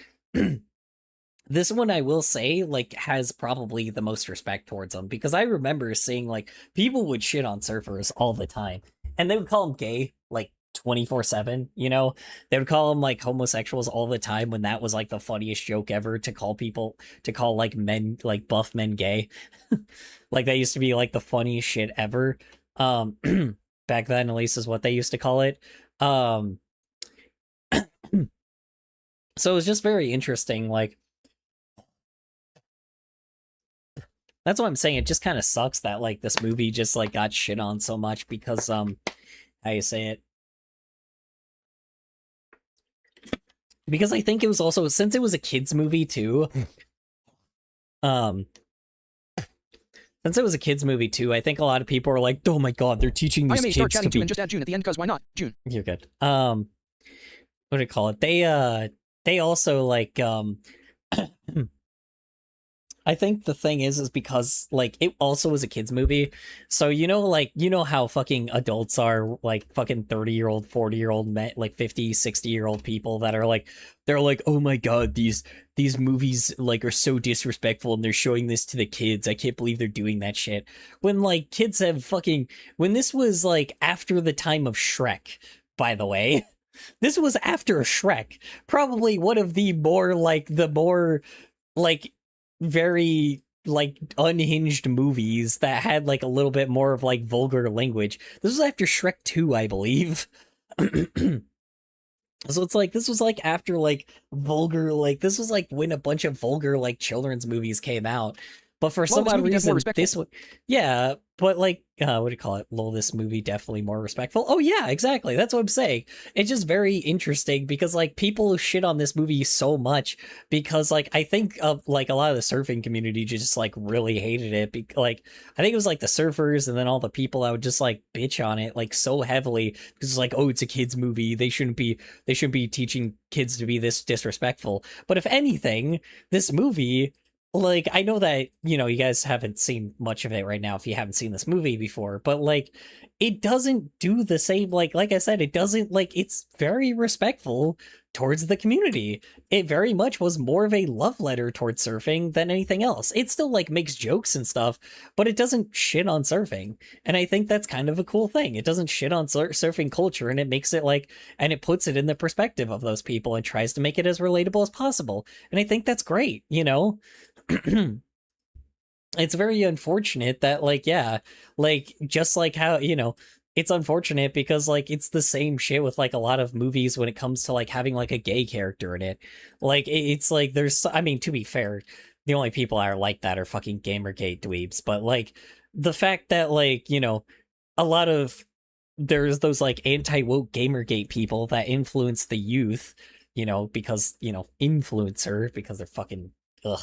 This one, I will say, like, has probably the most respect towards them, because I remember seeing like people would shit on surfers all the time, and they would call them gay like 24/7. You know, they would call them like homosexuals all the time, when that was like the funniest joke ever to call like men, like buff men, gay. Like that used to be like the funniest shit ever. Back then, at least, is what they used to call it. So it was just very interesting. Like, that's what I'm saying. It just kind of sucks that like this movie just like got shit on so much because how you say it? Because I think it was also, since it was a kids movie too, since since it was a kids movie too, I think a lot of people are like, "Oh my god, they're teaching I these may start kids to chatting to be." and just add June at the end, cause why not? June. You're good. What do you call it? They also like I think the thing is because like it also was a kids movie. So like how fucking adults are, like fucking 30-year-old, 40-year-old men, like 50, 60-year-old people that are like, they're like, "Oh my god, these movies like are so disrespectful and they're showing this to the kids. I can't believe they're doing that shit." When like kids have fucking, when this was like after the time of Shrek, by the way. This was after Shrek, probably one of the more like very like unhinged movies that had like a little bit more of like vulgar language. This was after Shrek 2, I believe. So it's like this was like after like vulgar, like this was like when a bunch of vulgar like children's movies came out. But for some this odd movie got more reason, respectful. this one, yeah, but like, what do you call it? Lol, this movie definitely more respectful. Oh yeah, exactly. That's what I'm saying. It's just very interesting because like people shit on this movie so much because like I think of like a lot of the surfing community just like really hated it. Like I think it was like the surfers and then all the people that would just like bitch on it like so heavily because it's like, oh, it's a kids movie. They shouldn't be teaching kids to be this disrespectful. But if anything, this movie, like, I know that, you guys haven't seen much of it right now if you haven't seen this movie before, but, like, it doesn't do the same, like I said, it doesn't, like, it's very respectful towards the community. It very much was more of a love letter towards surfing than anything else. It still, like, makes jokes and stuff, but it doesn't shit on surfing, and I think that's kind of a cool thing. It doesn't shit on surfing culture, and it makes it, like, and it puts it in the perspective of those people and tries to make it as relatable as possible, and I think that's great, It's very unfortunate that, like, yeah, like, just like how, it's unfortunate because, like, it's the same shit with, like, a lot of movies when it comes to, like, having, like, a gay character in it. Like, it's like, I mean, to be fair, the only people that are like that are fucking Gamergate dweebs, but, like, the fact that, like, a lot of, there's those, like, anti-woke Gamergate people that influence the youth, because, influencer, because they're fucking, ugh.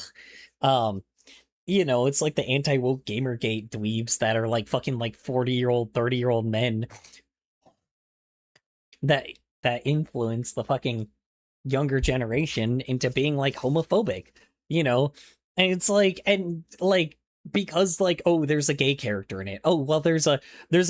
It's like the anti-woke Gamergate dweebs that are like fucking like 40-year-old, 30-year-old men that influence the fucking younger generation into being like homophobic, and it's like, and like, because like, oh, there's a gay character in it. Oh, well, there's a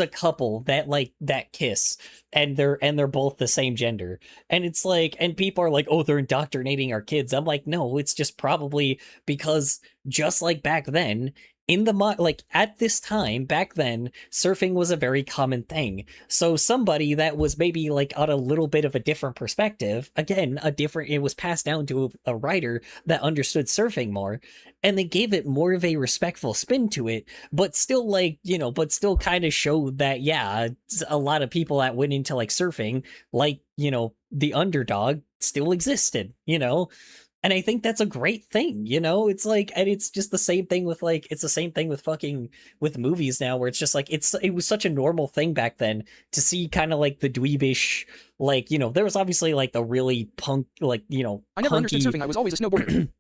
couple that like that kiss and they're both the same gender. And it's like, and people are like, oh, they're indoctrinating our kids. I'm like, no, it's just probably because just like back then, in the like at this time back then, surfing was a very common thing. So somebody that was maybe like on a little bit of a different perspective, again, it was passed down to a writer that understood surfing more, and they gave it more of a respectful spin to it, but still like, but still kind of showed that, yeah, a lot of people that went into like surfing, like, the underdog still existed, and I think that's a great thing, It's like, and it's just the same thing with like, it's the same thing with fucking with movies now, where it's just like, it was such a normal thing back then to see kind of like the dweebish, like, there was obviously like the really punk, like, I never understood surfing. I was always a snowboarder.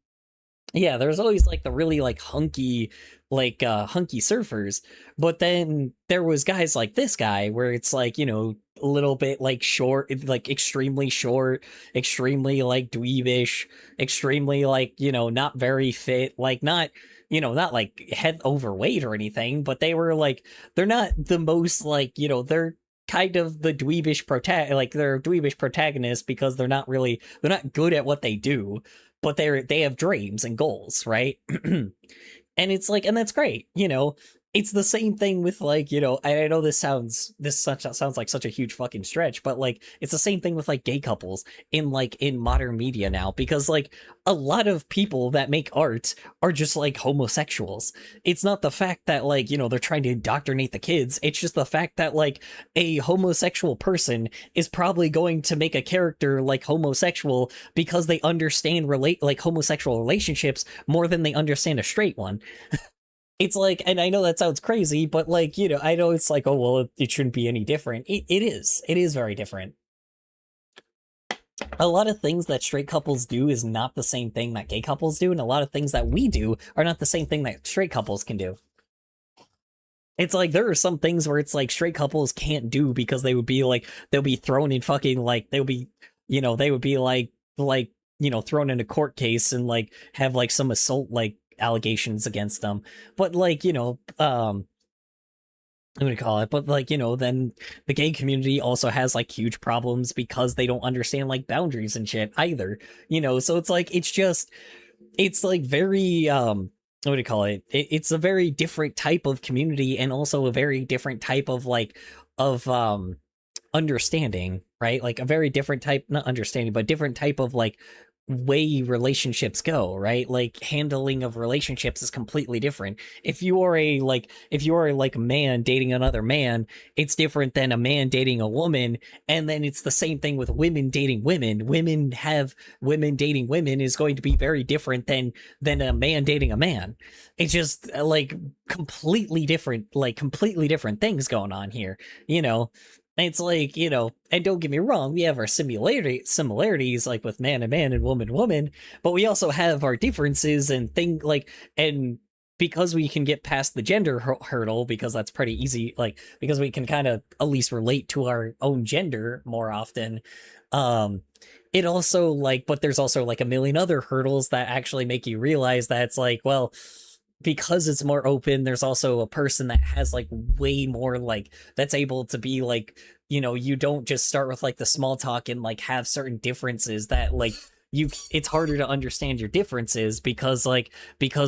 Yeah, there's always like the really like hunky surfers, but then there was guys like this guy where it's like, a little bit like short, like extremely short, extremely like dweebish, extremely like, not very fit, like not, not like head overweight or anything, but they were like, they're not the most like, they're kind of the dweebish they're dweebish protagonists because they're not good at what they do, but they have dreams and goals, right? And it's like, and that's great, it's the same thing with like, I know this sounds like such a huge fucking stretch, but like, it's the same thing with like gay couples in modern media now, because like a lot of people that make art are just like homosexuals. It's not the fact that like, they're trying to indoctrinate the kids. It's just the fact that like a homosexual person is probably going to make a character like homosexual because they understand homosexual relationships more than they understand a straight one. It's like, and I know that sounds crazy, but like, I know it's like, oh, well, it shouldn't be any different. It is very different. A lot of things that straight couples do is not the same thing that gay couples do, and a lot of things that we do are not the same thing that straight couples can do. It's like there are some things where it's like straight couples can't do because they would be like they'll be thrown in fucking like they would be they would be like thrown in a court case and like have like some assault like allegations against them. But like what do you call it? But like, then the gay community also has like huge problems because they don't understand like boundaries and shit either. So it's like it's like very what do you call it? It's a very different type of community and also a very different type of like of understanding, right? Like a very different type, not understanding, but different type of like way relationships go, right? Like handling of relationships is completely different. If you are like a man dating another man, it's different than a man dating a woman. And then it's the same thing with women dating women. Women dating women is going to be very different than a man dating a man. It's just like completely different things going on here, It's like, and don't get me wrong, we have our similarities like with man and man and woman and woman, but we also have our differences and and because we can get past the gender hurdle, because that's pretty easy, like, because we can kind of at least relate to our own gender more often. It also like, but there's also like a million other hurdles that actually make you realize that it's like, well, because it's more open, there's also a person that has like way more like that's able to be like, you don't just start with like the small talk and like have certain differences that like it's harder to understand your differences because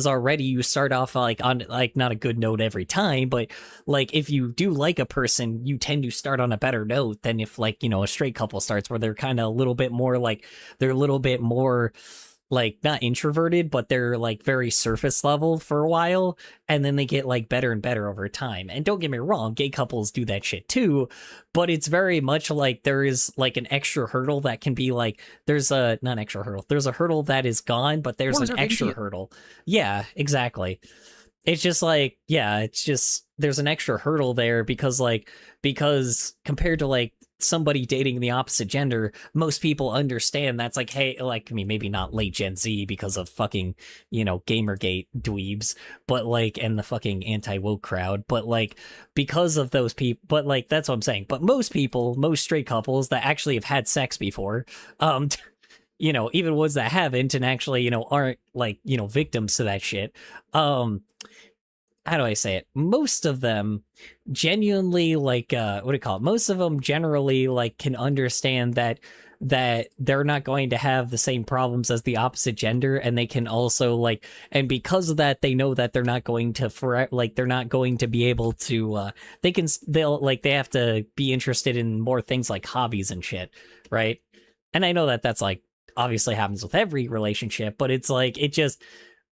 already you start off like on like not a good note every time, but like if you do like a person, you tend to start on a better note than if like, a straight couple starts where they're kind of a little bit more like they're a little bit more like not introverted, but they're like very surface level for a while, and then they get like better and better over time. And don't get me wrong, gay couples do that shit too, but it's very much like there is like an extra hurdle that can be like there's a not extra hurdle, there's a hurdle that is gone, but there's an extra hurdle. Yeah, exactly. It's just like, yeah, it's just there's an extra hurdle there because compared to like somebody dating the opposite gender, most people understand that's like, hey, like, I mean, maybe not late Gen Z because of fucking, Gamergate dweebs, but like, and the fucking anti-woke crowd, but like, because of those people, but like, that's what I'm saying. But most straight couples that actually have had sex before, even ones that haven't and actually, aren't like, victims to that shit, how do I say it? Most of them genuinely like what do you call it? Most of them generally like can understand that they're not going to have the same problems as the opposite gender, and they can also like, and because of that, they know that they're not going to they're not going to be able to they have to be interested in more things like hobbies and shit, right? And I know that that's like obviously happens with every relationship, but it's like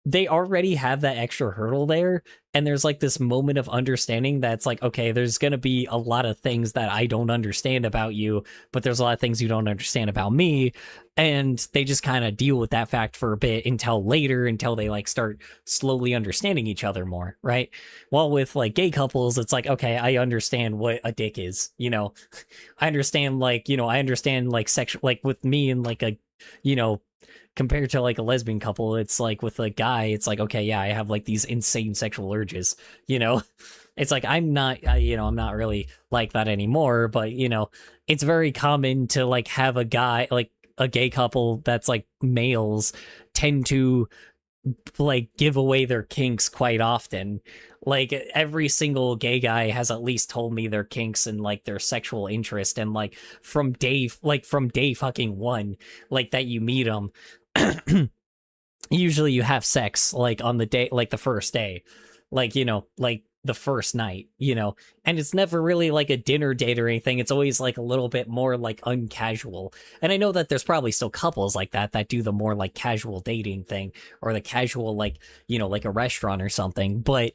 they already have that extra hurdle there, and there's like this moment of understanding that's like, okay, there's going to be a lot of things that I don't understand about you, but there's a lot of things you don't understand about me, and they just kind of deal with that fact for a bit until they like start slowly understanding each other more, right? While with like gay couples, it's like, okay, I understand what a dick is, I understand like sexual, like with me and like a, compared to like a lesbian couple, it's like with a guy, it's like, okay, yeah, I have like these insane sexual urges, it's like I'm not really like that anymore, but it's very common to like have a guy, like a gay couple that's like males tend to like give away their kinks quite often. Like every single gay guy has at least told me their kinks and like their sexual interest, and like from day fucking one, like that you meet them, usually you have sex like on the day, like the first day, like like the first night, and it's never really like a dinner date or anything. It's always like a little bit more like uncasual. And I know that there's probably still couples like that do the more like casual dating thing, or the casual like like a restaurant or something. But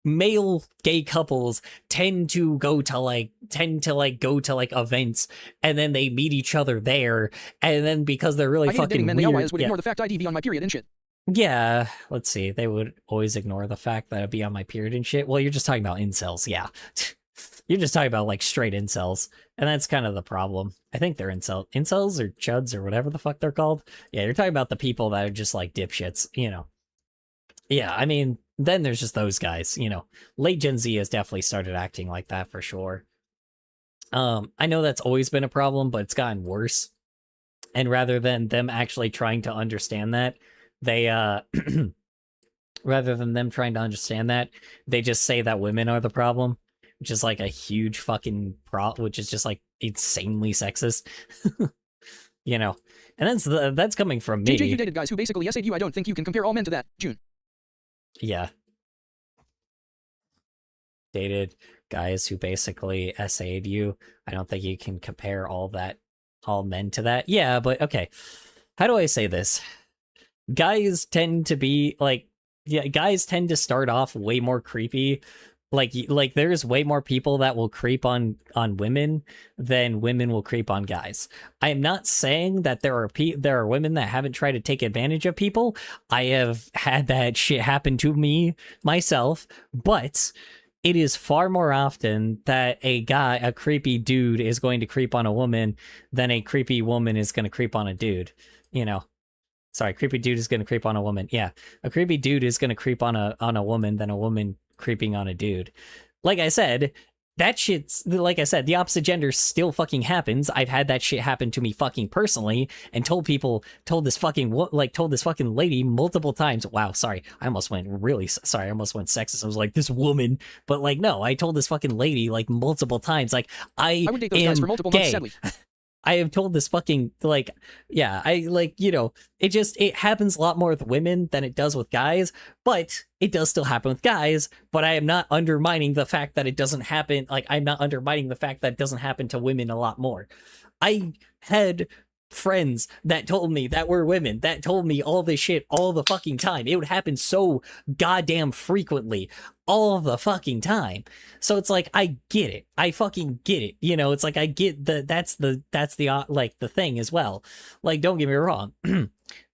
male gay couples tend to go to like events, and then they meet each other there, and then because they're really fucking men, weird, they always would ignore the fact I'd be on my period and shit. Yeah, let's see. They would always ignore the fact that I'd be on my period and shit. Well, you're just talking about incels, yeah. You're just talking about like straight incels, and that's kind of the problem. I think they're incels or chuds or whatever the fuck they're called. Yeah, you're talking about the people that are just like dipshits, Yeah, I mean, then there's just those guys, you know. Late Gen Z has definitely started acting like that for sure. I know that's always been a problem, but it's gotten worse. And rather than them actually trying to understand that, they rather than them trying to understand that, they just say that women are the problem, which is like a huge fucking which is just like insanely sexist. You know. And that's coming from me. JJ, you dated guys who basically essayed you. I don't think you can compare all men to that. June. Yeah. Dated guys who basically essayed you. I don't think you can compare all men to that. Yeah, but okay. How do I say this? Guys tend to be like, yeah, guys tend to start off way more creepy. Like there's way more people that will creep on women than women will creep on guys. I am not saying that there are women that haven't tried to take advantage of people. I have had that shit happen to me myself, but it is far more often that a creepy dude is going to creep on a woman than a creepy woman is going to creep on a dude, you know. Sorry, creepy dude is going to creep on a woman. Yeah, a creepy dude is going to creep on a woman than a woman creeping on a dude. Like I said, that shit's, like I said, the opposite gender still fucking happens. I've had that shit happen to me fucking personally, and told this fucking lady multiple times. Wow, sorry, I almost went sexist. I was like, this woman, but like, no, I told this fucking lady like multiple times, like, I would date those am guys for multiple gay. months, sadly. I have told this fucking, like, yeah, I, like, you know, it happens a lot more with women than it does with guys, but it does still happen with guys, but I am not undermining the fact that it doesn't happen, like, I'm not undermining the fact that it doesn't happen to women a lot more. I had friends that told me, that were women, that told me all this shit all the fucking time. It would happen so goddamn frequently, all the fucking time. So it's like, I get it. I fucking get it. You know, it's like, I get that's the like the thing as well. Like, don't get me wrong.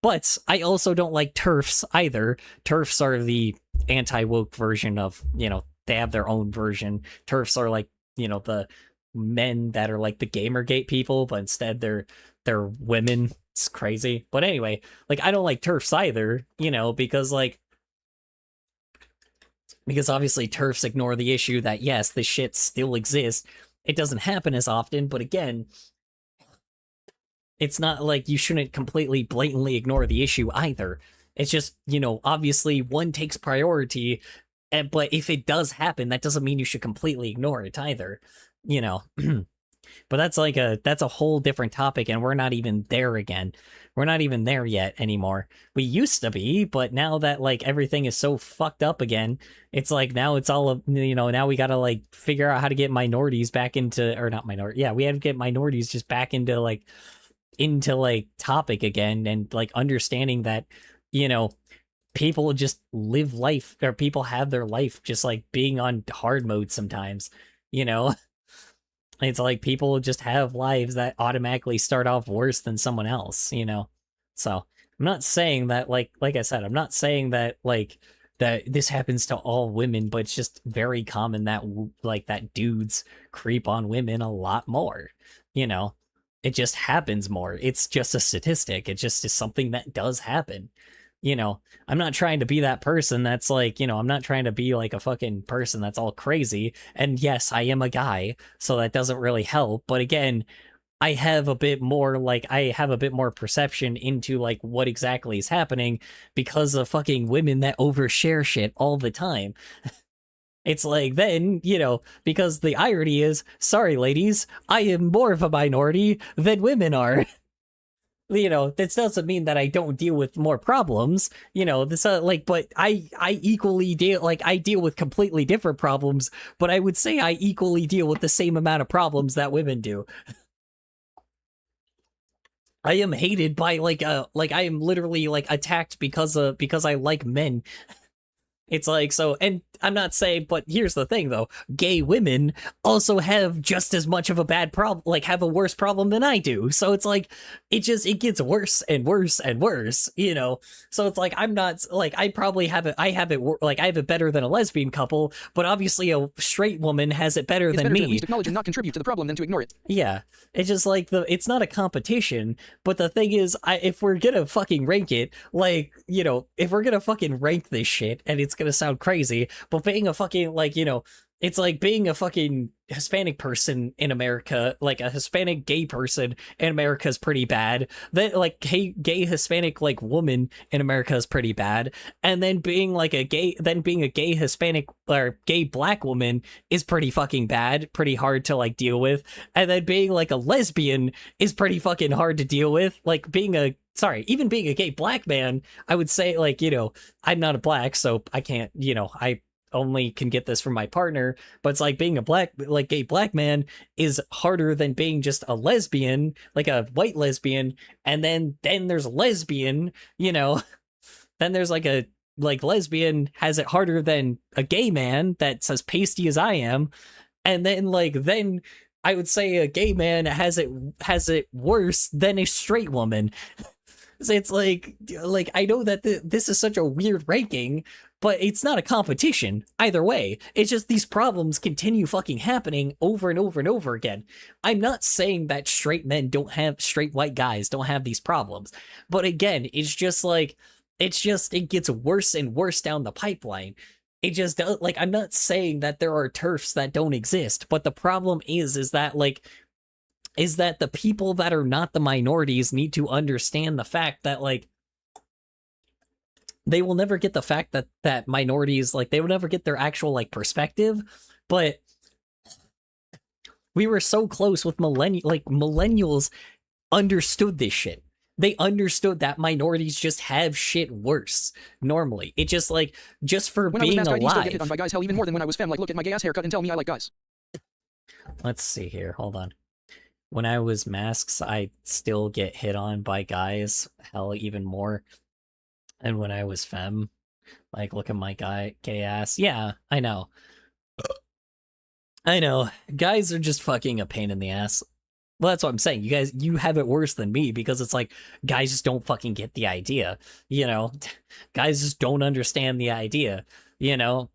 But I also don't like TERFs either. TERFs are the anti-woke version of, you know, they have their own version. TERFs are like, you know, the men that are like the Gamergate people, but instead they're women. It's crazy. But anyway, like, I don't like TERFs either, you know, because obviously TERFs ignore the issue that, yes, this shit still exists. It doesn't happen as often, but again, it's not like you shouldn't completely blatantly ignore the issue either. It's just, you know, obviously one takes priority, but if it does happen, that doesn't mean you should completely ignore it either, you know. But that's a whole different topic, and we're not even there again. We're not even there yet anymore. We used to be, but now that like everything is so fucked up again, it's like now it's all, you know, now we gotta like figure out how to get minorities back into, or not minority. Yeah, we have to get minorities just back into topic again, and like understanding that, you know, people just live life, or people have their life just like being on hard mode sometimes, you know. It's like people just have lives that automatically start off worse than someone else, you know? So I'm not saying that, like I said, I'm not saying that, like, that this happens to all women, but it's just very common that, like, that dudes creep on women a lot more, you know? It just happens more. It's just a statistic. It just is something that does happen. You know, I'm not trying to be that person that's like, you know, I'm not trying to be like a fucking person that's all crazy. And yes, I am a guy, so that doesn't really help. But again, I have a bit more perception into like what exactly is happening because of fucking women that overshare shit all the time. It's like, then, you know, because the irony is, sorry, ladies, I am more of a minority than women are. You know, this doesn't mean that I don't deal with more problems, you know, this, but I equally deal, like, I deal with completely different problems, but I would say I equally deal with the same amount of problems that women do. I am hated by, I am literally, like, attacked because I like men. It's like, so, and I'm not saying, but here's the thing though, gay women also have just as much of a bad problem, like have a worse problem than I do. So it's like, it gets worse and worse and worse, you know? So it's like, I'm not, like, I probably have it, I have it better than a lesbian couple, but obviously a straight woman has it better It's than better to me. at least acknowledge and not contribute to the problem than to ignore it. Yeah, it's just like it's not a competition, but the thing is, if we're gonna fucking rank it, like, you know, if we're gonna fucking rank this shit, and it's gonna sound crazy, but being a fucking, like, you know, it's like being a fucking Hispanic person in America, like a Hispanic gay person in America is pretty bad. Then like gay Hispanic like woman in America is pretty bad. And then being a gay Hispanic or gay black woman is pretty fucking bad, pretty hard to like deal with. And then being like a lesbian is pretty fucking hard to deal with. Like even being a gay black man, I would say, like, you know, I'm not a black, so I can't, you know, I only can get this from my partner, but it's like being a gay black man is harder than being just a lesbian, like a white lesbian. And then there's lesbian, you know, then there's like lesbian has it harder than a gay man that's as pasty as I am. And then I would say a gay man has it worse than a straight woman. So it's like I know that this is such a weird ranking, but it's not a competition either way. It's just these problems continue fucking happening over and over and over again. I'm not saying that straight white guys don't have these problems, but again, it's just like, it gets worse and worse down the pipeline. It just does, like, I'm not saying that there are TERFs that don't exist, but the problem is that the people that are not the minorities need to understand the fact that, like, they will never get the fact that minorities, like, they will never get their actual, like, perspective. But we were so close with millennials understood this shit. They understood that minorities just have shit worse normally. It just, like, just for when being I was masked, I still get hit alive. on by guys, hell, even more than when I was femme. Like, look at my gay ass haircut and tell me I like guys. Let's see here. Hold on. When I was masks, I still get hit on by guys, hell, even more. And when I was femme, like, look at my gay ass. Yeah, I know. I know. Guys are just fucking a pain in the ass. Well, that's what I'm saying. You have it worse than me because it's like, guys just don't fucking get the idea, you know? Guys just don't understand the idea, you know?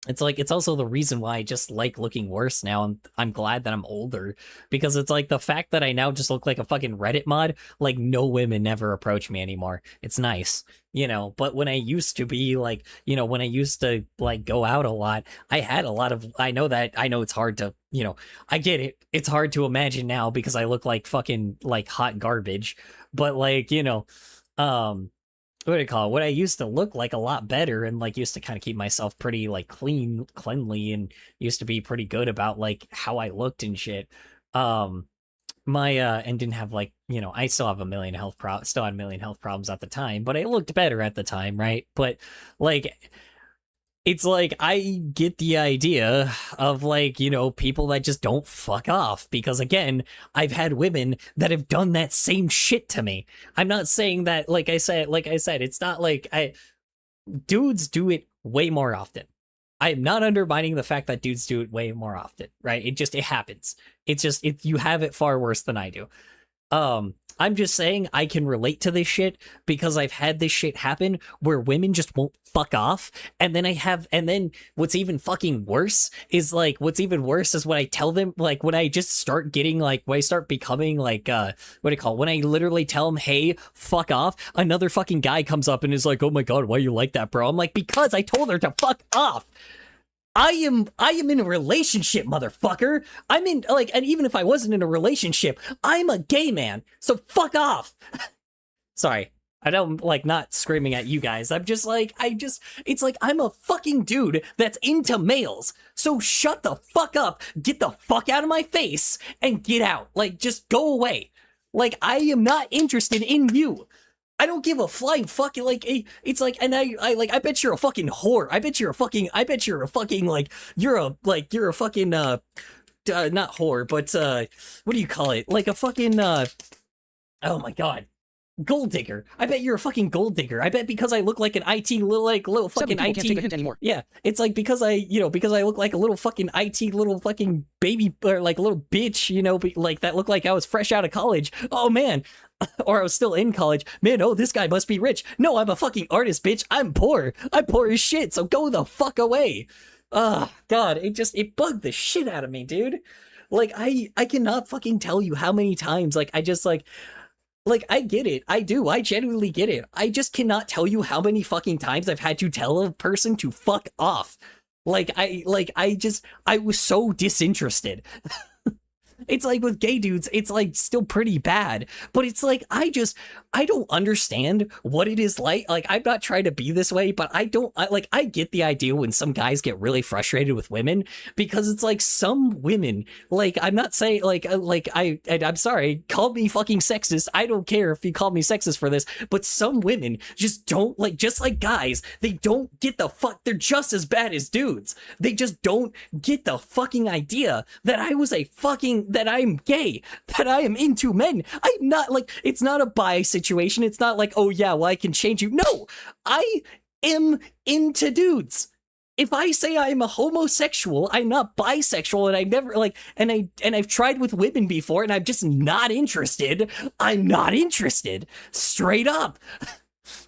It's like, it's also the reason why I just like looking worse now, and I'm glad that I'm older, because it's like the fact that I now just look like a fucking Reddit mod, like, no women never approach me anymore. It's nice, you know, but when I used to be, like, you know, when I used to, like, go out a lot, I had a lot of, I know it's hard to, you know, I get it. It's hard to imagine now because I look like fucking, like, hot garbage, but, like, you know, what do you call it? What I used to look like a lot better, and like used to kind of keep myself pretty like cleanly, and used to be pretty good about like how I looked and shit. And didn't have, like, you know, I still have a million health problems at the time, but I looked better at the time, right? But like, it's like, I get the idea of, like, you know, people that just don't fuck off, because again, I've had women that have done that same shit to me. I'm not saying that, like I said, it's not like dudes do it way more often. I'm not undermining the fact that dudes do it way more often, right? It happens. You have it far worse than I do. I'm just saying I can relate to this shit because I've had this shit happen where women just won't fuck off. And then what's even fucking worse is when I tell them, like, when I just start getting, like, when I start becoming, like, when I literally tell them, hey, fuck off, another fucking guy comes up and is like, oh my God, why you like that, bro? I'm like, because I told her to fuck off. I am in a relationship, motherfucker. I'm in, like, and even if I wasn't in a relationship, I'm a gay man. So fuck off. Sorry. I don't, like, not screaming at you guys. I'm just like, it's like, I'm a fucking dude that's into males. So shut the fuck up, get the fuck out of my face, and get out. Like, just go away. Like, I am not interested in you. I don't give a flying fucking, like, it's like, and I bet you're a fucking whore. I bet you're a fucking, like, you're a fucking, not whore, but, what do you call it? Like a fucking, oh my God. Gold digger. I bet you're a fucking gold digger. I bet because I look like an IT little fucking Seven people IT. can't take a hint anymore. Yeah, it's like because I look like a little fucking IT little fucking baby or like a little bitch, like that looked like I was fresh out of college. Oh man. Or I was still in college. Man, oh, this guy must be rich. No, I'm a fucking artist, bitch. I'm poor. I'm poor as shit. So go the fuck away. God, it bugged the shit out of me, dude. Like I cannot fucking tell you how many times like I just like I get it. I do. I genuinely get it. I just cannot tell you how many fucking times I've had to tell a person to fuck off. I was so disinterested. It's like with gay dudes, it's like still pretty bad, but it's like, I don't understand what it is like. Like, I'm not trying to be this way, but I get the idea when some guys get really frustrated with women because it's like some women, like, I'm not saying I'm sorry, call me fucking sexist. I don't care if you call me sexist for this, but some women just don't just like guys, they don't get the fuck, they're just as bad as dudes. They just don't get the fucking idea that that I'm gay, that I am into men. I'm not it's not a bi situation. It's not like, oh yeah, well I can change you. No, I am into dudes. If I say I'm a homosexual, I'm not bisexual, and I never and I've tried with women before and I'm just not interested. I'm not interested. Straight up.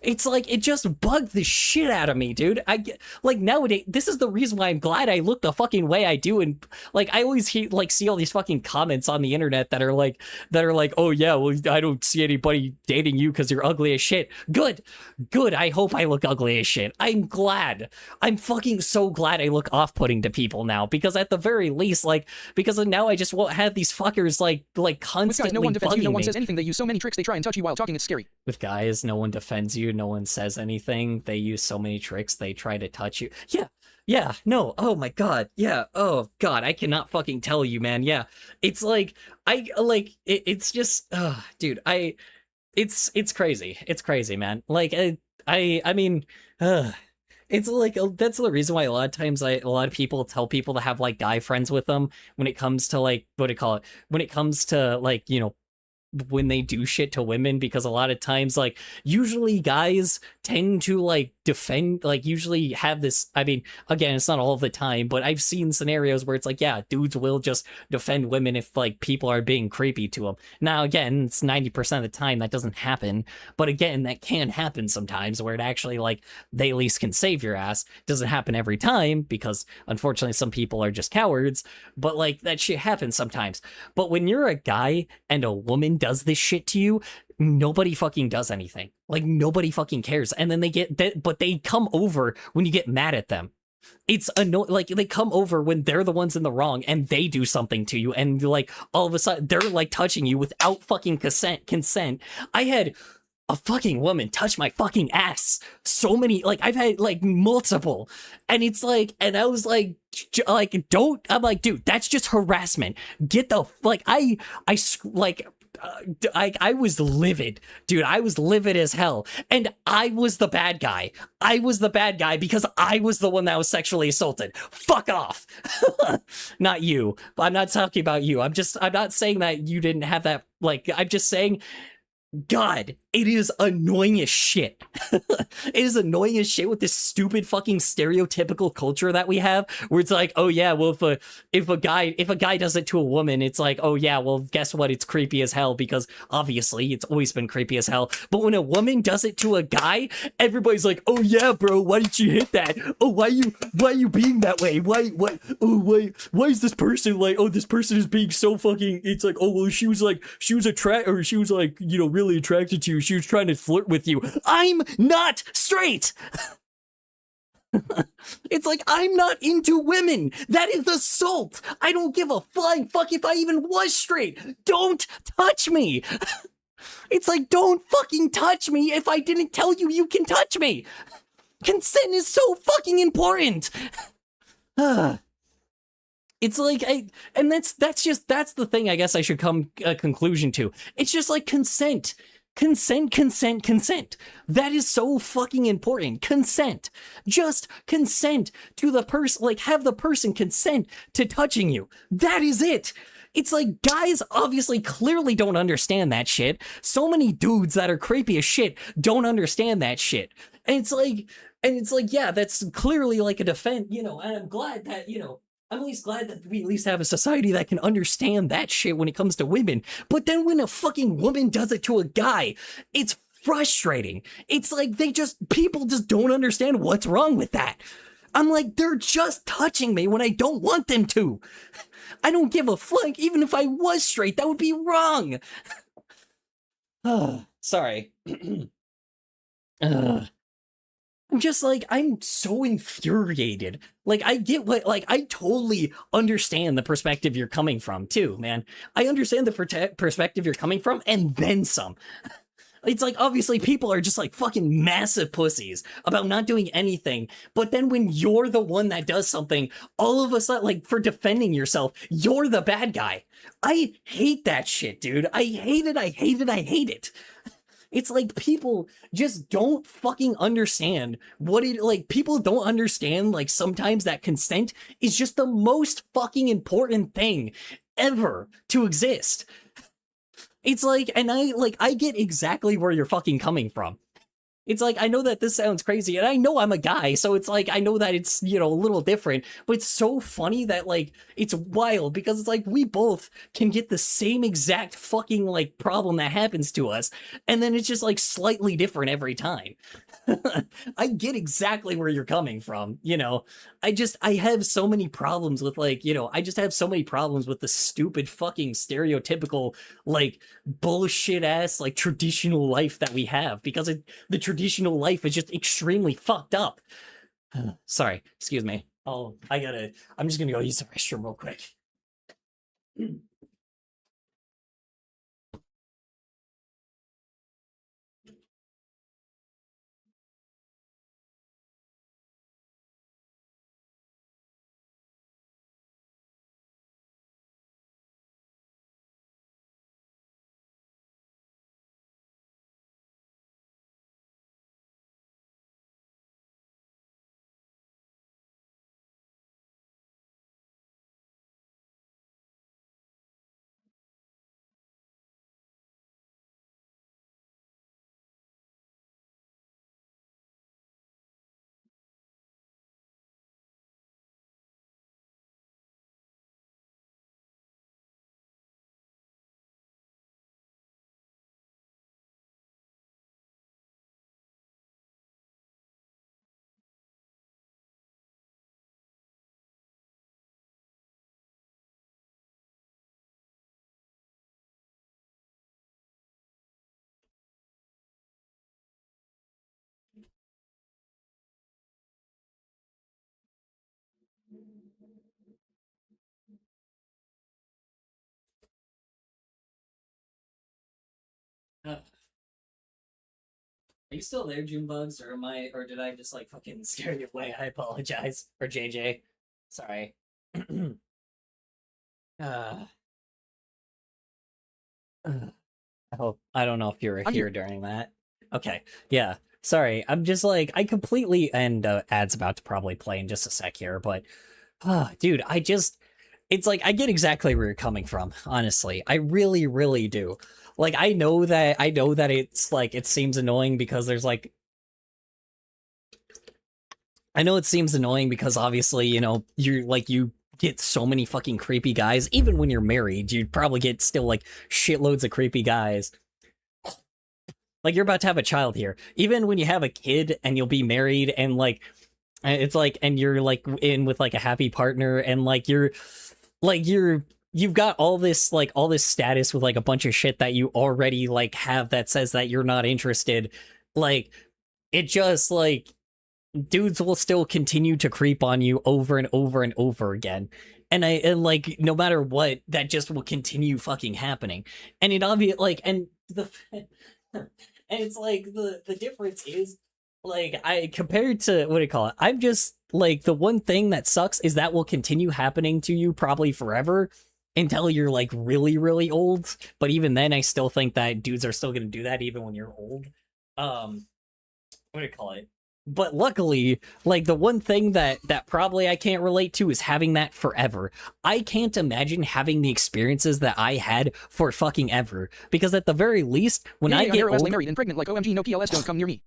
It's like, it just bugged the shit out of me, dude. I get, nowadays, this is the reason why I'm glad I look the fucking way I do, and, I always see all these fucking comments on the internet that are like, oh yeah, well, I don't see anybody dating you because you're ugly as shit. Good, I hope I look ugly as shit. I'm glad. I'm fucking so glad I look off-putting to people now, because at the very least, because now I just won't have these fuckers, constantly With guys, no one defends you, no one me. says anything, they use so many tricks, they try and touch you while talking, it's scary. With guys, no one defends you, no one says anything, they use so many tricks, they try to touch you. No, oh my god, yeah, oh god, I cannot fucking tell you, man. Yeah, it's it's just, dude, it's crazy, man. I mean, it's that's the reason why a lot of times a lot of people tell people to have guy friends with them when it comes to when it comes to when they do shit to women, because a lot of times usually guys tend to defend, usually have this, I mean, again, it's not all of the time, but I've seen scenarios where it's yeah, dudes will just defend women if people are being creepy to them. Now again, it's 90% of the time that doesn't happen, but again, that can happen sometimes where it actually they at least can save your ass. Doesn't happen every time because unfortunately some people are just cowards, but that shit happens sometimes. But when you're a guy and a woman does this shit to you, nobody fucking does anything. Nobody fucking cares. And then they get that, but they come over when you get mad at them. It's annoying. They come over when they're the ones in the wrong and they do something to you, and all of a sudden they're touching you without fucking consent. I had a fucking woman touch my fucking ass so many, I've had multiple, and it's and I was don't, I'm dude, that's just harassment. Get the I was livid, dude. I was livid as hell, and I was the bad guy. I was the bad guy because I was the one that was sexually assaulted. Fuck off. Not you. I'm not talking about you. I'm not saying that you didn't have that. I'm just saying, God, it is annoying as shit. It is annoying as shit with this stupid fucking stereotypical culture that we have, where it's oh yeah, well if a guy does it to a woman, it's oh yeah, well guess what, it's creepy as hell, because obviously it's always been creepy as hell. But when a woman does it to a guy, everybody's oh yeah, bro, why did you hit that? Oh, why you being that way? Why is this person oh, this person is being so fucking, it's oh well, she was attracted, or she was really attracted to you. She was trying to flirt with you. I'm not straight. It's I'm not into women. That is assault. I don't give a flying fuck if I even was straight. Don't touch me. It's don't fucking touch me if I didn't tell you you can touch me. Consent is so fucking important. It's and that's the thing I guess I should come a conclusion to. It's just consent. Consent. That is so fucking important. Consent. Just consent to the person, have the person consent to touching you. That is it. It's like guys obviously clearly don't understand that shit. So many dudes that are creepy as shit don't understand that shit. And it's like, yeah, that's clearly like a defense, you know, and I'm glad that, you know, I'm at least glad that we at least have a society that can understand that shit when it comes to women. But then when a fucking woman does it to a guy, it's frustrating. It's like people just don't understand what's wrong with that. I'm like, they're just touching me when I don't want them to. I don't give a fuck. Even if I was straight, that would be wrong. Sorry. I'm just like, I'm so infuriated. Like, I get I totally understand the perspective you're coming from, too, man. I understand the perspective you're coming from, and then some. It's like, obviously, people are just like fucking massive pussies about not doing anything. But then when you're the one that does something, all of a sudden, like, for defending yourself, you're the bad guy. I hate that shit, dude. I hate it. I hate it. I hate it. It's like people just don't fucking understand people don't understand, like, sometimes that consent is just the most fucking important thing ever to exist. It's like, and I get exactly where you're fucking coming from. It's like, I know that this sounds crazy, and I know I'm a guy, so it's like, I know that it's, you know, a little different, but it's so funny that, like, it's wild, because it's like, we both can get the same exact fucking, like, problem that happens to us, and then it's just, like, slightly different every time. I get exactly where you're coming from, you know? I have so many problems with, like, you know, I just have so many problems with the stupid fucking stereotypical, like, bullshit ass, like, traditional life that we have, because the traditional life is just extremely fucked up. Sorry, excuse me. I'm just gonna go use the restroom real quick. Are you still there, Junebugs, or did I just like fucking scare you away? I apologize. Or JJ. Sorry. uh, I don't know if you were here during that. Okay, yeah. Sorry, I'm just like, I completely, and ad's about to probably play in just a sec here, but, dude, it's like, I get exactly where you're coming from, honestly. I really, really do. Like, I know that it's like, it seems annoying because there's like, I know it seems annoying because obviously, you know, you get so many fucking creepy guys. Even when you're married, you'd probably get still like shitloads of creepy guys. Like, you're about to have a child here. Even when you have a kid and you'll be married and like, it's like, and you're like in with like a happy partner and like you've got all this status with like a bunch of shit that you already like have that says that you're not interested. Like, it just like, dudes will still continue to creep on you over and over and over again. And like, no matter what, that just will continue fucking happening. And it obvious like, and the and it's like the difference is like, I compared to what do you call it? I'm just like, the one thing that sucks is that will continue happening to you probably forever until you're like really, really old. But even then, I still think that dudes are still gonna do that even when you're old. What do you call it? But luckily, like the one thing that probably I can't relate to is having that forever. I can't imagine having the experiences that I had for fucking ever. Because at the very least, when I get Leslie older, married and pregnant, like OMG, no PLS, don't come near me.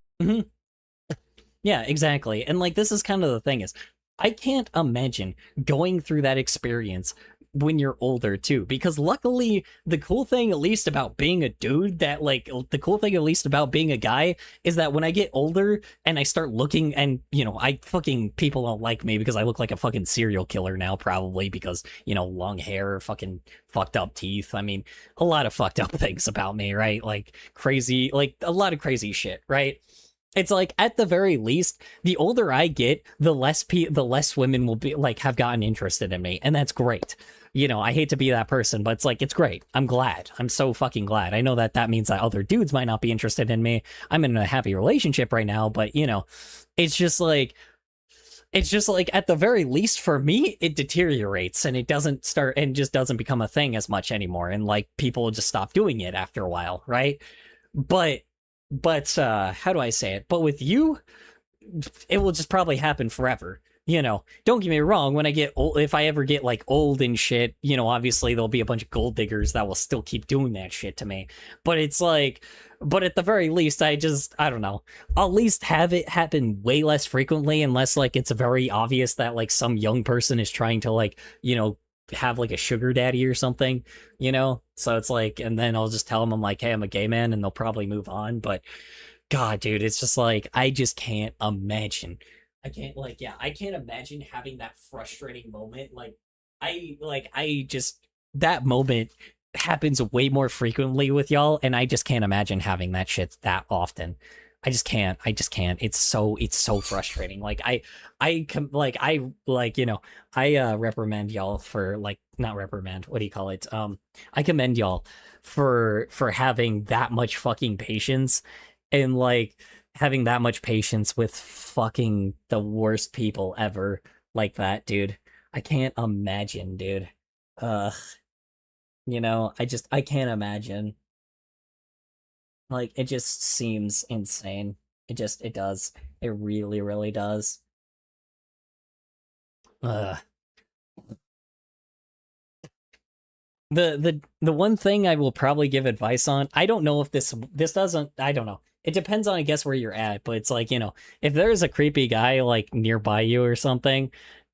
yeah, exactly. And like this is kind of the thing is I can't imagine going through that experience when you're older too, because luckily the cool thing at least about being a dude that like the cool thing at least about being a guy is that when I get older and I start looking and I fucking people don't like me because I look like a fucking serial killer now, probably because long hair, fucking fucked up teeth. I mean, a lot of fucked up things about me, right? Like crazy, like a lot of crazy shit, right? It's like at the very least, the older I get, the less women will be like have gotten interested in me, and that's great. I hate to be that person, but it's like it's great. I'm glad. I'm so fucking glad. I know that means that other dudes might not be interested in me. I'm in a happy relationship right now, but it's just like at the very least for me, it deteriorates and it doesn't start and just doesn't become a thing as much anymore, and like people just stop doing it after a while, right? But how do I say it? But with you, it will just probably happen forever. Don't get me wrong, when I get old, if I ever get like old and shit, obviously there'll be a bunch of gold diggers that will still keep doing that shit to me. But it's like, but at the very least, I don't know. I'll at least have it happen way less frequently, unless like it's very obvious that like some young person is trying to like, have like a sugar daddy or something, So it's like, and then I'll just tell them I'm like, hey, I'm a gay man, and they'll probably move on. But God, dude, it's just like, I just can't imagine. I can't imagine having that frustrating moment. That moment happens way more frequently with y'all, and I just can't imagine having that shit that often. I just can't. It's so frustrating. I reprimand y'all for like, not reprimand. What do you call it? I commend y'all for having that much fucking patience and like having that much patience with fucking the worst people ever like that, dude. I can't imagine, dude. I can't imagine. Like, it just seems insane. It does. It really, really does. The one thing I will probably give advice on, I don't know if this doesn't, I don't know. It depends on, I guess, where you're at, but it's like, if there's a creepy guy, like, nearby you or something,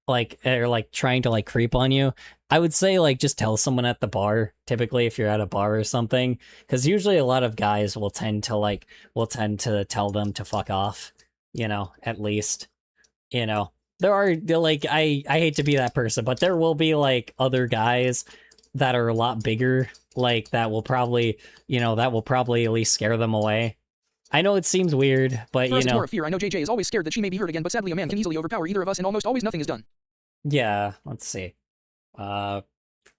like, or, like, trying to, like, creep on you, I would say, like, just tell someone at the bar, typically, if you're at a bar or something, because usually a lot of guys will tend to tell them to fuck off, at least, There are, like, I hate to be that person, but there will be, like, other guys that are a lot bigger, like, that will probably at least scare them away. I know it seems weird, but First, it's more of fear. I know JJ is always scared that she may be hurt again, but sadly a man can easily overpower either of us, and almost always nothing is done. Yeah, let's see. For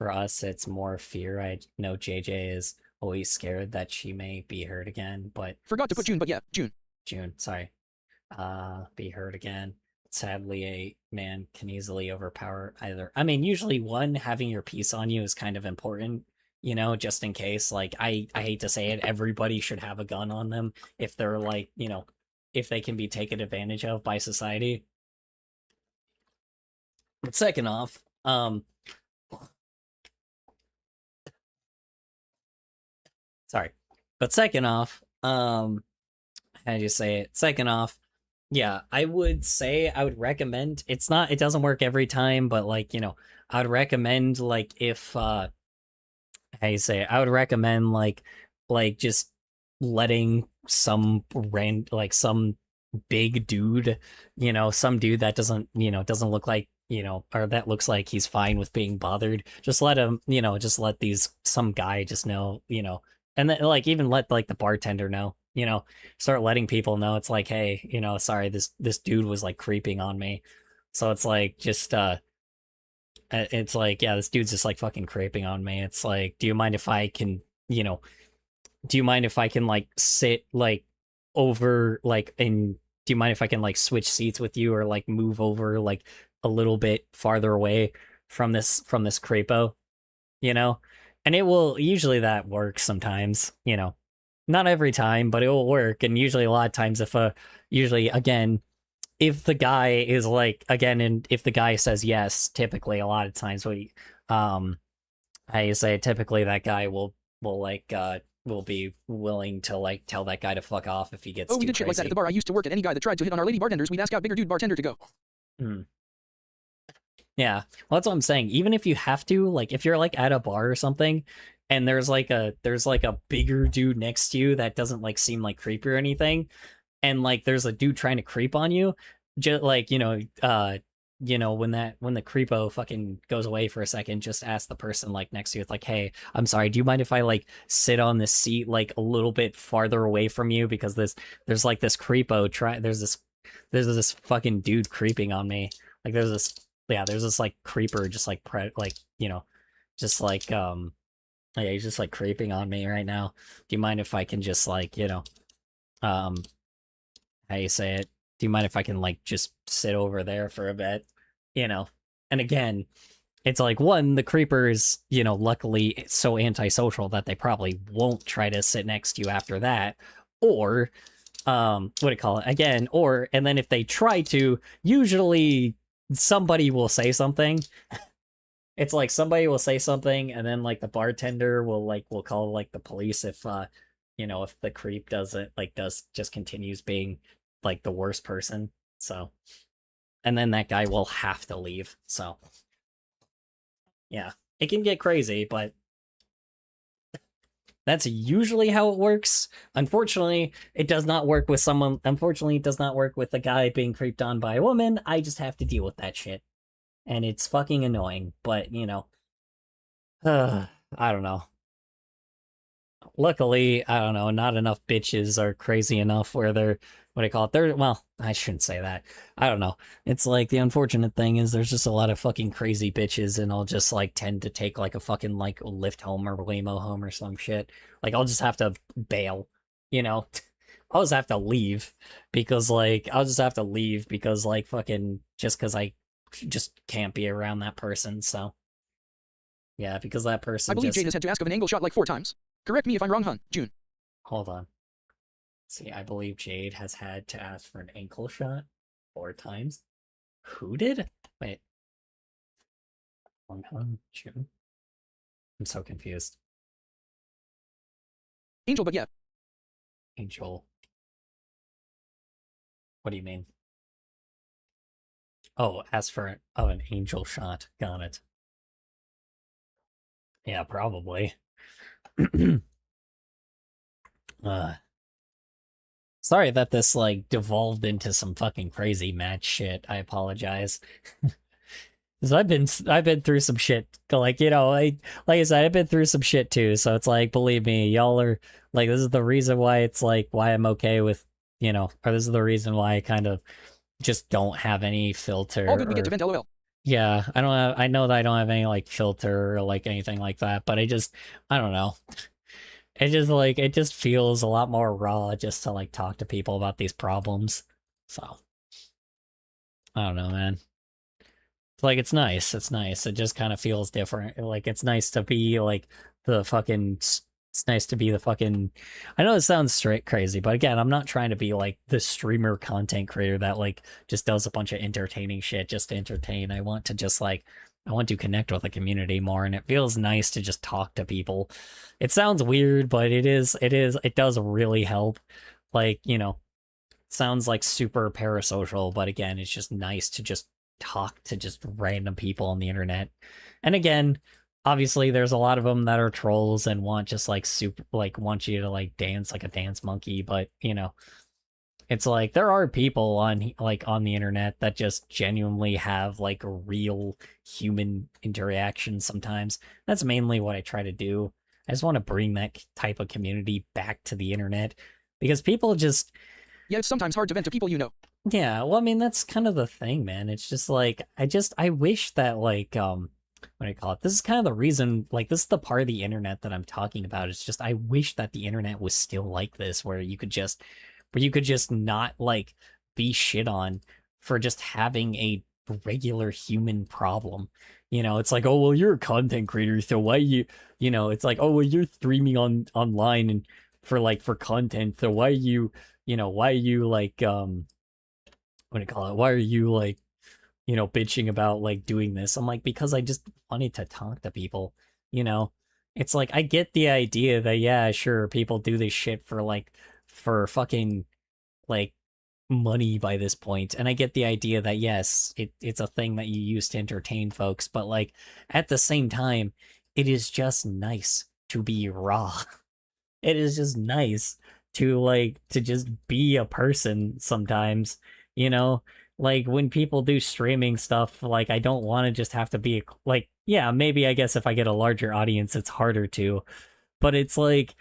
us, it's more fear. I know JJ is always scared that she may be hurt again, but Forgot to put June, but yeah, June. Sorry. Be hurt again. Sadly, a man can easily overpower either. I mean, usually one, having your piece on you is kind of important, just in case. Like, I hate to say it, everybody should have a gun on them if they're like, if they can be taken advantage of by society. But second off, sorry. But second off, how do you say it? Second off, yeah, I would recommend, it doesn't work every time, but like, I would recommend like if, how do you say it? I would recommend like just letting some some big dude, some dude that doesn't look like, or that looks like he's fine with being bothered. Just let him, just let some guy just know, and then like even let like the bartender know, start letting people know. It's like, hey, sorry, this dude was like creeping on me. So it's like, just, it's like, yeah, this dude's just like fucking creeping on me. It's like, do you mind if I can, like sit like over like, and do you mind if I can like switch seats with you or like move over like a little bit farther away from this creepo, and it will, usually that works sometimes, not every time, but it will work. And usually a lot of times usually again, if the guy is like, again, and if the guy says yes, typically a lot of times I say typically that guy will be willing to like tell that guy to fuck off if he gets Oh, we too did shit like that crazy. at the bar I used to work at. Any guy that tried to hit on our lady bartenders, we'd ask out bigger dude bartender to go. Yeah, well, that's what I'm saying. Even if you have to, like, if you're like at a bar or something, and there's like a bigger dude next to you that doesn't like seem like creepy or anything, and like there's a dude trying to creep on you, just like when the creepo fucking goes away for a second, just ask the person like next to you, it's like, hey, I'm sorry, do you mind if I like sit on this seat like a little bit farther away from you because there's like this creepo there's this fucking dude creeping on me, like there's this like creeper just like just like yeah, he's just like creeping on me right now. Do you mind if I can just like how you say it? Do you mind if I can like just sit over there for a bit? And again, it's like, one, the creeper is, luckily so antisocial that they probably won't try to sit next to you after that. Or what do you call it? Again, and then if they try to, usually somebody will say something. It's like somebody will say something, and then like the bartender will call like the police if if the creep just continues being like the worst person. So, and then that guy will have to leave. So, yeah, it can get crazy, but that's usually how it works. Unfortunately, it does not work with someone. Unfortunately, it does not work with a guy being creeped on by a woman. I just have to deal with that shit. And it's fucking annoying, but, I don't know. Luckily, I don't know, not enough bitches are crazy enough where they're, well, I shouldn't say that. I don't know. It's like, the unfortunate thing is there's just a lot of fucking crazy bitches, and I'll just, like, tend to take, like, a fucking, like, Lyft home or Waymo home or some shit. Like, I'll just have to bail, I'll just have to leave, because, like, fucking, just because I just can't be around that person, so. Yeah, because that person I believe Jade has had to ask of an angle shot like 4 times. Correct me if I'm wrong, hun. June. Hold on. See, I believe Jade has had to ask for an ankle shot 4 times. Who did? Wait. Hold on, June. I'm so confused. Angel, but yeah. Angel. What do you mean? Oh, ask for an angel shot. Got it. Yeah, probably. Sorry that this like devolved into some fucking crazy match shit. I apologize. Cause I've been through some shit. Like, like I said, I've been through some shit too. So it's like, believe me, y'all are like, this is the reason why it's like why I'm okay with, or this is the reason why I kind of just don't have any filter. All good, we get to vent, lol. Yeah, I know that I don't have any like filter or like anything like that, but I don't know. It just feels a lot more raw just to like talk to people about these problems. So I don't know, man. It's like, it's nice. It's nice. It just kind of feels different. Like, it's nice to be like it's nice to be the fucking, I know it sounds straight crazy, but again, I'm not trying to be like the streamer content creator that like just does a bunch of entertaining shit just to entertain. I want to just like, I want to connect with the community more, and it feels nice to just talk to people. It sounds weird, but it does really help. Like, it sounds like super parasocial, but again, it's just nice to just talk to just random people on the internet. And again, obviously there's a lot of them that are trolls and want just like want you to like dance like a dance monkey, but it's like there are people on the internet that just genuinely have like a real human interaction sometimes. That's mainly what I try to do. I just want to bring that type of community back to the internet, because people just, yeah, it's sometimes hard to vent to people Yeah, well, I mean, that's kind of the thing, man. It's just like, I wish that like, what do I call it? This is kind of the reason, like, this is the part of the internet that I'm talking about. It's just, I wish that the internet was still like this, where you could just not like be shit on for just having a regular human problem. It's like, oh, well, you're a content creator, so why it's like, oh, well, you're streaming online and for content, so why are you like what do you call it? Why are you like, bitching about like doing this? I'm like, because I just wanted to talk to people, you know? It's like I get the idea that yeah, sure, people do this shit for fucking like money by this point, and I get the idea that yes, it's a thing that you use to entertain folks, but like at the same time, it is just nice to be raw. It is just nice to just be a person sometimes, you know? Like when people do streaming stuff, like I don't want to just have to be like, yeah, maybe I guess if I get a larger audience it's harder to, but it's like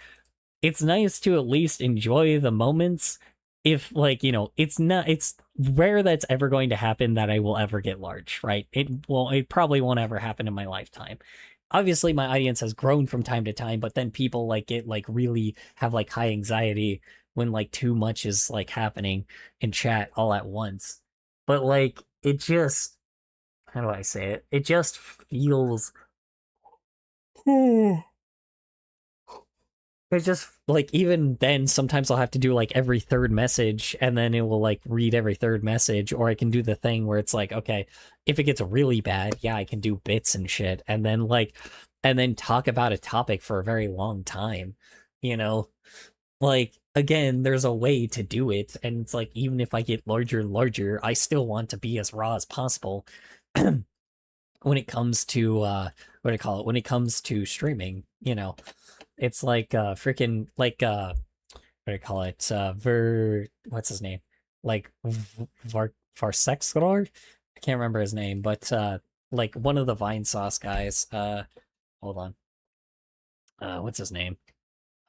it's nice to at least enjoy the moments. If like, it's rare that's ever going to happen that I will ever get large, right? It probably won't ever happen in my lifetime. Obviously my audience has grown from time to time, but then people like get like really have like high anxiety when like too much is like happening in chat all at once. But like it just, how do I say it? It just feels it's just like even then sometimes I'll have to do like every third message and then it will like read every third message, or I can do the thing where it's like, okay, if it gets really bad, yeah, I can do bits and shit and then talk about a topic for a very long time, you know? Like again, there's a way to do it, and it's like even if I get larger and larger, I still want to be as raw as possible when it comes to what do I call it? When it comes to streaming, you know. It's like freaking like what do I call it? What's his name? Like Varsexor? I can't remember his name, but like one of the Vine Sauce guys. Hold on. What's his name?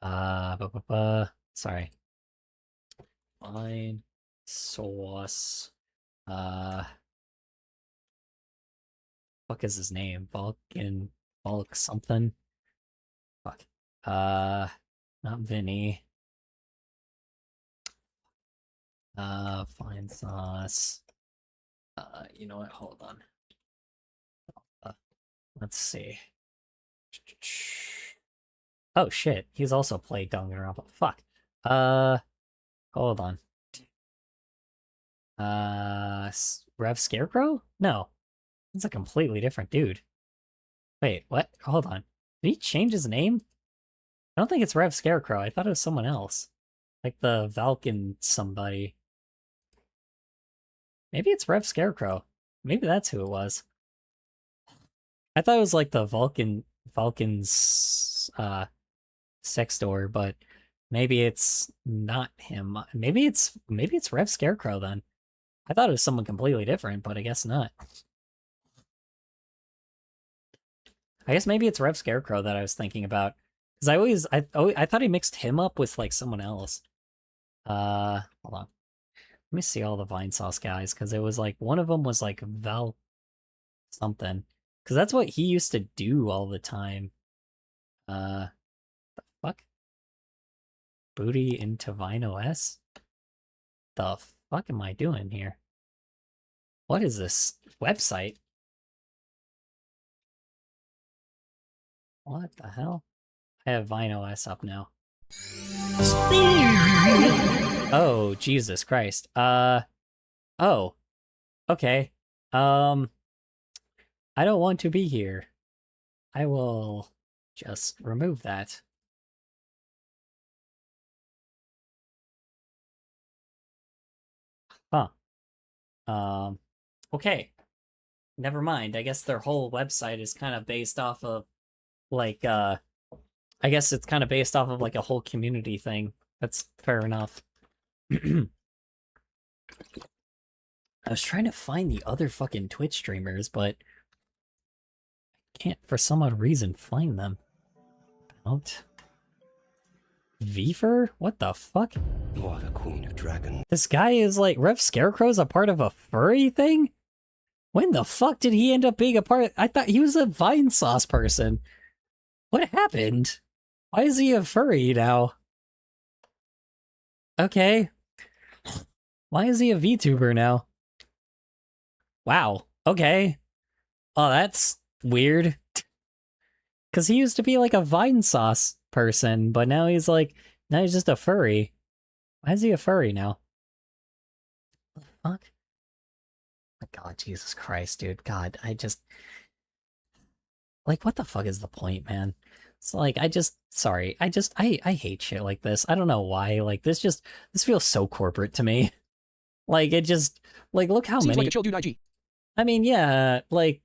Sorry. Vine Sauce. Fuck is his name? Bulk something. Fuck. Not Vinny. Fine sauce. You know what? Hold on. Let's see. Oh shit, he's also played Danganronpa. Fuck. Hold on. Rev Scarecrow? No. It's a completely different dude. Wait, what? Hold on. Did he change his name? I don't think it's Rev Scarecrow. I thought it was someone else. Like the Valken somebody. Maybe it's Rev Scarecrow. Maybe that's who it was. I thought it was like the Vulcan's sex door, but maybe it's not him. Maybe it's Rev Scarecrow then. I thought it was someone completely different, but I guess not. I guess maybe it's Rev Scarecrow that I was thinking about. Because I thought he mixed him up with like someone else. Hold on. Let me see all the Vine Sauce guys, because it was like one of them was like Val something. Because that's what he used to do all the time. The fuck? Booty into Vine OS? The fuck am I doing here? What is this website? What the hell? I have Vine OS up now. Oh, Jesus Christ. Oh. Okay. I don't want to be here. I will just remove that. Huh. Okay. Never mind. I guess their whole website is kind of based off of like I guess it's kind of based off of like a whole community thing. That's fair enough. I was trying to find the other fucking Twitch streamers, but I can't for some odd reason find them. Out. Vifer? What the fuck? What a queen of dragons. This guy is like Rev Scarecrow's a part of a furry thing? When the fuck did he end up being a part? I thought he was a Vine Sauce person. What happened? Why is he a furry now? Okay. Why is he a VTuber now? Wow. Okay. Oh, that's weird. Because he used to be like a Vine Sauce person, but now he's just a furry. Why is he a furry now? What the fuck? My God, Jesus Christ, dude. God, I just like what the fuck is the point, man? It's like I hate shit like this. I don't know why. Like this feels so corporate to me. Like it just like look how Seems many like a chill dude IG. I mean, yeah, like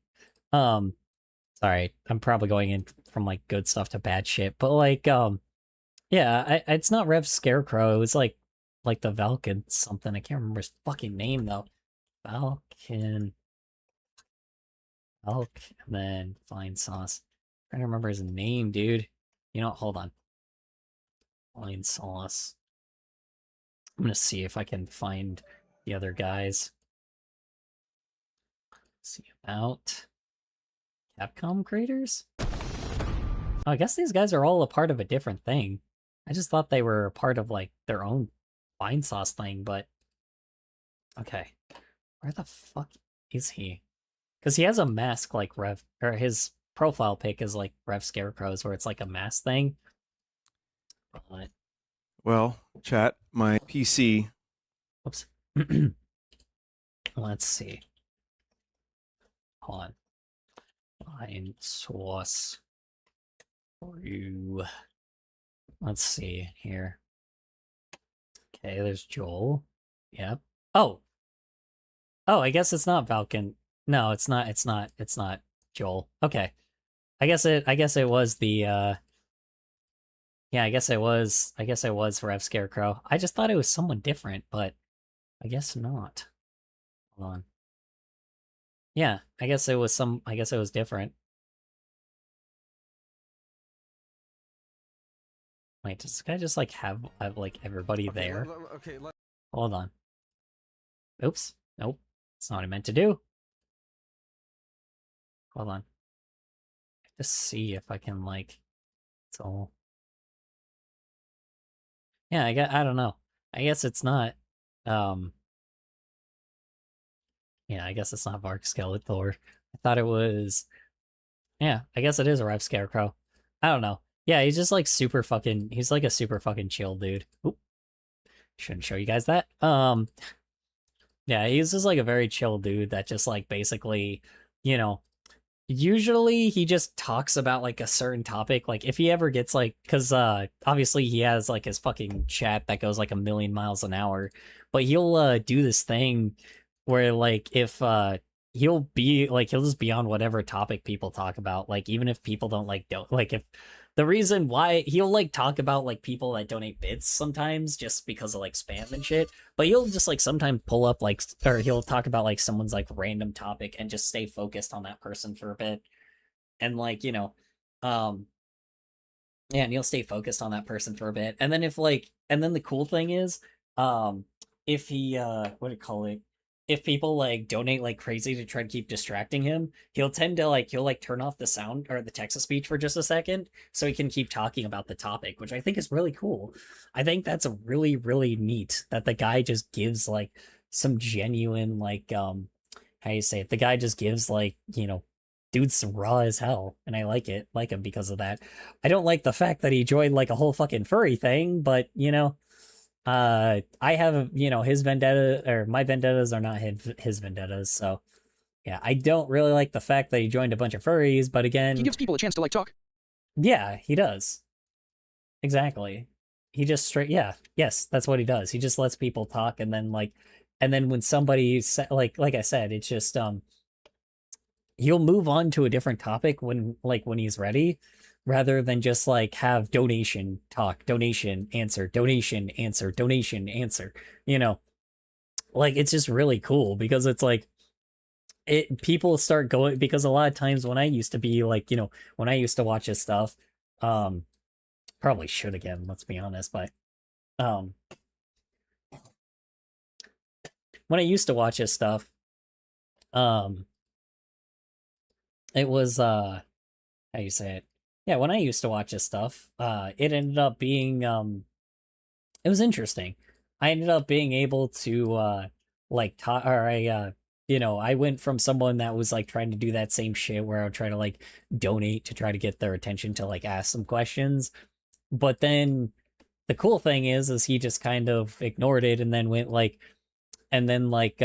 sorry, I'm probably going in from like good stuff to bad shit, but like yeah, it's not Rev Scarecrow, it was like the Valken something. I can't remember his fucking name though. Valken and then Fine Sauce. I'm trying to remember his name, dude. You know what? Hold on. Fine Sauce. I'm gonna see if I can find the other guys. See about Capcom creators? Oh, I guess these guys are all a part of a different thing. I just thought they were a part of like their own Fine Sauce thing, but okay. Where the fuck is he? Because he has a mask like Rev, or his profile pic is like Rev Scarecrow's, where it's like a mask thing. But Well, chat, my PC. whoops. Let's see. Hold on. Fine Sauce for you. Let's see here. Okay, there's Joel. Yep. Oh. Oh, I guess it's not Valken. No, it's not. It's not Joel. Okay. I guess it was the yeah, I guess it was Rev Scarecrow. I just thought it was someone different, but I guess not. Hold on. Yeah, I guess it was different. Wait, does this guy just like have like everybody there? Okay, Hold on. Oops. Nope. That's not what I meant to do. Hold on. Just see if I can like so yeah, I don't know. I guess it's not yeah, I guess it's not Vark Skeletor. I thought it was yeah, I guess it is a Rev Scarecrow. I don't know. Yeah, he's just like super fucking he's like a super fucking chill dude. Oop. Shouldn't show you guys that. Yeah, he's just like a very chill dude that just like basically, you know, usually he just talks about like a certain topic. Like if he ever gets like, cause obviously he has like his fucking chat that goes like a million miles an hour, but he'll do this thing where like if he'll just be on whatever topic people talk about, like even if people don't like if the reason why he'll like talk about like people that donate bits sometimes just because of like spam and shit, but he'll just like sometimes pull up like or he'll talk about like someone's like random topic and just stay focused on that person for a bit. And like, you know, yeah, and he'll stay focused on that person for a bit. And then and then the cool thing is, if he what do you call it? If people like donate like crazy to try to keep distracting him, he'll tend to he'll turn off the sound or the text to speech for just a second so he can keep talking about the topic, which I think is really cool. I think that's a really, really neat that the guy just gives like some genuine how you say it? The guy just gives like, you know, dude's raw as hell, and I like him because of that. I don't like the fact that he joined like a whole fucking furry thing, but you know, I have, you know, his vendetta or my vendettas are not his vendettas, so yeah, I don't really like the fact that he joined a bunch of furries, but again, He gives people a chance to like talk. yeah, he does. Exactly. He just yes, that's what he does. He just lets people talk, and then when somebody like I said, it's just he'll move on to a different topic when he's ready, rather than just like have donation talk, donation answer, donation answer, donation answer. You know, like it's just really cool because it's like people start going, because a lot of times when I used to be like, you know, when I used to watch his stuff, probably should again, let's be honest, but when I used to watch his stuff, it was how you say it? Yeah, when I used to watch his stuff, it ended up being it was interesting. I ended up being able to like talk, or you know, I went from someone that was like trying to do that same shit where I would try to like donate to try to get their attention to like ask some questions. But then the cool thing is he just kind of ignored it and then went like, and then like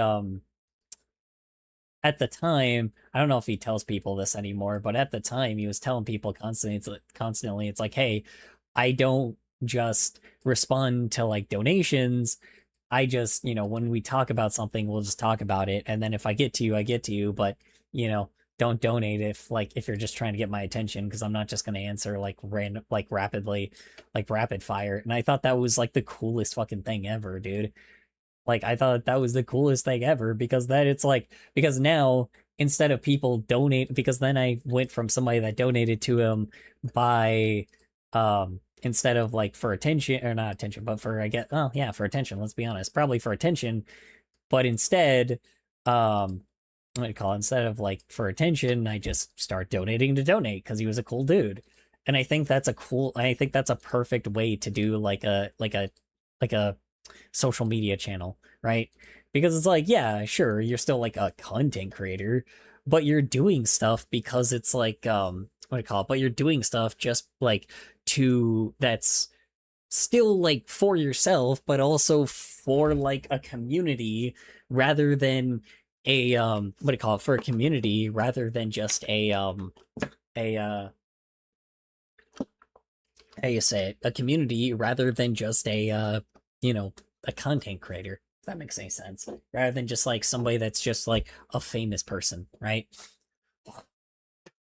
at the time, I don't know if he tells people this anymore, but at the time he was telling people constantly, it's like, hey, I don't just respond to like donations. I just, when we talk about something, we'll just talk about it. And then if I get to you, I get to you. But, don't donate if you're just trying to get my attention, because I'm not just going to answer like random, like rapidly, like rapid fire. And I thought that was like the coolest fucking thing ever, dude. Like, I thought that was the coolest thing ever, because then it's like, because now instead of people donate, because then I went from somebody that donated to him by, instead of like for attention, or not attention, but for, for attention, let's be honest, probably for attention, but instead, what do you call it? Instead of like for attention, I just start donating to donate because he was a cool dude. And I think that's a perfect way to do like a social media channel, right? Because it's like, yeah, sure, you're still like a content creator, but you're doing stuff because it's like, what do you call it? But you're doing stuff just like that's still like for yourself, but also for like a community, rather than a what do you call it? For a community rather than just a how you say it? A community rather than just a a content creator. If that makes any sense. Rather than just like somebody that's just like a famous person, right?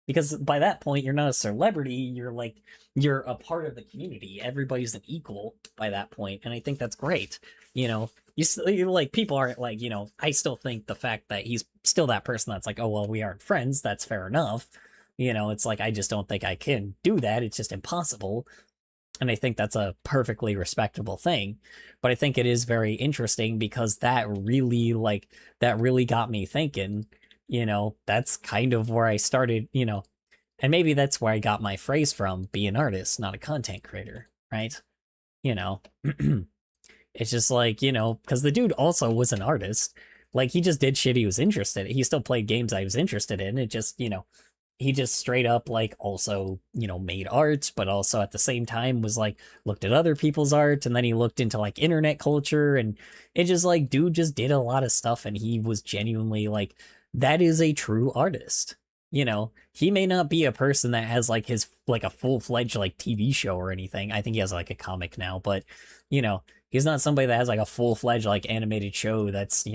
Because by that point, you're not a celebrity, you're a part of the community. Everybody's an equal by that point, and I think that's great. You like, people aren't like, I still think the fact that he's still that person that's like, oh, well, we aren't friends, that's fair enough. It's like, I just don't think I can do that. It's just impossible. And I think that's a perfectly respectable thing. But I think it is very interesting because that really got me thinking, that's kind of where I started, and maybe that's where I got my phrase from, be an artist, not a content creator, right? It's just like, because the dude also was an artist. Like, he just did shit he was interested in. He still played games I was interested in. It just, he just straight up like also, made art, but also at the same time was like looked at other people's art, and then he looked into like internet culture, and it just like, dude just did a lot of stuff, and he was genuinely like, that is a true artist. He may not be a person that has like his like a full-fledged like TV show or anything. I think he has like a comic now, but he's not somebody that has like a full-fledged like animated show that's,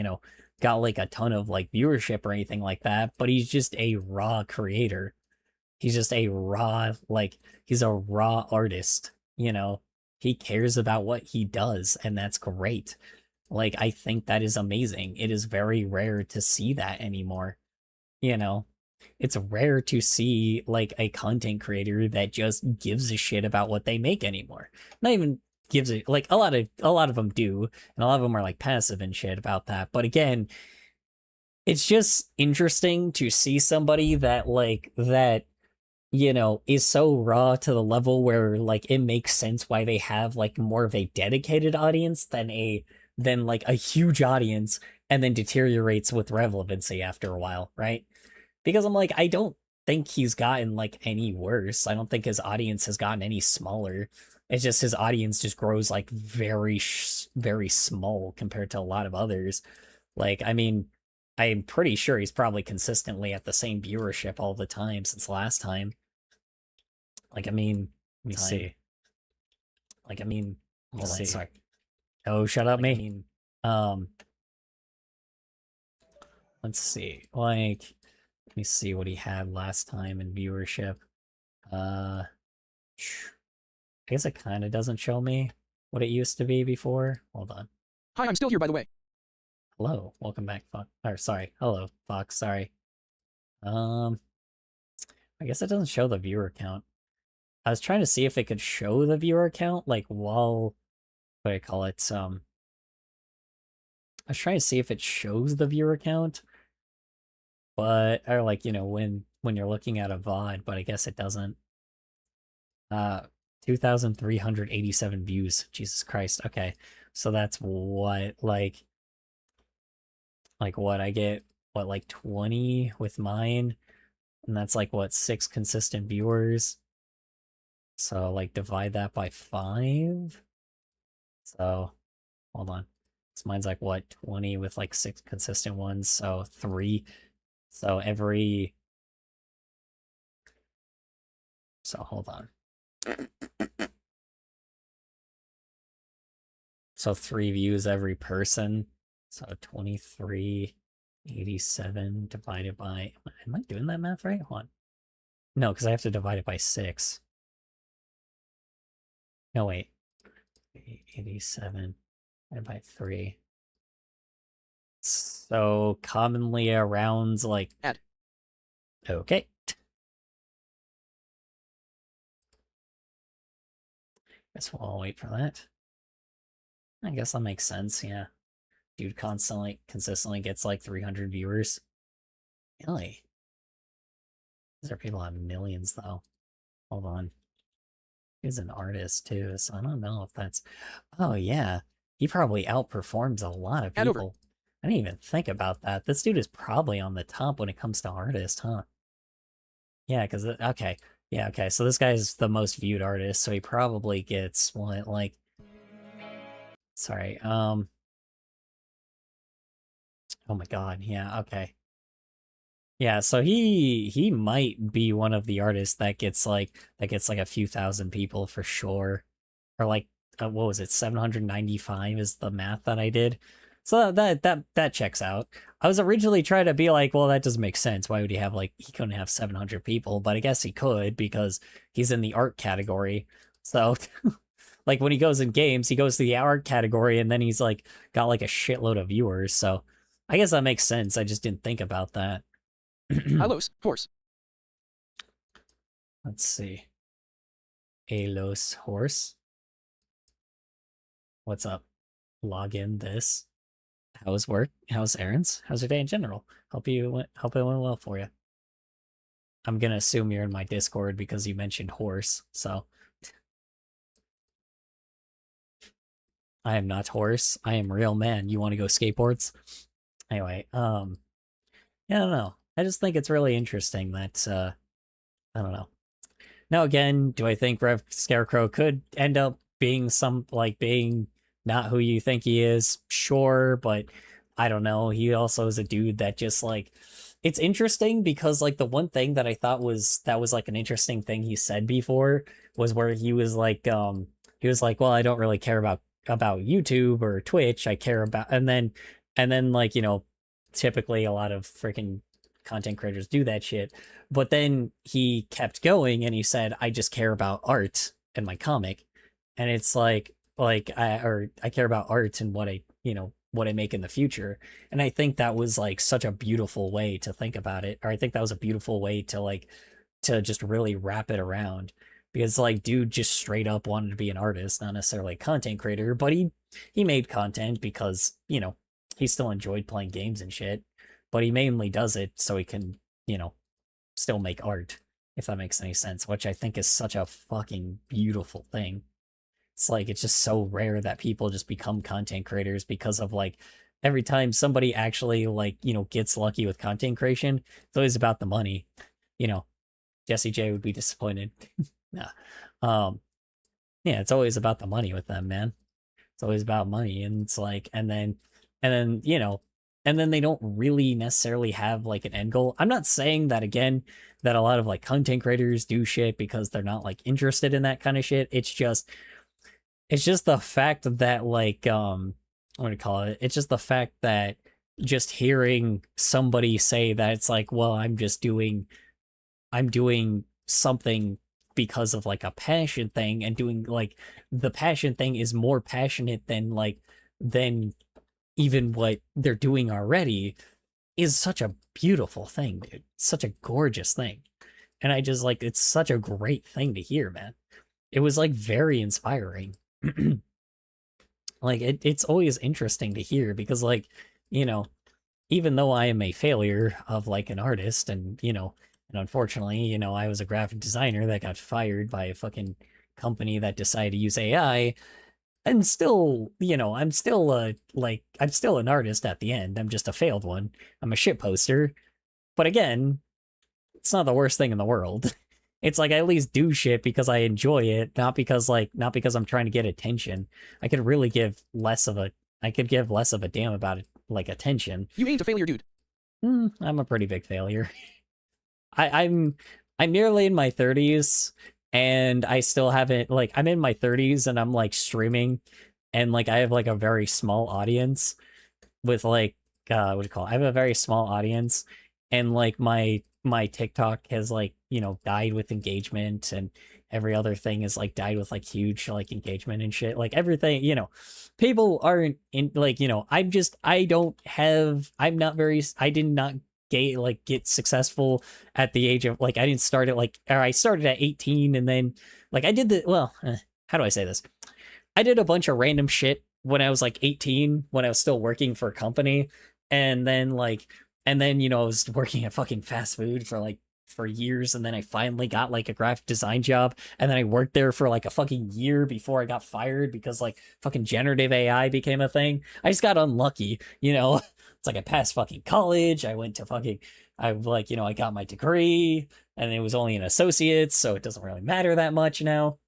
got like a ton of like viewership or anything like that, but he's just a raw creator. He's just a raw, like, he's a raw artist, he cares about what he does, and that's great. Like, I think that is amazing. It is very rare to see that anymore. It's rare to see like a content creator that just gives a shit about what they make anymore. Not even gives it, like, a lot of them do, and a lot of them are like passive and shit about that. But again, it's just interesting to see somebody that is so raw to the level where like it makes sense why they have like more of a dedicated audience than like a huge audience, and then deteriorates with relevancy after a while, right? Because I'm like, I don't think he's gotten like any worse. I don't think his audience has gotten any smaller. It's just his audience just grows like very, very small compared to a lot of others. Like, I mean, I'm pretty sure he's probably consistently at the same viewership all the time since last time. Like, I mean, let me see. Like, I mean, hold on, sorry. Oh, shut up, me. Let's see. Like, let me see what he had last time in viewership. I guess it kind of doesn't show me what it used to be before. Hold on. Hi, I'm still here, by the way. Hello, welcome back, Fox. Or sorry, hello, Fox. Sorry. I guess it doesn't show the viewer count. I was trying to see if it could show the viewer count, like while, what do I call it? I was trying to see if it shows the viewer count, but or like when you're looking at a VOD, but I guess it doesn't. 2,387 views. Jesus Christ. Okay, so that's what like what I get, what, like 20 with mine, and that's like what, 6 consistent viewers. So like divide that by 5. So hold on. So mine's like what, 20 with like 6 consistent ones, so 3 So every... So hold on. So 3 views every person. So 2387 divided by... Am I doing that math right? Hold on. No, because I have to divide it by 6. No, wait. 87 divided by 3. So commonly around like... Add. Okay. Guess we'll wait for that. I guess that makes sense, yeah. Dude consistently gets like 300 viewers. Really? These are people have millions though. Hold on. He's an artist too, so I don't know if that's... Oh yeah. He probably outperforms a lot of Add over. people. I didn't even think about that. This dude is probably on the top when it comes to artists, huh? Yeah, because... Okay. Yeah, okay. So this guy's the most viewed artist, so he probably gets, what, like... Sorry, oh my god, yeah, okay. Yeah, so he might be one of the artists that gets like a few thousand people for sure. Or like what was it, 795 is the math that I did. So that checks out. I was originally trying to be like, well, that doesn't make sense. Why would he have he couldn't have 700 people, but I guess he could because he's in the art category. So like when he goes in games, he goes to the art category and then he's like got like a shitload of viewers. So I guess that makes sense. I just didn't think about that. Alos, horse. Let's see. Alos horse. What's up? Log in this. How's work? How's errands? How's your day in general? Hope it went well for you. I'm gonna assume you're in my Discord because you mentioned horse, so I am not horse. I am real man. You want to go skateboards? Anyway, yeah, I don't know. I just think it's really interesting that, I don't know. Now again, do I think Rev Scarecrow could end up being being not who you think he is? Sure, but I don't know. He also is a dude that just it's interesting because the one thing that I thought was an interesting thing he said before was where he was like, well, I don't really care about YouTube or Twitch. I care about, and then typically a lot of freaking content creators do that shit. But then he kept going and he said, I just care about art and my comic. And it's I care about art and what I make in the future. And I think that was such a beautiful way to think about it. Or I think that was a beautiful way to just really wrap it around. Because dude just straight up wanted to be an artist, not necessarily a content creator, but he made content because, he still enjoyed playing games and shit. But he mainly does it so he can, still make art, if that makes any sense, which I think is such a fucking beautiful thing. It's it's just so rare that people just become content creators because of every time somebody actually gets lucky with content creation, it's always about the money. Jesse J would be disappointed. Nah. Yeah, it's always about the money with them, man. It's always about money, and it's and then they don't really necessarily have an end goal. I'm not saying that again, that a lot of content creators do shit because they're not interested in that kind of shit. It's just the fact that what do you call it? It's just the fact that just hearing somebody say that it's well, I'm doing something because of a passion thing, and doing the passion thing is more passionate than even what they're doing already, is such a beautiful thing, dude. Such a gorgeous thing. And I just it's such a great thing to hear, man. It was very inspiring. It's always interesting to hear because even though I am a failure of an artist, and and unfortunately, I was a graphic designer that got fired by a fucking company that decided to use AI. I'm still, I'm still an artist at the end. I'm just a failed one. I'm a shit poster. But again, it's not the worst thing in the world. It's I at least do shit because I enjoy it, not because I'm trying to get attention. I could give less of a damn about it, attention. You ain't a failure, dude. I'm a pretty big failure. I'm nearly in my 30s, and I still haven't like I'm in my 30s and I'm like streaming, and like I have like a very small audience with like what do you call it? I have a very small audience, and like my TikTok has like, you know, died with engagement, and every other thing is like died with like huge like engagement and shit. Like everything, you know, people aren't in like, you know, I'm not very I did not get successful at the age of like I didn't start at like or I started at 18, and then like I did how do I say this? I did a bunch of random shit when I was like 18 when I was still working for a company, and then you know I was working at fucking fast food for years, and then I finally got like a graphic design job, and then I worked there for like a fucking year before I got fired because like fucking generative AI became a thing. I just got unlucky, you know. It's like I passed fucking college, I went to fucking I like, you know, I got my degree, and it was only an associate's, so it doesn't really matter that much now.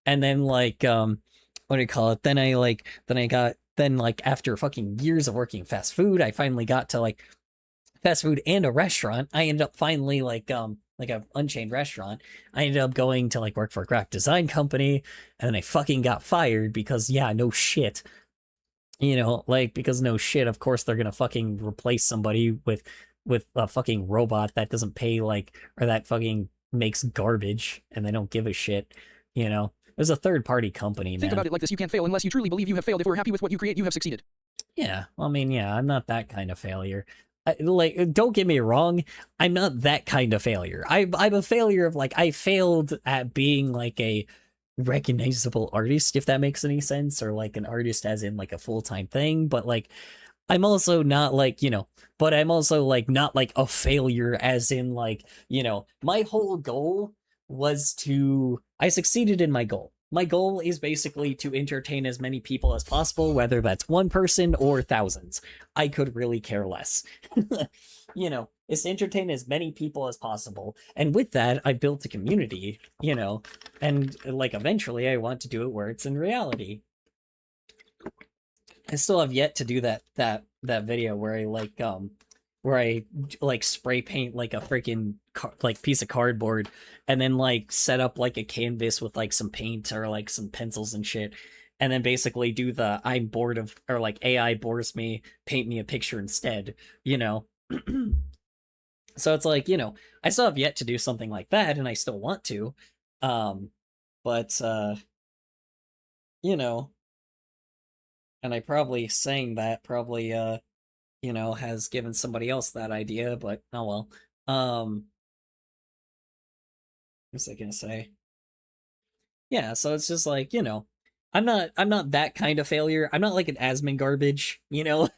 And then like what do you call it? Then like after fucking years of working fast food, I finally got to like fast food and a restaurant. I ended up finally like a Unchained restaurant. I ended up going to like work for a graphic design company, and then I fucking got fired because yeah, no shit. You know, like because no shit, of course they're gonna fucking replace somebody with a fucking robot that doesn't pay like or that fucking makes garbage and they don't give a shit, you know. There's a third party company, man. Think about it like this: you can't fail unless you truly believe you have failed. If we're happy with what you create, you have succeeded. Yeah, well, I mean, yeah, I'm not that kind of failure. Like, don't get me wrong, I'm not that kind of failure. I'm a failure of like I failed at being like a recognizable artist, if that makes any sense, or like an artist as in like a full-time thing. But like, I'm also not like, you know, but I'm also like not like a failure as in like, you know, my whole goal was I succeeded in my goal. My goal is basically to entertain as many people as possible, whether that's one person or thousands. I could really care less. You know, is to entertain as many people as possible. And with that, I built a community, you know, and like eventually I want to do it where it's in reality. I still have yet to do that video where I like spray paint like a freaking like piece of cardboard and then like set up like a canvas with like some paint or like some pencils and shit, and then basically do the I'm bored of or like AI bores me, paint me a picture instead, you know. So it's like, you know, I still have yet to do something like that, and I still want to, but you know, and I probably saying that probably you know, has given somebody else that idea, but oh well. What was I gonna say? Yeah, so it's just like, you know, I'm not that kind of failure. I'm not like an Asmon garbage, you know.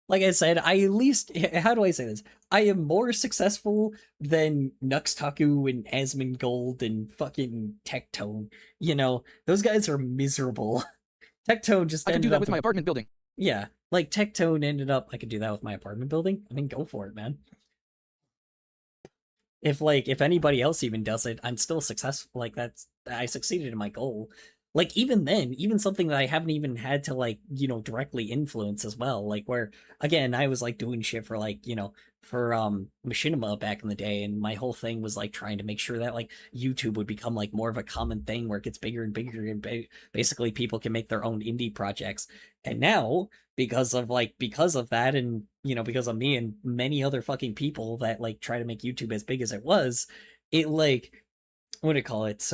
Like I said, I at least how do I say this? I am more successful than Nuxtaku and Asmongold and fucking Tectone. You know, those guys are miserable. Tectone just I could do ended that up with my apartment building. Yeah, like Tectone ended up. I could do that with my apartment building. I mean, go for it, man. If anybody else even does it, I'm still successful. Like I succeeded in my goal. Like even then, even something that I haven't even had to like, you know, directly influence as well. Like where again, I was like doing shit for like, you know, for Machinima back in the day, and my whole thing was like trying to make sure that like YouTube would become like more of a common thing where it gets bigger and bigger, and basically people can make their own indie projects. And now because of that, and you know, because of me and many other fucking people that like try to make YouTube as big as it was, it like what do you call it?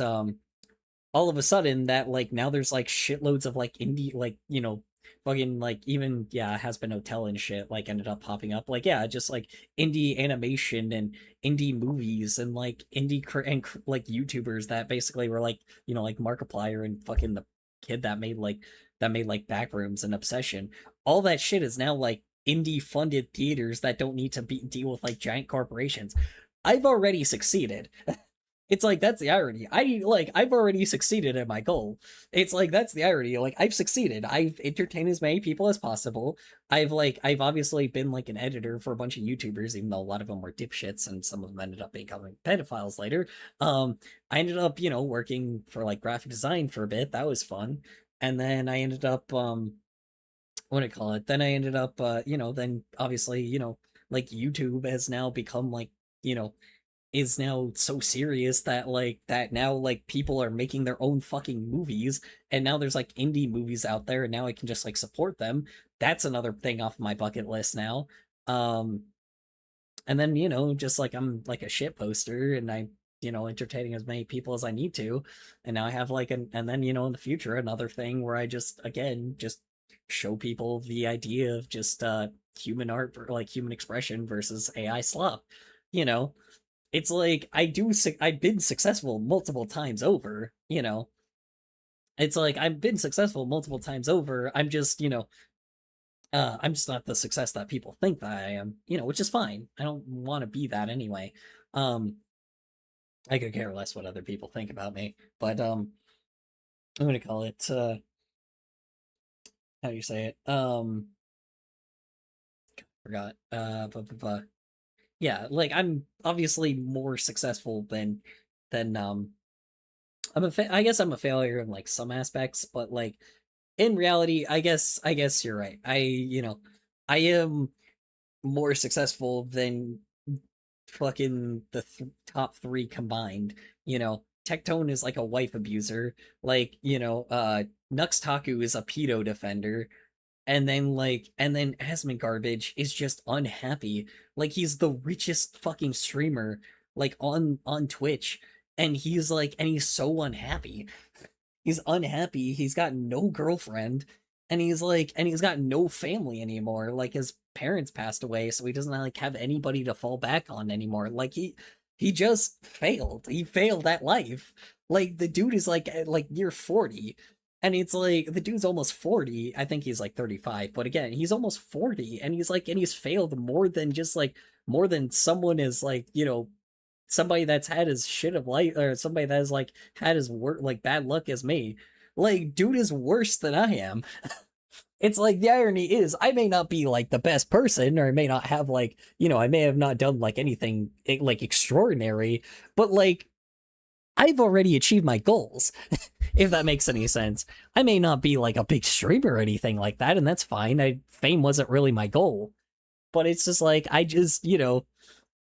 All of a sudden that like now there's like shitloads of like indie, like, you know, fucking like even Has Been Hotel and shit like ended up popping up, like just like indie animation and indie movies and like indie like YouTubers that basically were like, you know, like Markiplier and fucking the kid that made Backrooms and Obsession. All that shit is now like indie funded theaters that don't need to deal with like giant corporations. I've already succeeded. It's like, that's the irony. I've already succeeded at my goal. It's like, that's the irony. Like, I've succeeded. I've entertained as many people as possible. I've obviously been like an editor for a bunch of YouTubers, even though a lot of them were dipshits and some of them ended up becoming pedophiles later. I ended up, you know, working for like graphic design for a bit. That was fun. And then I ended up, what do you call it? Then I ended up, you know, then obviously, you know, like YouTube has now become like, you know, is now so serious that now like people are making their own fucking movies, and now there's like indie movies out there, and now I can just like support them. That's another thing off my bucket list now. And then, you know, just like I'm like a shit poster, and I, you know, entertaining as many people as I need to. And now I have like and then, you know, in the future, another thing where I just, again, just show people the idea of just human art, like human expression versus AI slop. You know, it's like I've been successful multiple times over, you know. It's like I've been successful multiple times over. I'm just, you know, I'm just not the success that people think that I am, you know, which is fine. I don't want to be that anyway. I could care less what other people think about me, but I'm gonna call it how do you say it? Forgot. Yeah, like I'm obviously more successful than I guess I'm a failure in like some aspects, but like in reality, I guess you're right. You know, I am more successful than fucking the top 3 combined. You know, Tectone is like a wife abuser. Like, you know, Nux Taku is a pedo defender. And then Asmon Garbage is just unhappy. Like, he's the richest fucking streamer like on Twitch, and he's so unhappy. He's unhappy. He's got no girlfriend, and he's got no family anymore. Like, his parents passed away, so he doesn't like have anybody to fall back on anymore. Like, he just failed. He failed at life. Like, the dude is like near 40. And it's like, the dude's almost 40. I think he's like 35, but again, he's almost 40, and he's failed more than someone is like, you know, somebody that's had his shit of life, or somebody that has like had his like bad luck as me. Like, dude is worse than I am. It's like, the irony is, I may not be like the best person, or I may not have like, you know, I may have not done like anything like extraordinary, but like, I've already achieved my goals, if that makes any sense. I may not be like a big streamer or anything like that, and that's fine. Fame wasn't really my goal, but it's just like, I just, you know,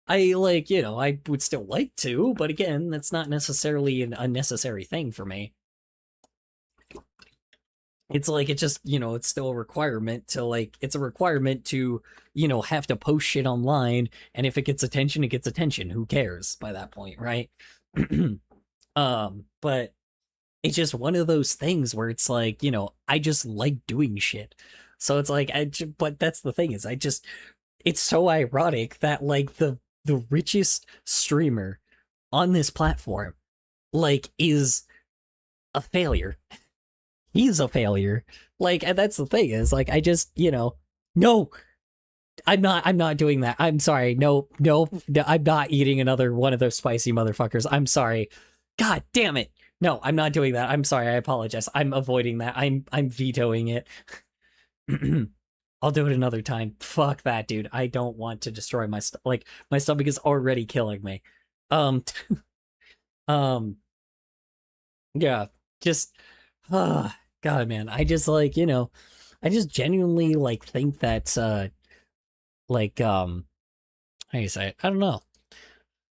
I like, you know, I would still like to, but again, that's not necessarily an unnecessary thing for me. It's like, it just, you know, it's still a requirement to like, it's a requirement to, you know, have to post shit online, and if it gets attention, it gets attention. Who cares by that point, right? But it's just one of those things where it's like, you know, I just like doing shit. So it's like, but that's the thing is, it's so ironic that like the richest streamer on this platform, like, is a failure. He's a failure. Like, and that's the thing is, like, I just, you know, no, I'm not doing that. I'm sorry. No, I'm not eating another one of those spicy motherfuckers. I'm sorry. God damn it. No, I'm not doing that. I'm sorry. I apologize. I'm avoiding that. I'm vetoing it. I'll do it another time. Fuck that, dude. I don't want to destroy my like, my stomach is already killing me. Yeah, just God, man. I just like, you know, I just genuinely like think that like how do you say it? I don't know.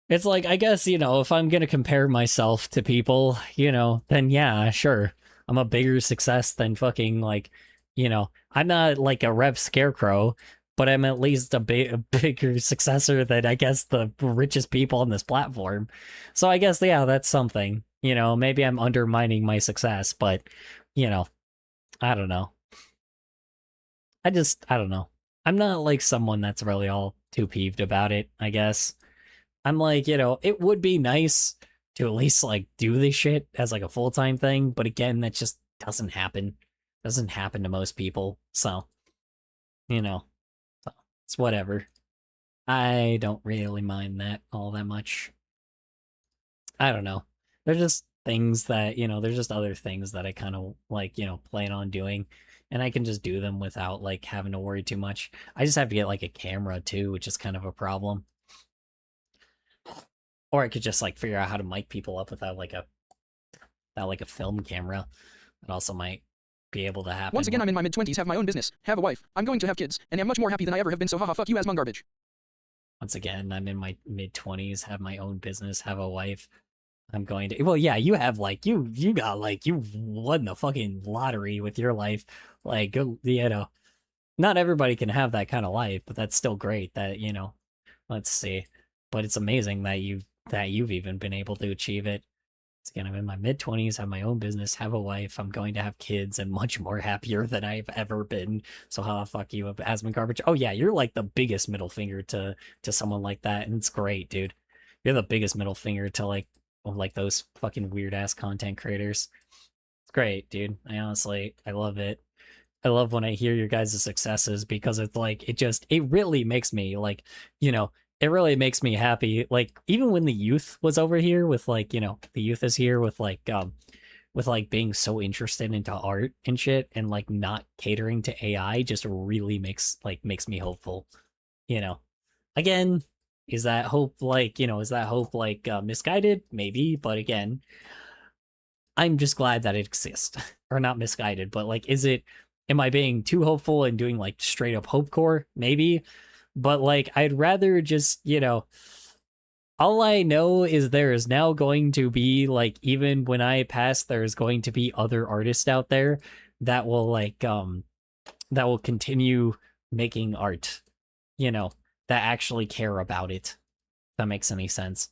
It's like, I guess, you know, if I'm gonna compare myself to people, you know, then yeah, sure. I'm a bigger success than fucking, like, you know, I'm not like a Rev Scarecrow, but I'm at least a bigger successor than, I guess, the richest people on this platform. So I guess, yeah, that's something. You know, maybe I'm undermining my success, but, you know, I don't know. I don't know. I'm not like someone that's really all too peeved about it, I guess. I'm like, you know, it would be nice to at least like do this shit as like a full-time thing, but again, that just doesn't happen. Doesn't happen to most people. So, you know, it's whatever. I don't really mind that all that much. I don't know. There's just things that, you know, there's just other things that I kind of like, you know, plan on doing, and I can just do them without like having to worry too much. I just have to get like a camera too, which is kind of a problem. Or I could just like figure out how to mic people up without like a film camera. It also might be able to happen. Once again, I'm in my mid-20s, have my own business, have a wife. I'm going to have kids, and am much more happy than I ever have been, so haha, fuck you, Asmon Garbage. Once again, I'm in my mid-20s, have my own business, have a wife. I'm going to, well, yeah, you have like, you got like, you won the fucking lottery with your life. Like, you know, not everybody can have that kind of life, but that's still great that, you know, let's see. But it's amazing that you've even been able to achieve it. Again, I'm in my mid-20s, have my own business, have a wife, I'm going to have kids, and much more happier than I've ever been. So how the fuck you up, Asmund Garbage? Oh yeah, you're like the biggest middle finger to someone like that, and it's great, dude. You're the biggest middle finger to like those fucking weird ass content creators. It's great, dude. I love it. I love when I hear your guys' successes because it's like it really makes me like, you know, it really makes me happy. Like even when the youth was over here with like, you know, the youth is here with like being so interested into art and shit and like not catering to AI just really makes me hopeful, you know. Again, is that hope misguided? Maybe, but again, I'm just glad that it exists. Or not misguided, but like am I being too hopeful and doing like straight up hopecore? Maybe. But like I'd rather just, you know, all I know is there is now going to be like, even when I pass, there's going to be other artists out there that will like that will continue making art, you know, that actually care about it. If that makes any sense.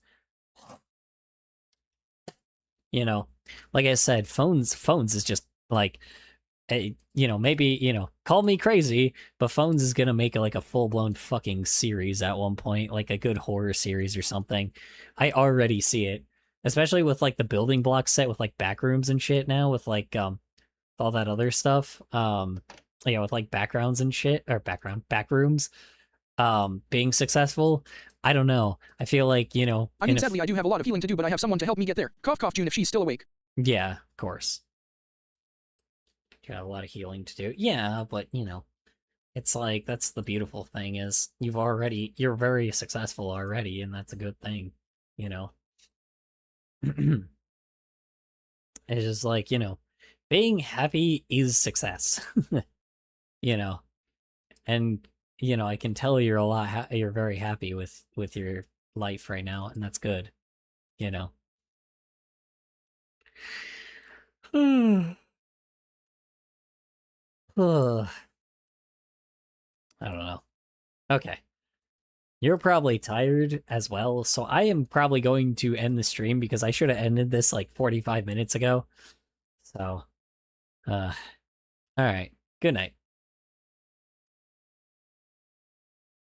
You know, like I said, phones is just like, you know, maybe, you know, call me crazy, but Phones is gonna make like a full-blown fucking series at one point, like a good horror series or something. I already see it, especially with like the building block set with like backrooms and shit now, with like all that other stuff, yeah, with like backgrounds and shit, or backrooms being successful. I don't know, I feel like, you know, I mean, sadly I do have a lot of healing to do, but I have someone to help me get there. Cough cough June if she's still awake. Yeah, of course. Got a lot of healing to do. Yeah, but you know, it's like that's the beautiful thing is you're very successful already, and that's a good thing, you know. It's just like, you know, being happy is success. You know. And you know, I can tell you're you're very happy with your life right now, and that's good, you know. Ugh. I don't know. Okay. You're probably tired as well, so I am probably going to end the stream because I should have ended this like 45 minutes ago. So, all right. Good night.